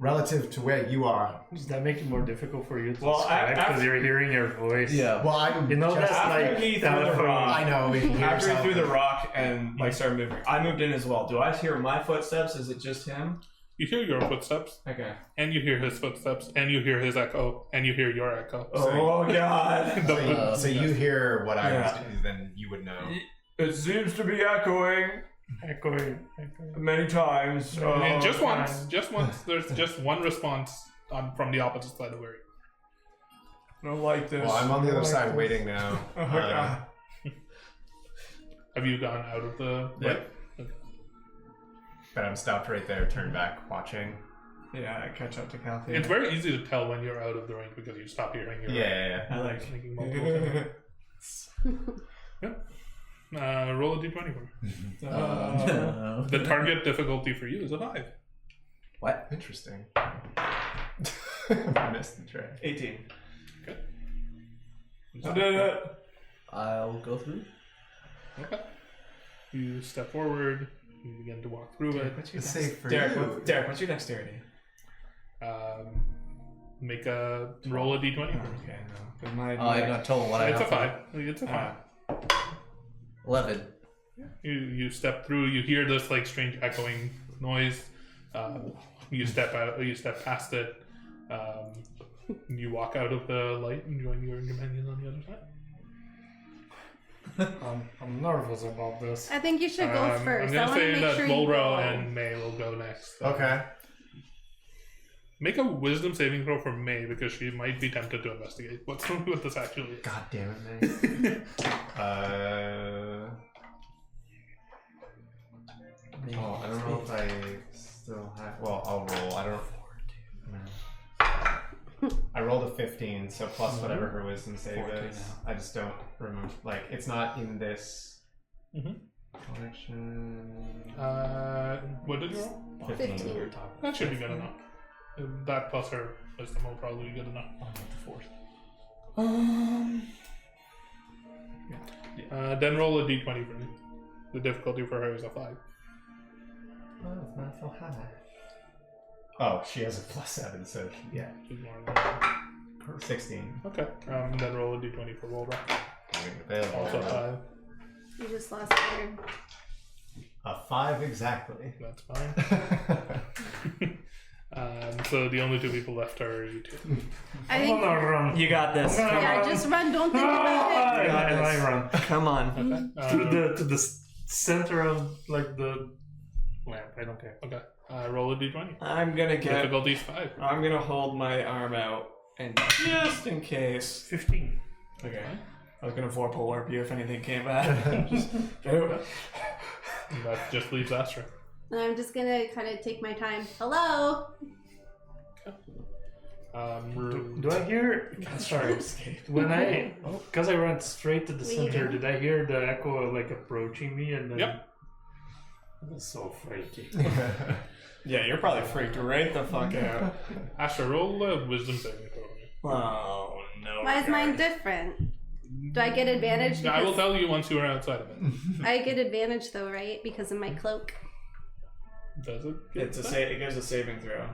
relative to where you are. Does that make it more difficult for you to Well, describe because after- you're hearing your voice? Yeah. Well, I'm You know just, that's After like he threw the telephone. rock, I know. We can hear after he threw the something. rock and started moving, I moved in as well. Do I hear my footsteps? Is it just him? You hear your footsteps, Okay. and you hear his footsteps, and you hear his echo, and you hear your echo. Oh god. So you hear what I was Yeah. doing, then you would know. It seems to be echoing Echoing. many times. And just Oh, once. There's just one response from the opposite side of where you I don't like this. Well, I'm on the other like side this. waiting now. Oh my god. Have you gone out of the... Yep. But I'm stopped right there, turned back, watching. Yeah, I catch up to Calthea. It's very easy to tell when you're out of the range because you stop hearing your Yeah. I like. making multiple things. Roll a d20 for me. No. The target difficulty for you is a 5. What? Interesting. Missed the trick. 18. Okay. I did it. I'll go through. Okay. You step forward. You begin to walk through it. What's your It's safe for Derek, you. Derek, what's your dexterity? Make a roll a d20 for me. Okay, no. 'Cause my, I got told what I It's a have. 5. It's a 5. 11. You step through. You hear this strange echoing noise. You step out. You step past it. You walk out of the light and join your companions on the other side. I'm nervous about this. I think you should go I'm first. I gonna want to say make that sure you Volro go. and May will go next. Okay. Make a wisdom saving throw for May because she might be tempted to investigate what this actually is. God damn it, man. I don't know if I still have. Well, I'll roll. I don't. I rolled a 15, so plus whatever her wisdom save 14 is. now. I just don't remember. It's not in this Mhm. collection. What did you roll? 15. That should be good enough. That plus her wisdom will probably be good enough. Then roll a d20 for me. The difficulty for her is a 5. Oh, it's not so high. Oh, she has a +7, so yeah. She's more than 16. Okay. Then roll a d20 for roll back. Also 5. You just lost her. A 5 exactly. That's fine. So the only 2 people left are you two. I think. Run. You got this. Come Yeah, on. just run. Don't think about it. I run Come on. Okay. to the center of like the lamp. I don't care. Okay. Roll a d20. I'm gonna get. Difficulty's 5. I'm gonna hold my arm out, and just in case. 15. Okay. I was gonna vorpal warp you if anything came back. Just do it. That just leaves Astra. And I'm just gonna kind of take my time. Hello. Do I hear? Sorry. When because I ran straight to the center, did I hear the echo like approaching me? And then Yep. That's so freaky. Yeah, you're probably freaked right the fuck out. Astra, roll a wisdom saving throw. Oh no. Why is mine different? Do I get advantage? I will Because tell you once you are outside of it. I get advantage though, right? Because of my cloak. Does it? It's it gives a saving throw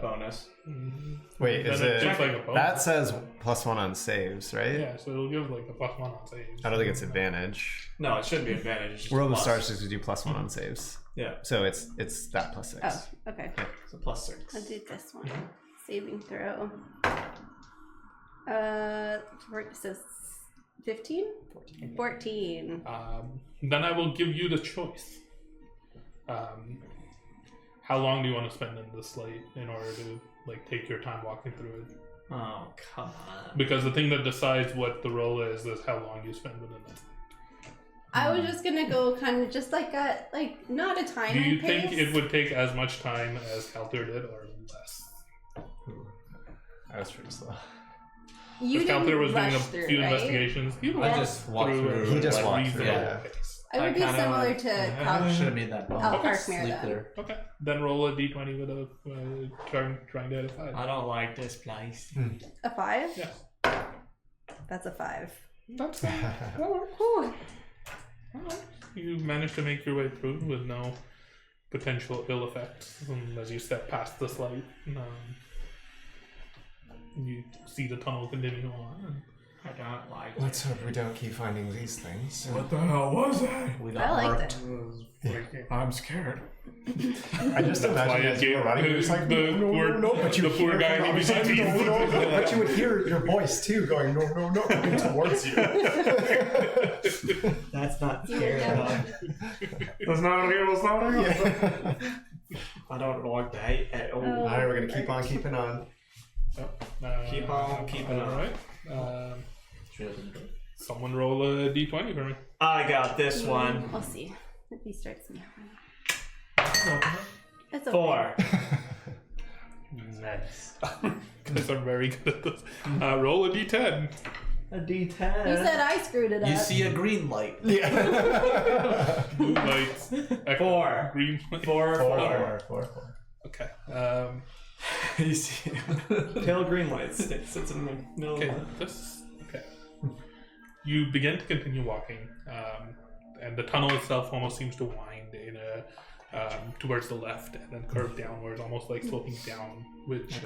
bonus. Wait, is Then it? just like a bonus. That says +1 on saves, right? Yeah, so it'll give like a +1 on saves. I don't think it's advantage. No, it shouldn't be advantage. It's just World of plus. Stars just gives you +1 on saves. Yeah, So it's that +6. Oh, okay. it's a +6. I'll do this one. Saving throw. So 15? 14. Then I will give you the choice. How long do you want to spend in this light in order to like take your time walking through it? Oh come on. Because the thing that decides what the roll is how long you spend within it. I was just gonna go kind of just like not a Do timer you pace. think it would take as much time as Calter did, or less? I was pretty slow. You Calter didn't was doing rush a through, few right? investigations. He I walked just walked through. He just like, walked reasonable through, yeah. pace. I would I be kinda similar like- to I Cal. should have made that bomb. Oh, Parkmere Sleep then. there. Okay, then roll a d20 with a trying to hit a 5. I don't like this place. A 5? Yes. That's a 5. That's fine. Whew. You managed to make your way through with no potential ill effects as you step past this light. You see the tunnel continue on. I don't like Let's hope we don't keep finding these things. What the hell was that? We I got liked marked. it. I'm scared. I just imagine as you were running, you're just like, but you the poor hear guy from who was outside, but you would hear your voice too going, no, coming towards you. That's not You fair would enough. That's not real. That's not real. Yeah. I don't like that at all. Oh. Alright, we're gonna keep on keeping on. Keep on keeping on. Alright. Should we open the door? Someone roll a d20 for me. I got this one. We'll see. If he starts me. It's okay. 4. Nice. Guys are very good at this. Roll a d10. A D10. You said I screwed it up. You see a green light. Yeah. Blue lights. 4. Green lights. 4. Okay. You see, pale green light sits in the middle Okay. of Okay. You begin to continue walking, and the tunnel itself almost seems to wind in towards the left and then curve downwards, almost like sloping down. Which,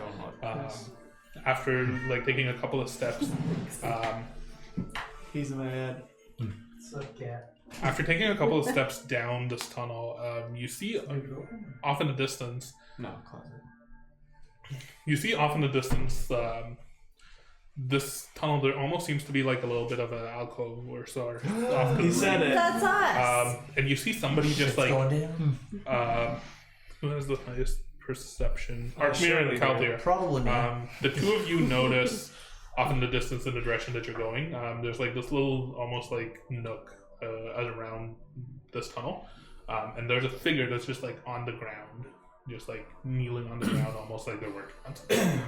after like taking a couple of steps, He's in my head. after taking a couple of steps down this tunnel, you see off in the distance. No, closet. You see off in the distance, this tunnel. There almost seems to be like a little bit of an alcove or so. Off to He the said right. it. That's us. And you see somebody just like Going down? who has the highest perception? Oh, Archmere surely and Calthea. Probably me. The two of you notice off in the distance in the direction that you're going. There's like this little almost like nook around this tunnel, and there's a figure that's just like on the ground, just like kneeling on the ground, almost like they're working on something.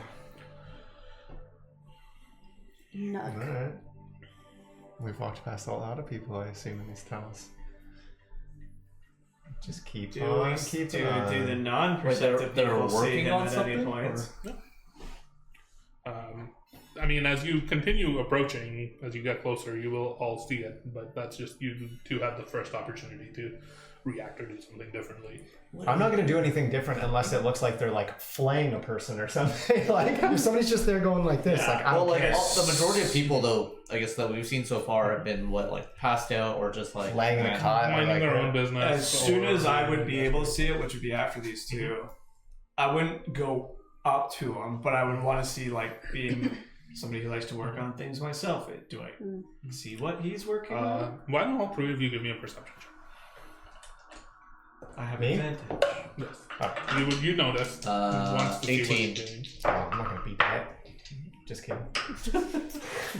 No. Alright. We've walked past a lot of people, I assume, in these tunnels. Just keep Do on we keeping do on. the non-perceptive they're people see working him on at any something, point? or- I mean, as you continue approaching, as you get closer, you will all see it. But that's just you two have the first opportunity to react or do something differently. I'm not going to do anything different unless it looks like they're like flaying a person or something. Like if somebody's just there going like this, like I don't care. The majority of people, though, I guess that we've seen so far have been passed out or just like laying in a cot, minding their own business. As soon as I would be able to see it, which would be after these two, I wouldn't go up to them, but I would want to see, like, being somebody who likes to work on things myself. Do I see what he's working on? Why don't all three of you give me a perception check? I have Me? advantage. Yes. You notice. Wants to see what 18. he's doing. Oh, I'm not going to beat that. Just kidding.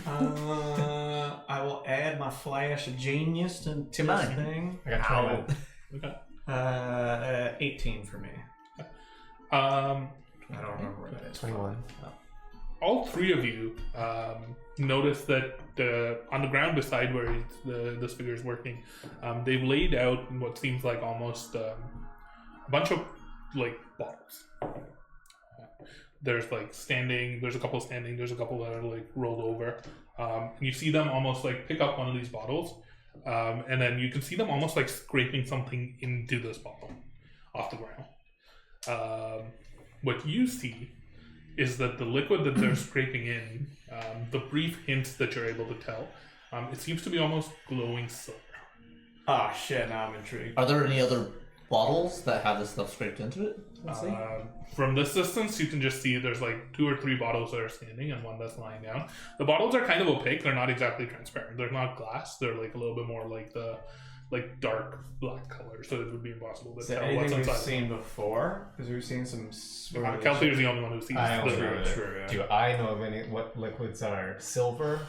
I will add my flash of genius to this mine. thing. I got 20. Okay. 18 for me. Um, I don't remember what that is. 21. all three of you notice that on the ground beside where this figure is working, they've laid out what seems like almost a bunch of like bottles. There's like standing. There's a couple standing. There's a couple that are like rolled over. You see them almost like pick up one of these bottles, and then you can see them almost like scraping something into this bottle off the ground. What you see is that the liquid that they're scraping in, the brief hints that you're able to tell, it seems to be almost glowing silver. Ah, shit, now I'm intrigued. Are there any other bottles that have this stuff scraped into it? Let's see. From this distance, you can just see there's like 2 or 3 bottles that are standing and one that's lying down. The bottles are kind of opaque. They're not exactly transparent. They're not glass. They're like a little bit more like the dark black color, so it would be impossible to Is that tell what's anything we've inside. seen before? Because we've seen some swirly Kelty is the only one who sees I the only know true, that. yeah. Do I know of any what liquids are silver?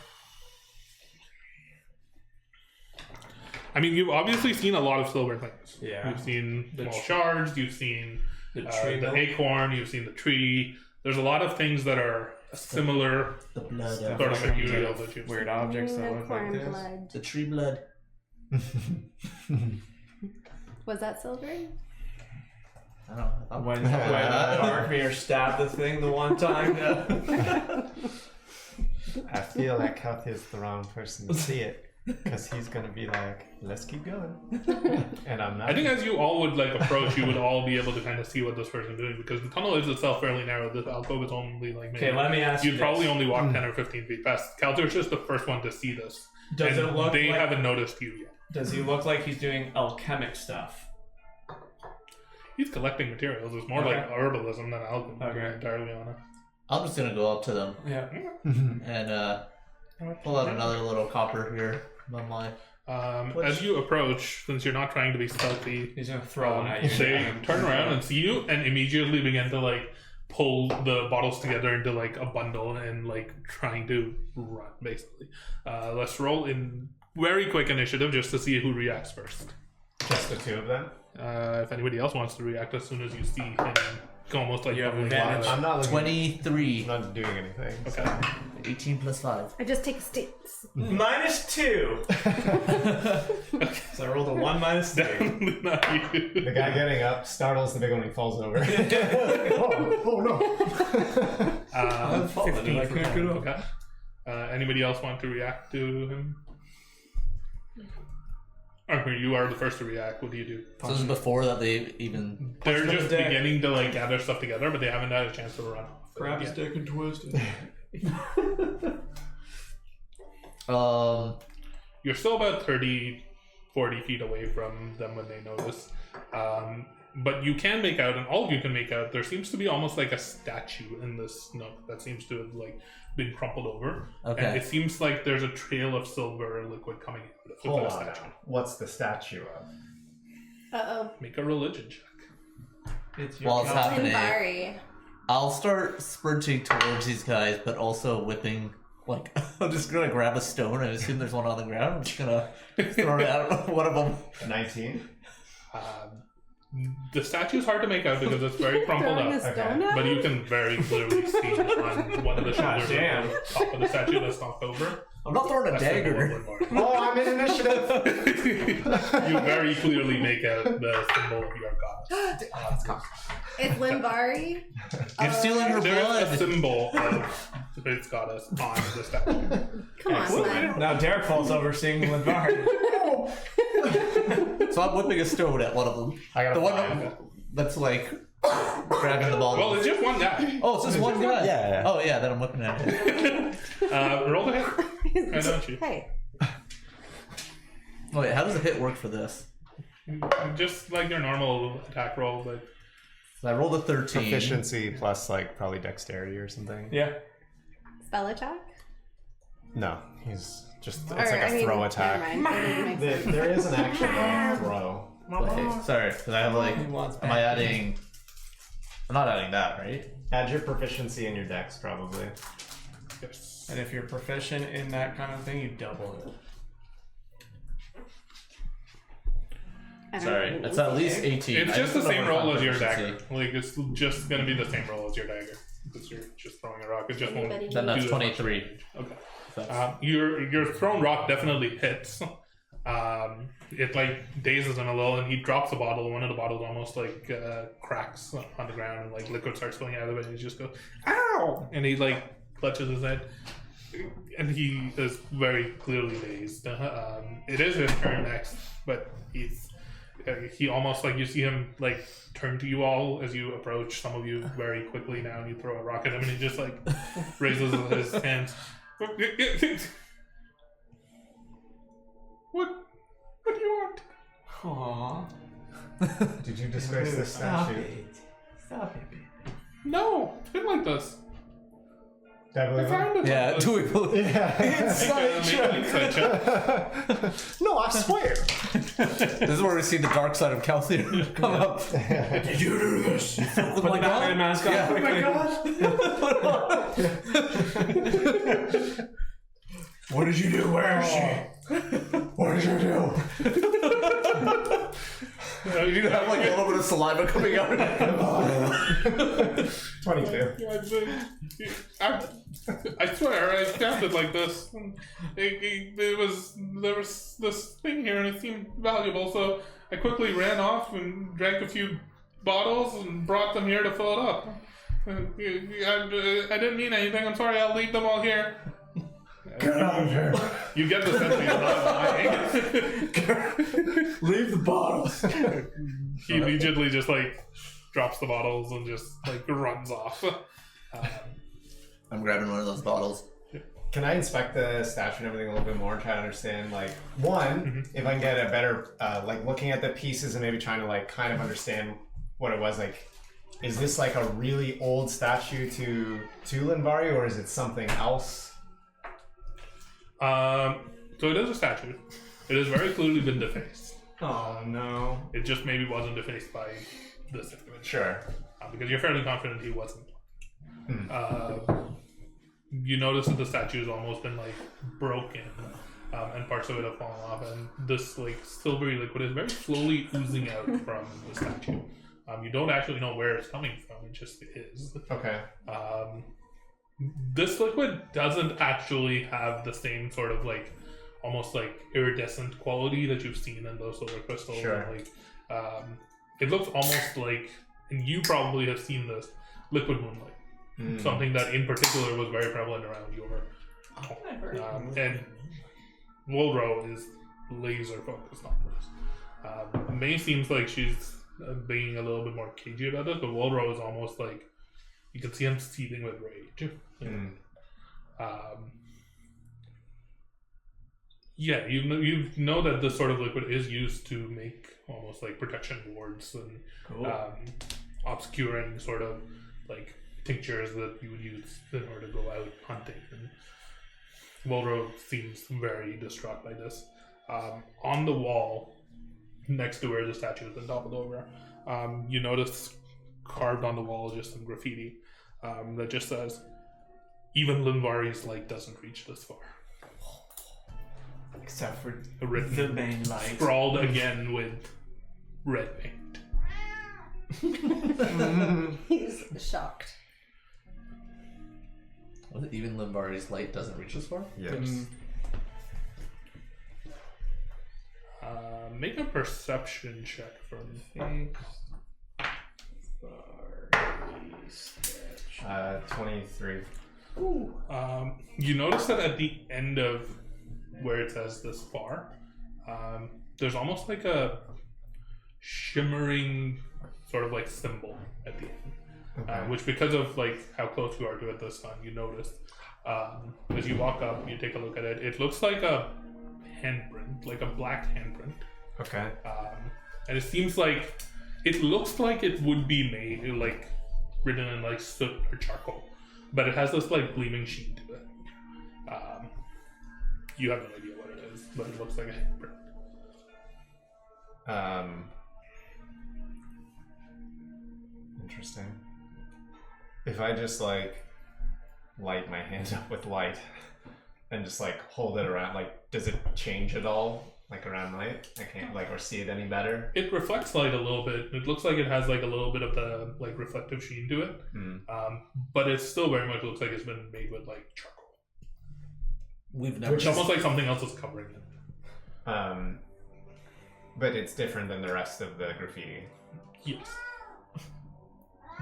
I mean, you've obviously seen a lot of silver things. Yeah. You've seen small shards. You've seen The tree the milk. acorn. You've seen the tree. There's a lot of things that are similar. The blood Stuff of Sort of from material the that you've weird seen. objects that look like Unicorn this. blood. the tree blood. Was that silver? I don't know. When Darkmere stabbed the thing the one time. I feel like Kelty is the wrong person to see it. Because he's going to be like, let's keep going. And I'm not. I think as you all would like approach, you would all be able to kind of see what this person is doing, because the tunnel is itself fairly narrow. This alcove is only like maybe, Okay, let me ask you. you'd probably this. only walk 10 or 15 feet past. Calter's just the first one to see this. Does and it look they like? haven't noticed you yet. Does he look like he's doing alchemic stuff? He's collecting materials. It's more Okay. like herbalism than alchemy, to be Okay. entirely honest. I'm just gonna go up to them Yeah. and pull out another little copper here. On my As you approach, since you're not trying to be stealthy, He's gonna throw one at you. they turn around and see you and immediately begin to like pull the bottles together into like a bundle and like trying to run, basically. Let's roll in very quick initiative just to see who reacts first. Just the two of them? If anybody else wants to react as soon as you see him, almost like You have bubbling advantage. lava. I'm not looking. 23. I'm not doing anything. Okay. 18 plus 5. I just take a stance. -2. So I rolled a 1 -2. Definitely not you. The guy getting up startles the big one when he falls over. oh no. 15 I for can't get him. up. Okay. Anybody else want to react to him? Okay, you are the first to react. What do you do? So this is before that they even. They're them just dead. beginning to like gather stuff together, but they haven't had a chance to run off. Grab his yet. dick and twist it. You're still about 30, 40 feet away from them when they notice. But you can make out, and all of you can make out, there seems to be almost like a statue in this nook that seems to have like been crumpled over. Okay. And it seems like there's a trail of silver liquid coming out of Hold the on. statue. What's the statue of? Uh-oh. Make a religion check. It's your While it's God. happening, Limbari. I'll start sprinting towards these guys, but also whipping. Like, I'm just gonna grab a stone and assume there's one on the ground. I'm just gonna throw it at one of them. 19. The statue is hard to make out because it's very crumpled Throwing a up. stone at But you him? can very clearly see on one of the shoulders of damn. the top of the statue that's knocked over. I'm not throwing a That's the dagger. symbol of Oh, I'm in initiative. Limbari. You very clearly make out the symbol of your goddess. It's Limbari. You're stealing her There's a blood. symbol of It's got us on the statue. Come on, man. Now Derek falls over seeing Lindvar. So I'm whipping a stone at one of them. I got The a one five. that's like grabbing the ball. Well, it's just one guy. Oh, it's just one guy. Yeah. Oh yeah, then I'm whipping at it. Roll the hit. Why don't you? Hey. Oh wait, how does a hit work for this? Just like your normal attack roll, but So I rolled a 13. Proficiency plus like probably dexterity or something. Yeah. Spell attack? No, he's just it's Or, like a throw never attack. mind. That doesn't make sense. There is an actual throw. Okay, sorry, because I have like. He wants Am I adding? I'm not adding that, right? Add your proficiency in your dex, probably. yes. And if you're proficient in that kind of thing, you double it. I don't Sorry, know. it's at least 18. It's I just the don't know same if roll I'm as your proficiency. dagger. Like it's just gonna be the same roll as your dagger because you're just throwing a rock. It just won't. Anybody Then that's do as much 23. damage. Okay. That's- Your thrown rock definitely hits. It like dazes him a little, and he drops a bottle. One of the bottles almost like cracks on the ground, and like liquid starts spilling out of it. And he just goes, "Ow!" And he like clutches his head, and he is very clearly dazed. It is his turn next, but he almost like you see him like turn to you all as you approach. Some of you very quickly now, and you throw a rock at him, and he just like raises his hands. What do you want? Aww. Did you disgrace this statue? Stop it, baby. No, it's been like this. Did I I believe found him? it. Yeah, do we believe? Make an insight check. No, I swear. This is where we see the dark side of Calcium come up. Did you do this? Put the my God. Batman mask on Yeah. quickly. What did you do? Where is she? What did you do? You have like a little bit of saliva coming out. 22. I swear, I found it like this. There was this thing here, and it seemed valuable, so I quickly ran off and drank a few bottles and brought them here to fill it up. I didn't mean anything. I'm sorry. I'll leave them all here. Get out of here. You get the sense he's not lying. Leave the bottles. He immediately just like drops the bottles and just like runs off. I'm grabbing one of those bottles. Can I inspect the statue and everything a little bit more and try to understand, like, one, if I can get a better, like, looking at the pieces and maybe trying to, like, kind of understand what it was, like, is this, like, a really old statue to Linvari, or is it something else? So it is a statue. It has very clearly been defaced. Oh no. It just maybe wasn't defaced by this individual. Sure. Because you're fairly confident he wasn't. You notice that the statue has almost been like broken, and parts of it have fallen off, and this like silvery liquid is very slowly oozing out from the statue. You don't actually know where it's coming from; it just is. Okay. This liquid doesn't actually have the same sort of like almost like iridescent quality that you've seen in those silver crystals. Sure. And, like, it looks almost like, and you probably have seen this, liquid moonlight. Something that in particular was very prevalent around your home. And Woldrow is laser focused on this. May seems like she's being a little bit more cagey about this, but Woldrow is almost like you can see him seething with rage. Yeah, you know that this sort of liquid is used to make almost like protection wards and obscuring sort of like tinctures that you would use in order to go out hunting. And Woldrow seems very distraught by this. On the wall next to where the statue has been toppled over, you notice carved on the wall just some graffiti that just says, "Even Linvari's light doesn't reach this far." Except for Written, the main light. scrawled again with red paint. He's shocked. Was it even Limbari's light doesn't reach as far? Yes. Make a perception check for me. 23. You notice that at the end of where it says this far, there's almost like a shimmering sort of like symbol at the end, which because of like how close you are to it this time, you notice. As you walk up, you take a look at it. It looks like a handprint, like a black handprint. Okay. And it seems like it looks like it would be made like written in like soot or charcoal, but it has this like gleaming sheen to it. You have no idea what it is, but it looks like a handprint. Interesting. If I just like light my hand up with light and just like hold it around, like does it change at all? Like around light? I can't like or see it any better. It reflects light a little bit. It looks like it has like a little bit of the like reflective sheen to it, but it still very much looks like it's been made with like charcoal. We've never. It's almost like something else is covering it. But it's different than the rest of the graffiti. Yes.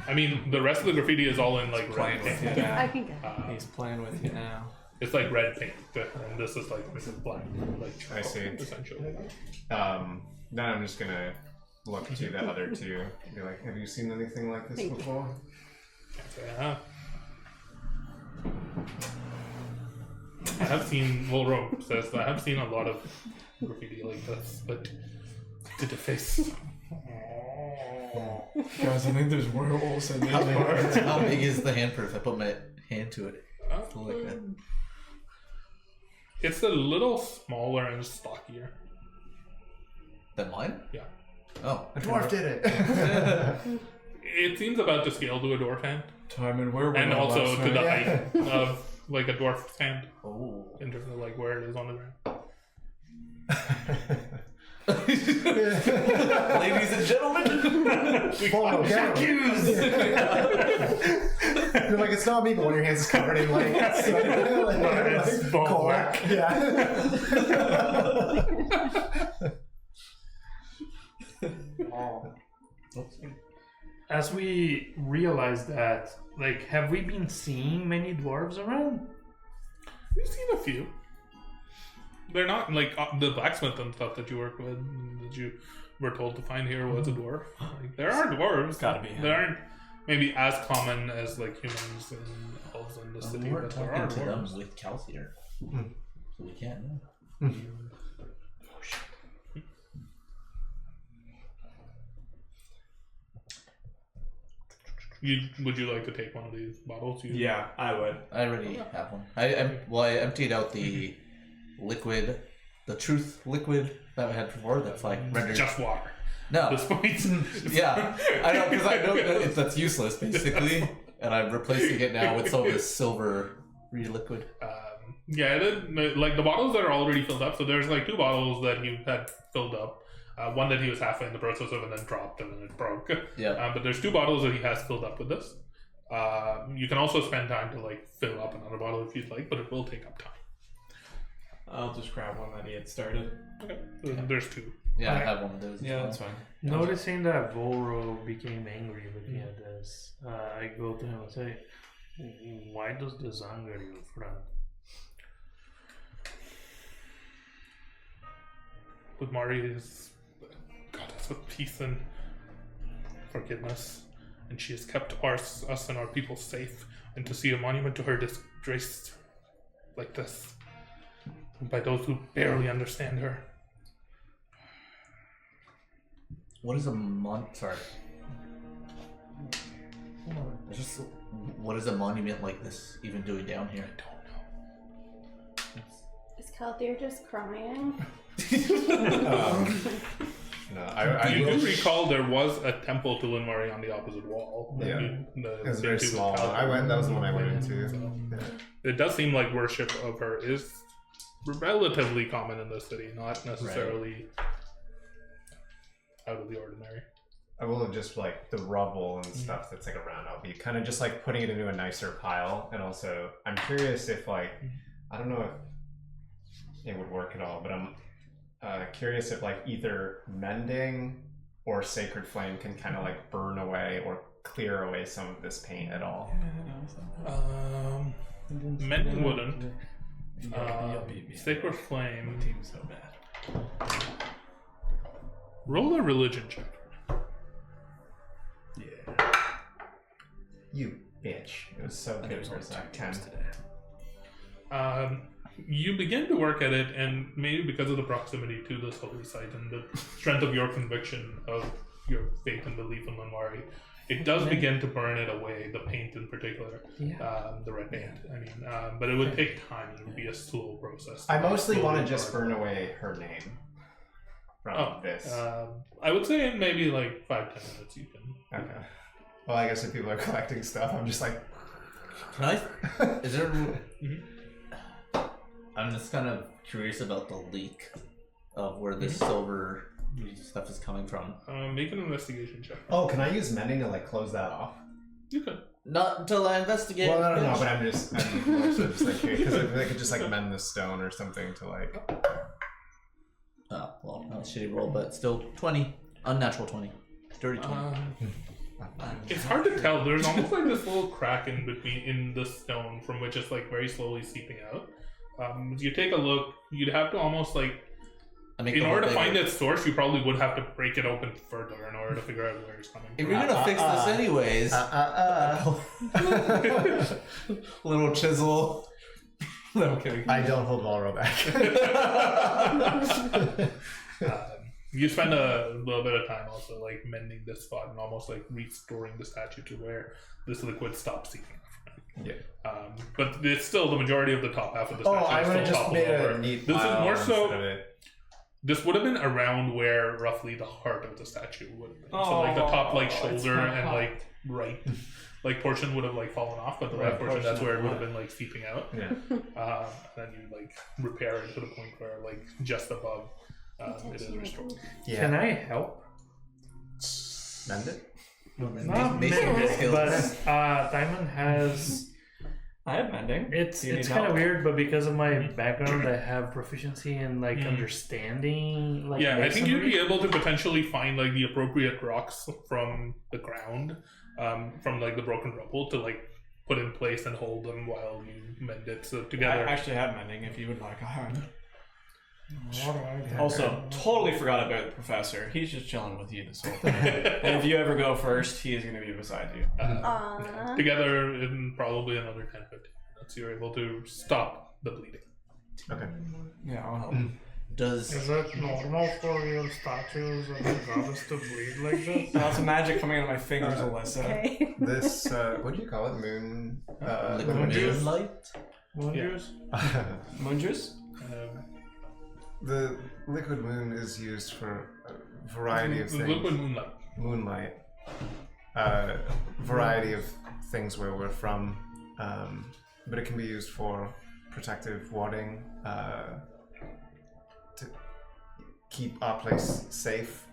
I mean, the rest of the graffiti is all in like Playing red with you paint. now. I can get He's playing with you now. It's like red paint, and this is like this is black, like charcoal, I see. essentially. Then I'm just gonna look to the other two and be like, have you seen anything like this Thank you. before? Yeah. I have seen. Well, Rome says that I have seen a lot of graffiti like this, but to the face. Guys, I think there's werewolves in these parts. How big is the handprint if I put my hand to it? Like that. It's a little smaller and stockier. Than mine? Yeah. Oh. A dwarf did it! It seems about to scale to a dwarf hand, Time and where we and were also last to the night. height of like a dwarf's hand Oh. in terms of like where it is on the ground. Ladies and gentlemen, Follow accused! You're like, it's not me, but one of your hands is covered in like, It's cork. Yeah. As we realize that, like, have we been seeing many dwarves around? We've seen a few. They're not like the blacksmith and stuff that you work with, that you were told to find here was a dwarf. Like, there are dwarves. Gotta be him. They aren't maybe as common as like humans and elves in the city, we weren't but there are talking to them dwarves. with Calcier. So we can't know. Would you like to take one of these bottles? Yeah, I would. I already have one. I emptied out the liquid, the truth liquid that I had before. That's like rendered. Just water. No. This point. Yeah, I know because I know that that's useless basically, and I'm replacing it now with some of this silver liquid. Yeah, like the bottles that are already filled up. So there's like 2 bottles that he had filled up. One that he was halfway in the process of and then dropped and then it broke. Yeah. But there's 2 bottles that he has filled up with this. You can also spend time to like fill up another bottle if you'd like, but it will take up time. I'll just grab one that he had started. Okay. So there's 2. Yeah, I have one of those. as Yeah, well. that's fine. Noticing that Volro became angry looking at this, I go to him and say, "Why does this anger you, friend?" With Mari is goddess of peace and forgiveness, and she has kept us and our people safe. And to see a monument to her disgraced like this by those who barely understand her. What is a Sorry. Just what is a monument like this even doing down here? I don't know. Is Calthier just crying? No, I You do will. recall there was a temple to Linmari on the opposite wall. Yeah. The It was very statue small. with Calthier. I went. That was the one I went into. So, Yeah. it does seem like worship of her is relatively common in the city, not necessarily out of the ordinary. I will have just like the rubble and stuff that's like around. I'll be kind of just like putting it into a nicer pile. And also, I'm curious if like, I don't know if it would work at all, but I'm curious if like either mending or sacred flame can kind of like burn away or clear away some of this paint at all. Men wouldn't. Sacred Flame. Team's so bad. Roll a religion check. Yeah. You bitch. It was so And good there's for a only sec. 2 10. games today. You begin to work at it, and maybe because of the proximity to this holy site and the strength of your conviction of your faith and belief in Linwari, it does begin to burn it away, the paint in particular, the red paint. I mean, but it would take time. It would be a slow process. I mostly want to Slowly just burn. burn away her name from this. I would say in maybe like 5-10 minutes you can. Okay. Well, I guess if people are collecting stuff, I'm just like, Can I? Is there? I'm just kind of curious about the leak of where this silver stuff is coming from. Make an investigation check. oh, can I use mending to like close that off? You could. Not until I investigate. Well, no, but I'm more so just like here because they could just like mend the stone or something to like. Oh, well, not a shitty roll, but still 20. Unnatural 20. Dirty 20. It's hard to tell. There's almost like this little crack in the stone from which it's like very slowly seeping out. You take a look, you'd have to almost like, in order to find its source, you probably would have to break it open further in order to figure out where it's coming If from. you're gonna fix this anyways, little chisel. No, I'm kidding. I don't hold Valro back. You spend a little bit of time also like mending this spot and almost like restoring the statue to where this liquid stops seeping. Yeah. But it's still the majority of the top half of the Oh, statue I is would have still just toppled made over. a neat This is pile more instead of so. it. This would have been around where roughly the heart of the statue would have been. So like the top like shoulder and like right like portion would have like fallen off, but the right portion that's where it would have been like seeping out. Yeah. Then you like repair it to the point where like just above it is restored. Yeah. Can I help? Mend it? Not Mason maybe, skills. but Diamond has. I have mending. It's Do you need kind of help? weird, but because of my background, I have proficiency in like understanding. Like Yeah, I think you'd be masonry. able to potentially find like the appropriate rocks from the ground, from like the broken rubble to like put in place and hold them while you mend it. So I together. actually have mending if you would like a hand. What do I have? Also, totally forgot about the professor. He's just chilling with you this whole time. And if you ever go first, he is going to be beside you. Aww. Together in probably another 10-15 minutes, you're able to stop the bleeding. Okay. Yeah, I'll help. Does Is it normal for your statues and the goddess to bleed like this? Lots of magic coming out of my fingers, Alyssa. Okay. This, what do you call it? Moon? liquid moonlight? Wonders? Moon juice? The liquid moon is used for a variety of things. Liquid moonlight. Moonlight. Variety of things where we're from. But it can be used for protective warding, to keep our place safe.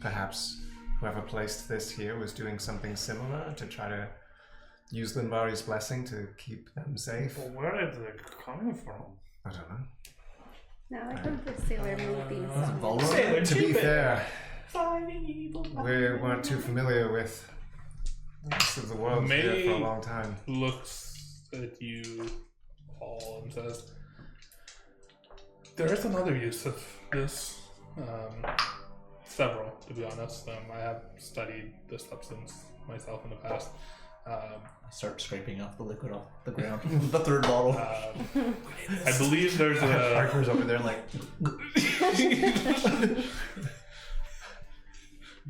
Perhaps whoever placed this here was doing something similar to try to use Linbari's blessing to keep them safe. Well, where is it coming from? I don't know. Now I heard the sailor movies. Vulnerable? To be fair, we weren't too familiar with the rest of the world here for a long time. Looks at you, Paul, and says, "There is another use of this. Several, to be honest. I have studied this substance myself in the past. I start scraping off the liquid off the ground. The third bottle. I believe there's a Harker's over there like,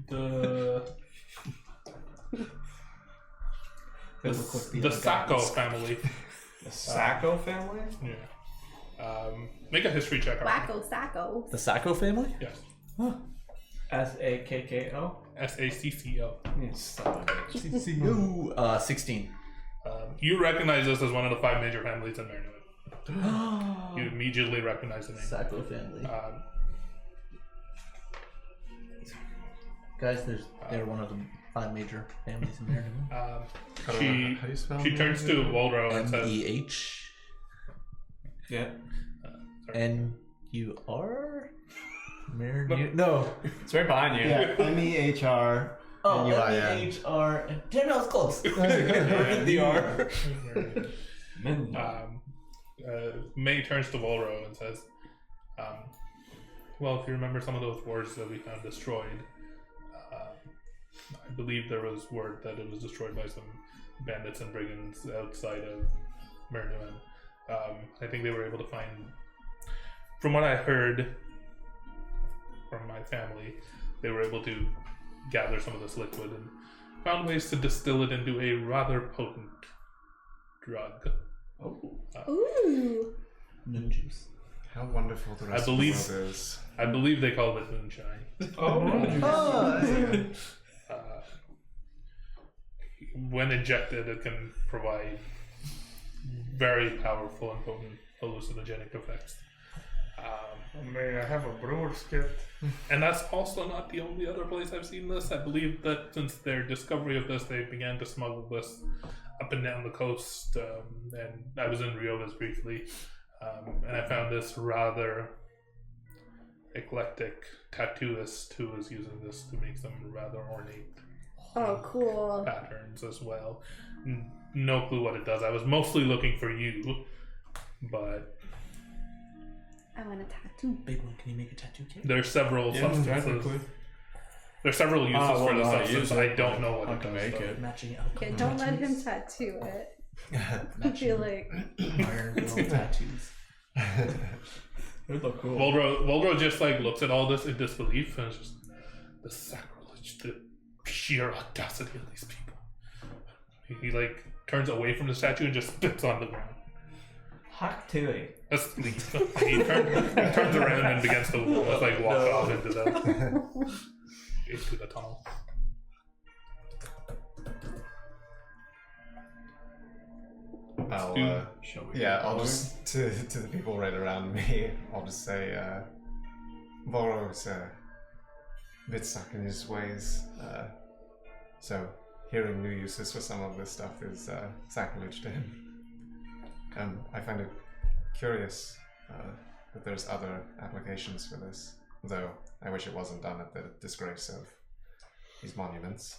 the Sacco family. The Sacco family? Yeah. Make a history check. Wacko Sacco. The Sacco family? Yes. Sakko? Sacco. Yes. Ooh, 16. You recognize this as one of the 5 major families in Marinwood. You immediately recognize the name. Sacco family. Guys, they're one of the 5 major families in Maryland. She turns to Waldro and says, MEH. Yeah. NUR? No. It's right behind you. yeah, MEHR. Oh, NUIN. MEHR. Damn, that was close. The R. May turns to Volro and says, well, if you remember some of those wars that we found destroyed, I believe there was word that it was destroyed by some bandits and brigands outside of Miranan. I think they were able to find, from what I heard from my family, they were able to gather some of this liquid and found ways to distill it into a rather potent drug. Ooh. Moon juice. How wonderful the rest of the world is. I believe they call it moonshine. When injected, it can provide very powerful and potent hallucinogenic effects. May I have a brewer's kit? And that's also not the only other place I've seen this. I believe that since their discovery of this, they began to smuggle this up and down the coast. And I was in Riovis briefly, and I found this rather eclectic tattooist who was using this to make some rather ornate Cool. patterns as well. No clue what it does. I was mostly looking for you, but I want a tattoo. Big one, can you make a tattoo kit? there's several substances. There's several uses for the substance. I don't know what I it can does. make though. it. Matching alcohol. Okay, don't let him tattoo it. I feel like Iron Will tattoos. It would look cool. Voldro just like looks at all this in disbelief and it's just the sacrilege, the sheer audacity of these people. He like turns away from the statue and just spits on the ground. Hawk to it. He turns around and begins to walk off into the tunnel. I'll just to the people right around me. I'll just say, Volro's a bit stuck in his ways. So hearing new uses for some of this stuff is sacrilege to him. I find it curious that there's other applications for this, though I wish it wasn't done at the disgrace of these monuments.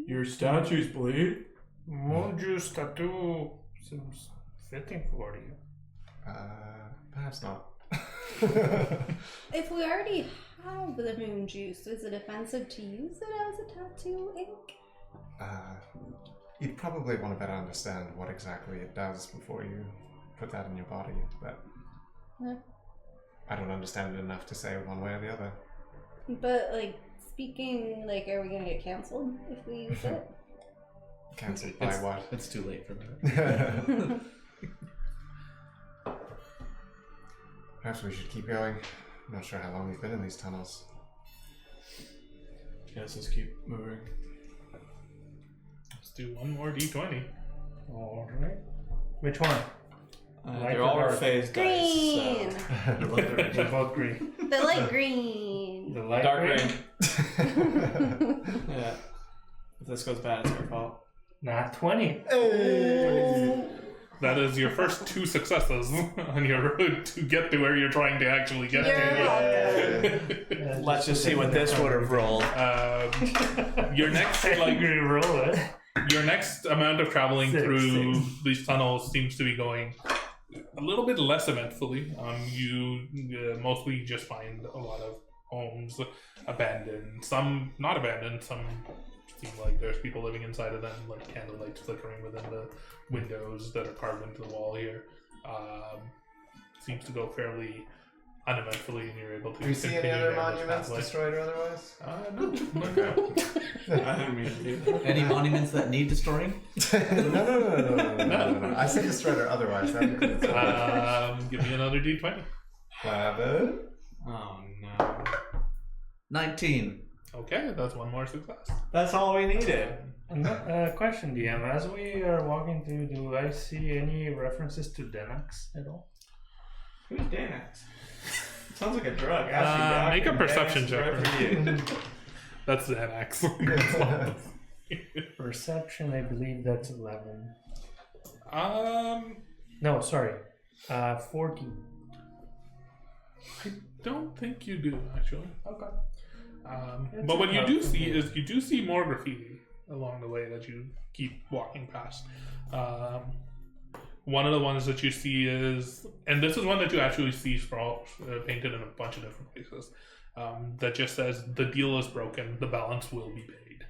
Your statues bleed? Moon juice tattoo seems fitting for you. Perhaps not. if we already have the moon juice, is it offensive to use it as a tattoo ink? You'd probably want to better understand what exactly it does before you put that in your body, but I don't understand it enough to say one way or the other. But, speaking, are we going to get cancelled if we use it? Cancelled by what? It's too late for that. Perhaps we should keep going. I'm not sure how long we've been in these tunnels. Yes, let's keep moving. Let's do one more D20. Alright. Which one? They're all our phase Green! dice. They're both green. The light green. The light Dark green? green. Yeah. If this goes bad, it's our fault. Not 20. That is your first 2 successes on your road to get to where you're trying to actually get to. Let's just see what this would have rolled. Your next roll it. Your next amount of traveling through these tunnels seems to be going a little bit less eventfully. You mostly just find a lot of homes abandoned, some not abandoned, some seem like there's people living inside of them, candlelight flickering within the windows that are carved into the wall here. Seems to go fairly uneventfully, and you're able to. Do you see any other monuments destroyed or otherwise? No. I didn't mean to do that. Any monuments that need destroying? No. I said destroyed or otherwise. That includes give me another D20. 11. Oh no. 19. Okay, that's one more success. That's all we needed. Question, DM. As we are walking through, do I see any references to Denax at all? Who's Danax? Sounds like a drug. Make a perception check. That's the axe. Perception, I believe that's 11. No, sorry. 14. I don't think you do actually. Okay. But what you do see is you do see more graffiti along the way that you keep walking past. One of the ones that you see is, and this is one that you actually see Sprawl painted in a bunch of different places, that just says, "The deal is broken, the balance will be paid."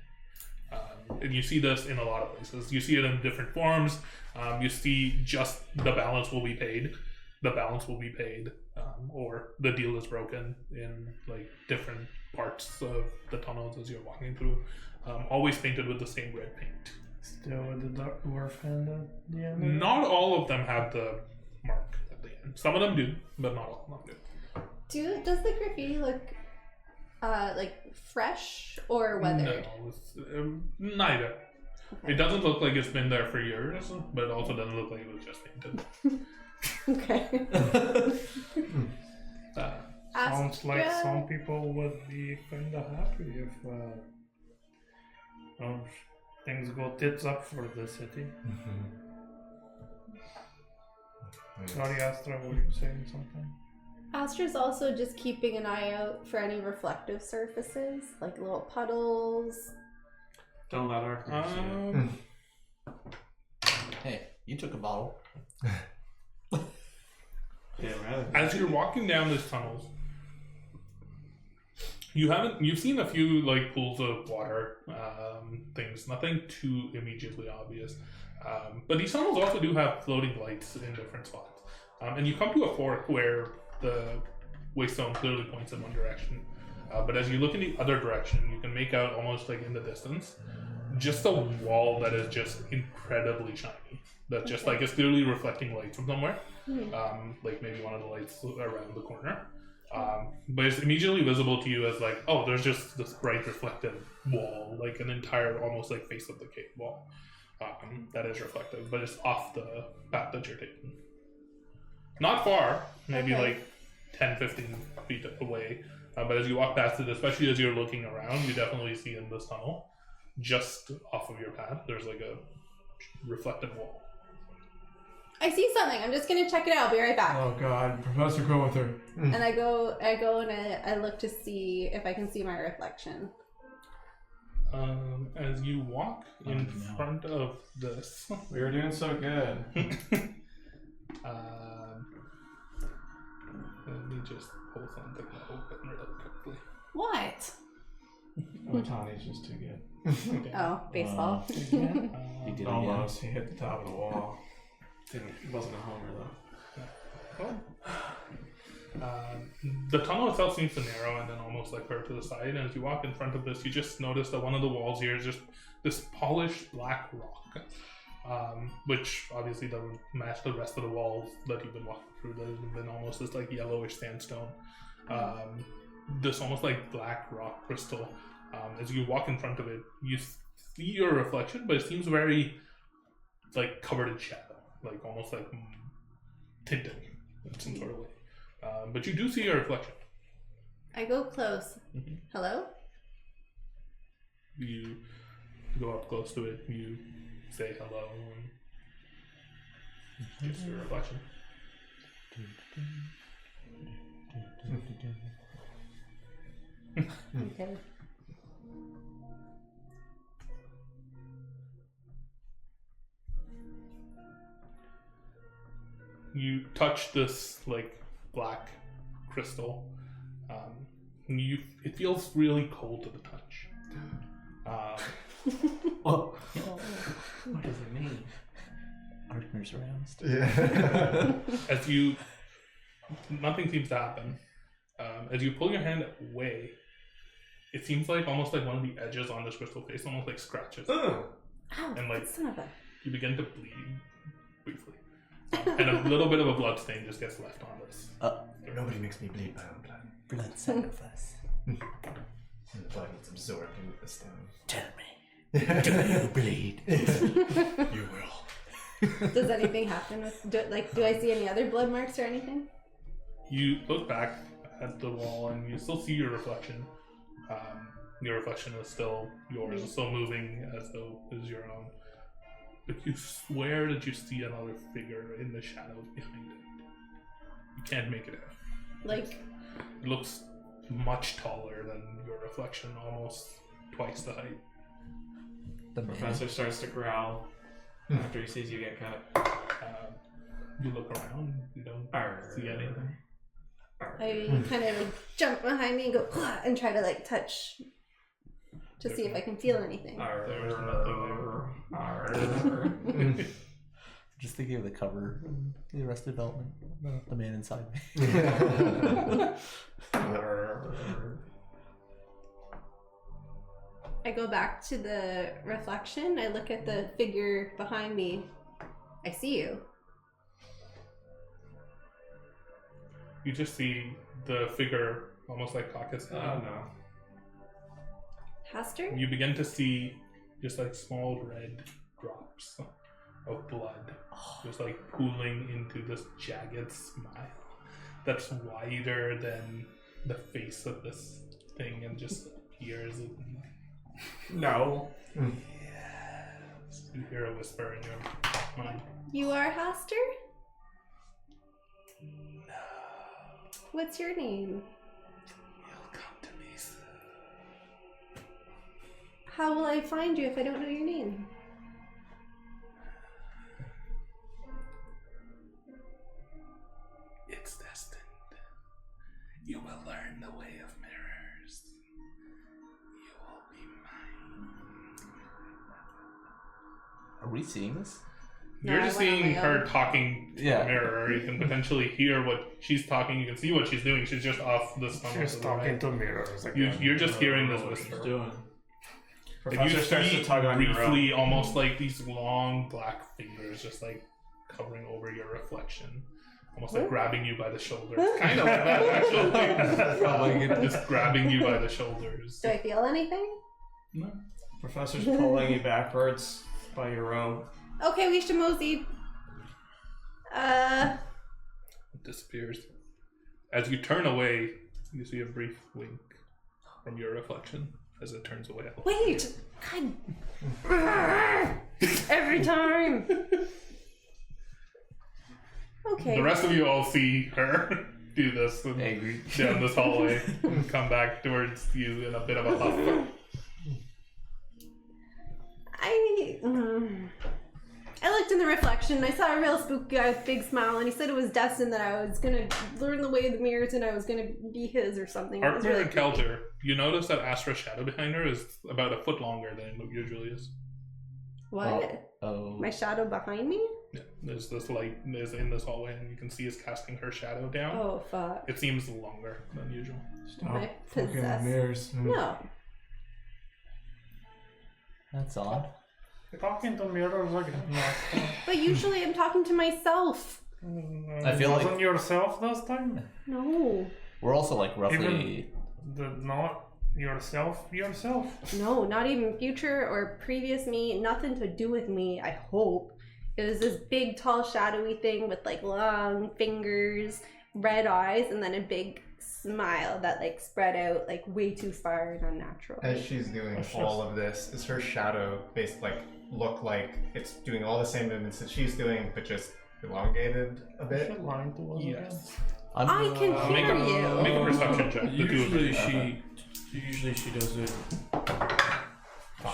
And you see this in a lot of places. You see it in different forms. You see just "the balance will be paid," "the balance will be paid," or "the deal is broken" in like different parts of the tunnels as you're walking through. Always painted with the same red paint. Still with the dark dwarf hand at the end. Not all of them have the mark at the end. Some of them do, but not all of them do. Does the graffiti look like fresh or weathered? No, it's, neither. Okay. It doesn't look like it's been there for years, but it also doesn't look like it was just painted. Okay. Sounds like Astra? some people would be kind of happy if things go tits up for the city. Sorry, Astra, were you saying something? Astra's also just keeping an eye out for any reflective surfaces, like little puddles. Don't let our crew see it. Hey, you took a bottle. Yeah, rather. As you're walking down these tunnels, you've seen a few like pools of water, things, nothing too immediately obvious. But these tunnels also do have floating lights in different spots. And you come to a fork where the waystone clearly points in one direction. But as you look in the other direction, you can make out almost like in the distance, just a wall that is just incredibly shiny. That just like is clearly reflecting light from somewhere. Like maybe one of the lights around the corner. But it's immediately visible to you as like, oh, there's just this bright reflective wall, like an entire almost like face of the cave wall that is reflective, but it's off the path that you're taking. Not far, maybe like 10, 15 feet away. But as you walk past it, especially as you're looking around, you definitely see in this tunnel, just off of your path, there's like a reflective wall. I see something. I'm just gonna check it out. I'll be right back. Oh God, Professor, go with her. And I go and I look to see if I can see my reflection. As you walk in front of this, We were doing so good. let me just pull something open really quickly. What? Otani's just too good. Okay. Oh, baseball. He did it again. Almost. He hit the top of the wall. It wasn't a homer though. The tunnel itself seems to narrow and then almost like curve to the side. And as you walk in front of this, you just notice that one of the walls here is just this polished black rock, which obviously doesn't match the rest of the walls that you've been walking through. There's been almost this like yellowish sandstone, this almost like black rock crystal. As you walk in front of it, you see your reflection, but it seems very like covered in shadow, like almost like tinted in some sort of way. But you do see your reflection. I go close. Mhm. Hello? You go up close to it, you say hello, and it's your reflection. Okay. You touch this like black crystal. It feels really cold to the touch. What does it mean? Partners aroused. Yeah. As you, nothing seems to happen. As you pull your hand away, it seems like almost like one of the edges on this crystal face almost like scratches, Ow, And, like, son of a... you begin to bleed briefly, and a little bit of a blood stain just gets left on this. Nobody makes me bleed my own blood. Blood sacrifice. And the blood gets absorbed into the stone. Tell me, do you bleed? You will. Does anything happen with... Do I see any other blood marks or anything? You look back at the wall and you still see your reflection. Your reflection is still yours, it's still moving as though it is your own. But you swear that you see another figure in the shadows behind it. You can't make it out. Like, It looks much taller than your reflection, almost twice the height. The man. Professor starts to growl after he sees you get cut. You look around. You don't see anything. I kind of jump behind me and go and try to like touch to see if I can feel anything. There's nothing there. Just thinking of the cover, the Arrested Development, the man inside me. I go back to the reflection. I look at the figure behind me. I see you. You just see the figure almost like cock its head. Oh no. Haster? You begin to see just like small red drops of blood just like pooling into this jagged smile that's wider than the face of this thing and just appears. No. You hear a whisper in your mind. You are Haster? No. What's your name? You'll come to me soon. How will I find you if I don't know your name? It's destined. You will learn the way of mirrors. You will be mine. Are we seeing this? No, You're I just went on seeing my her own. talking to Yeah. the mirror. You can potentially hear what she's talking. You can see what she's doing. She's just off the tunnel. She's talking to mirrors again. You're just hearing this What she's whisper. doing. Like Professor you starts see to tug on your rope. briefly, almost like these long black fingers just like covering over your reflection. Almost like grabbing you by the shoulders. Kind of like that, actually. Probably good. Just grabbing you by the shoulders. Do I feel anything? No. Professor's pulling you backwards by your robe. Okay, we should mosey. It disappears. As you turn away, you see a brief wink from your reflection as it turns away. Wait! God. Every time! Okay. The rest of you all see her do this and Angry. down this hallway and come back towards you in a bit of a huff. I looked in the reflection. I saw a real spooky guy with a big smile, and he said it was destined that I was gonna learn the way of the mirrors and I was gonna be his or something. It was Artmir really and creepy. Kelter, you notice that Astra's shadow behind her is about a foot longer than it usually is. What? Oh. My shadow behind me? Yeah, there's this light is in this hallway, and you can see it's casting her shadow down. Oh fuck! It seems longer than usual. Stop I fucking with possess- mirrors. No. That's odd. Talking to mirrors again. No. But usually I'm talking to myself. I feel like- wasn't yourself this time. No. We're also like roughly. Not yourself. No, not even future or previous me. Nothing to do with me, I hope. It was this big, tall, shadowy thing with like long fingers, red eyes, and then a big smile that like spread out like way too far and unnatural. As she's doing all of this, is her shadow basically like look like it's doing all the same movements that she's doing, but just elongated a bit? Lying to us Yes. I can Make hear a, you. make a perception check. The two of you. Usually she does it.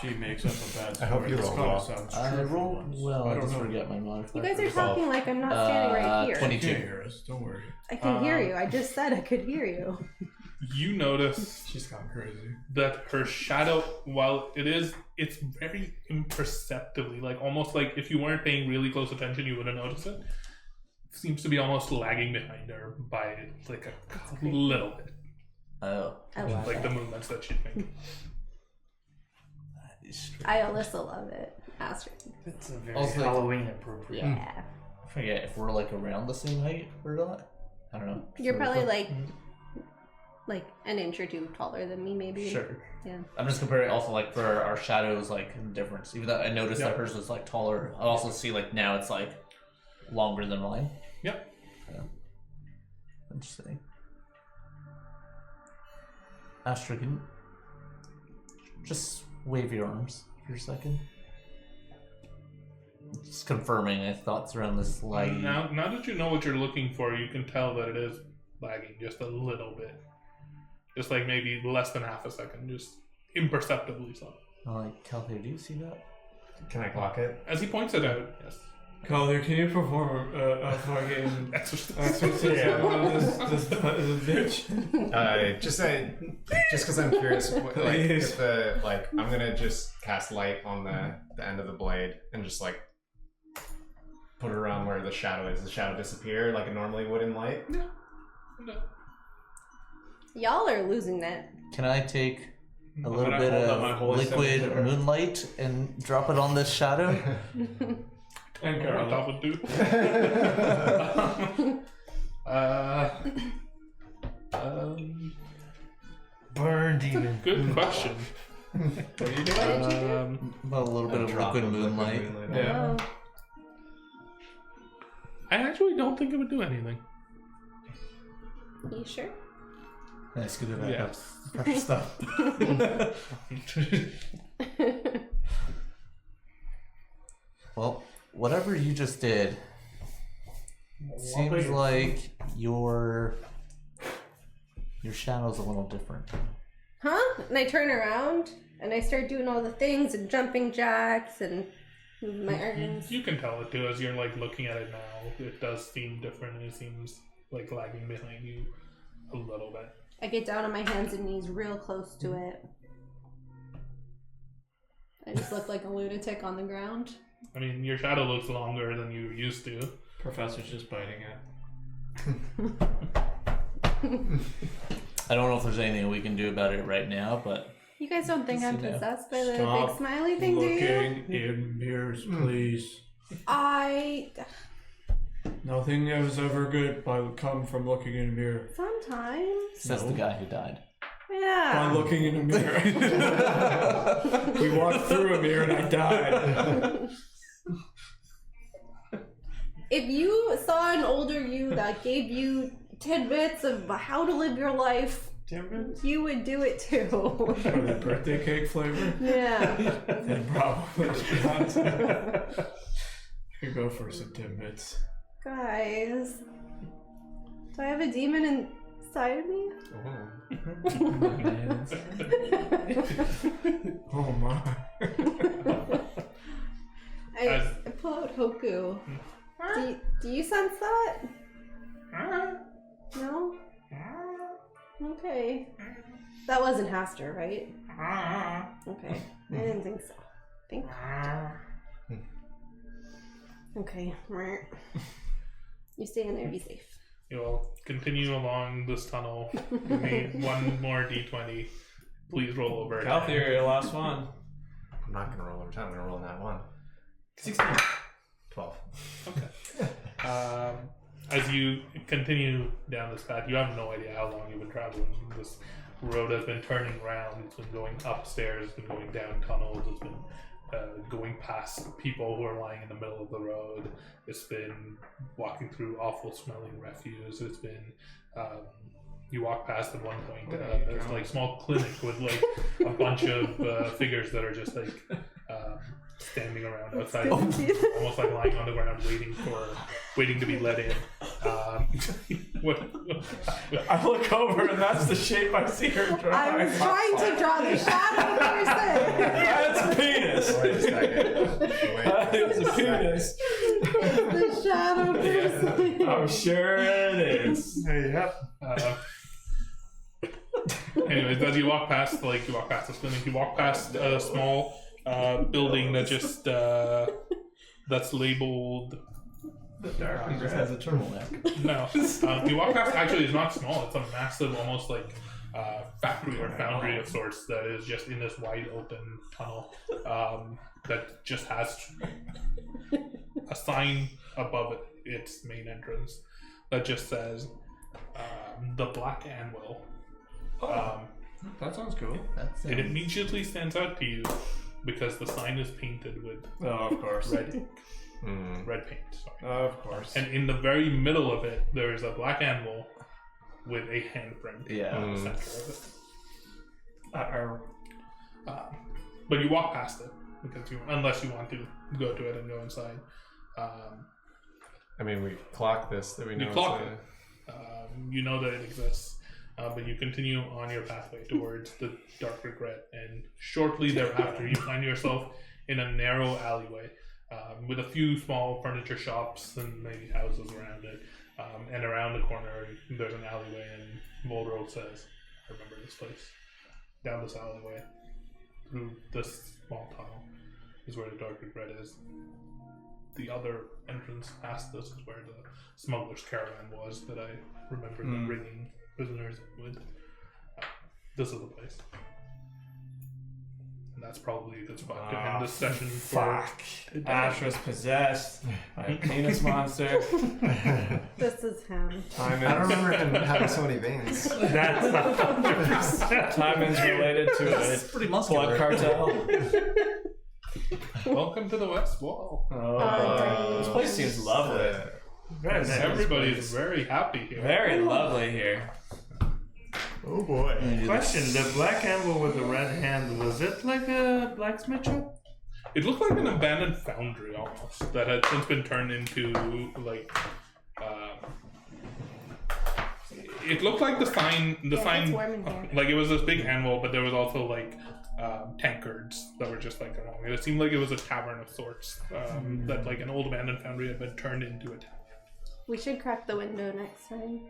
She makes up a bad story. I hope you This roll kinda well. sounds I true for rolled once. well. I I don't just know. forget my modifier. You guys are talking like I'm not standing right here. 22. You can't hear us. Don't worry. I can hear you. I just said I could hear you. You notice She's gone crazy. that her shadow, while it's very imperceptibly, like almost like if you weren't paying really close attention, you wouldn't notice it. Seems to be almost lagging behind her by like a little bit, Oh. I love like it. the movements that she'd make. That is strange. I also love it. Astrid. It's a very Also, like- Halloween appropriate. Yeah. I forget if we're like around the same height or not. I don't know. You're So- probably like an inch or two taller than me, maybe. Sure. Yeah. I'm just comparing also like for our shadows like difference. Even though I noticed that hers was like taller, I also see like now it's like longer than mine. Yep. Yeah. Interesting. Astra, can you just wave your arms for a second? Just confirming my thoughts around this light. Now that you know what you're looking for, you can tell that it is lagging just a little bit. Just like maybe less than half a second, just imperceptibly so. Calthair, do you see that? Can I clock it? As he points it out, yes. Calder, can you perform a fucking Exorcism. exorcism on this bitch? Just because I'm curious, if I'm gonna just cast light on the end of the blade and just put it around where the shadow is. The shadow disappear like it normally would in light. No. Y'all are losing that. Can I take a little gonna bit hold up my of holy liquid scepter. moonlight and drop it on this shadow? And What Carla. that would do. Burn demon. Good question. What did you do? A little bit of Drop liquid of moonlight. Yeah. Oh. I actually don't think it would do anything. You sure? Nice, good at Yes. precious stuff. Well, whatever you just did, seems like your shadow's a little different. Huh? And I turn around and I start doing all the things and jumping jacks and moving my arms. You can tell it too as you're looking at it now. It does seem different. It seems like lagging behind you a little bit. I get down on my hands and knees real close to it. I just look like a lunatic on the ground. I mean, your shadow looks longer than you used to. Professor's just biting it. I don't know if there's anything we can do about it right now, but You guys don't think I'm You know. possessed by the Stop big smiley thing, do you? Looking in mirrors, please. Nothing is ever good come from looking in a mirror. Sometimes. says the guy who died. By Yeah. looking in a mirror. We walked through a mirror and I died. If you saw an older you that gave you tidbits of how to live your life, you would do it too. Or that birthday cake flavor? Yeah. Then probably not. You go for some tidbits. Guys. Do I have a demon inside of me? Oh my. I pull out Hoku. Do you sense that? No? Okay. That wasn't Haster, right? Okay. I didn't think so. Okay. You stay in there, be safe. You'll continue along this tunnel. You need one more d20. Please roll over. Calthair, your last one. I'm not gonna roll over time. I'm gonna roll that one. 16. 12. Okay. As you continue down this path, you have no idea how long you've been traveling. This road has been turning around. It's been going upstairs. It's been going down tunnels. It's been going past people who are lying in the middle of the road. It's been walking through awful smelling refuse. It's been you walk past at one point it's like small clinic with like a bunch of figures that are just like standing around outside, almost like lying on the ground waiting to be let in. What? I look over and that's the shape I see her draw. I was trying to draw the shadow person. That's a penis. Wait a second. It's a penis. The shadow person. I'm sure it is. Yep. Anyways, as you walk past this clinic, you walk past a small building that just that's labeled. He just has a turtleneck. No, you walk past. Actually, it's not small. It's a massive, almost like factory or foundry of sorts that is just in this wide open tunnel that just has a sign above its main entrance that just says the Black Anvil. That sounds cool. It immediately stands out to you because the sign is painted with Oh, of course. red ink. Red paint, sorry. Of course. And in the very middle of it, there is a black anvil with a handprint in the center of it. But you walk past it because unless you want to go to it and go inside. I mean, we clock this that we know. You clock it. You know that it exists. but you continue on your pathway towards the Dark Regret, and shortly thereafter, you find yourself in a narrow alleyway with a few small furniture shops and maybe houses around it. And around the corner, there's an alleyway, and Moldro says, "I remember this place. Down this alleyway, through this small tunnel, is where the Dark Regret is. The other entrance past this is where the smuggler's caravan was that I remember them bringing prisoners with. This is the place." And that's probably a good spot to end this session for today. Ash was possessed by a penis monster. This is him. I don't remember him having so many veins. That's not 100%. Timon's related to It's a pretty muscular. blood cartel. Welcome to the Westwall. This place seems lovely. Very nice. Everybody's very happy here. Very lovely here. Oh boy. Question: the black anvil with the red hand, was it like a blacksmith shop? It looked like an abandoned foundry almost that had since been turned into like. It looked like the sign. It's warm in here. Like it was this big anvil, but there was also like tankards that were just like along it. It seemed like it was a tavern of sorts that like an old abandoned foundry had been turned into a tavern. We should crack the window next time.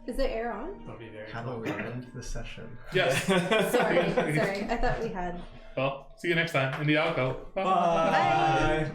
Is the air on? That'll be very How about we end the session? Yes. Sorry. I thought we had. Well, see you next time in the alcove. Bye.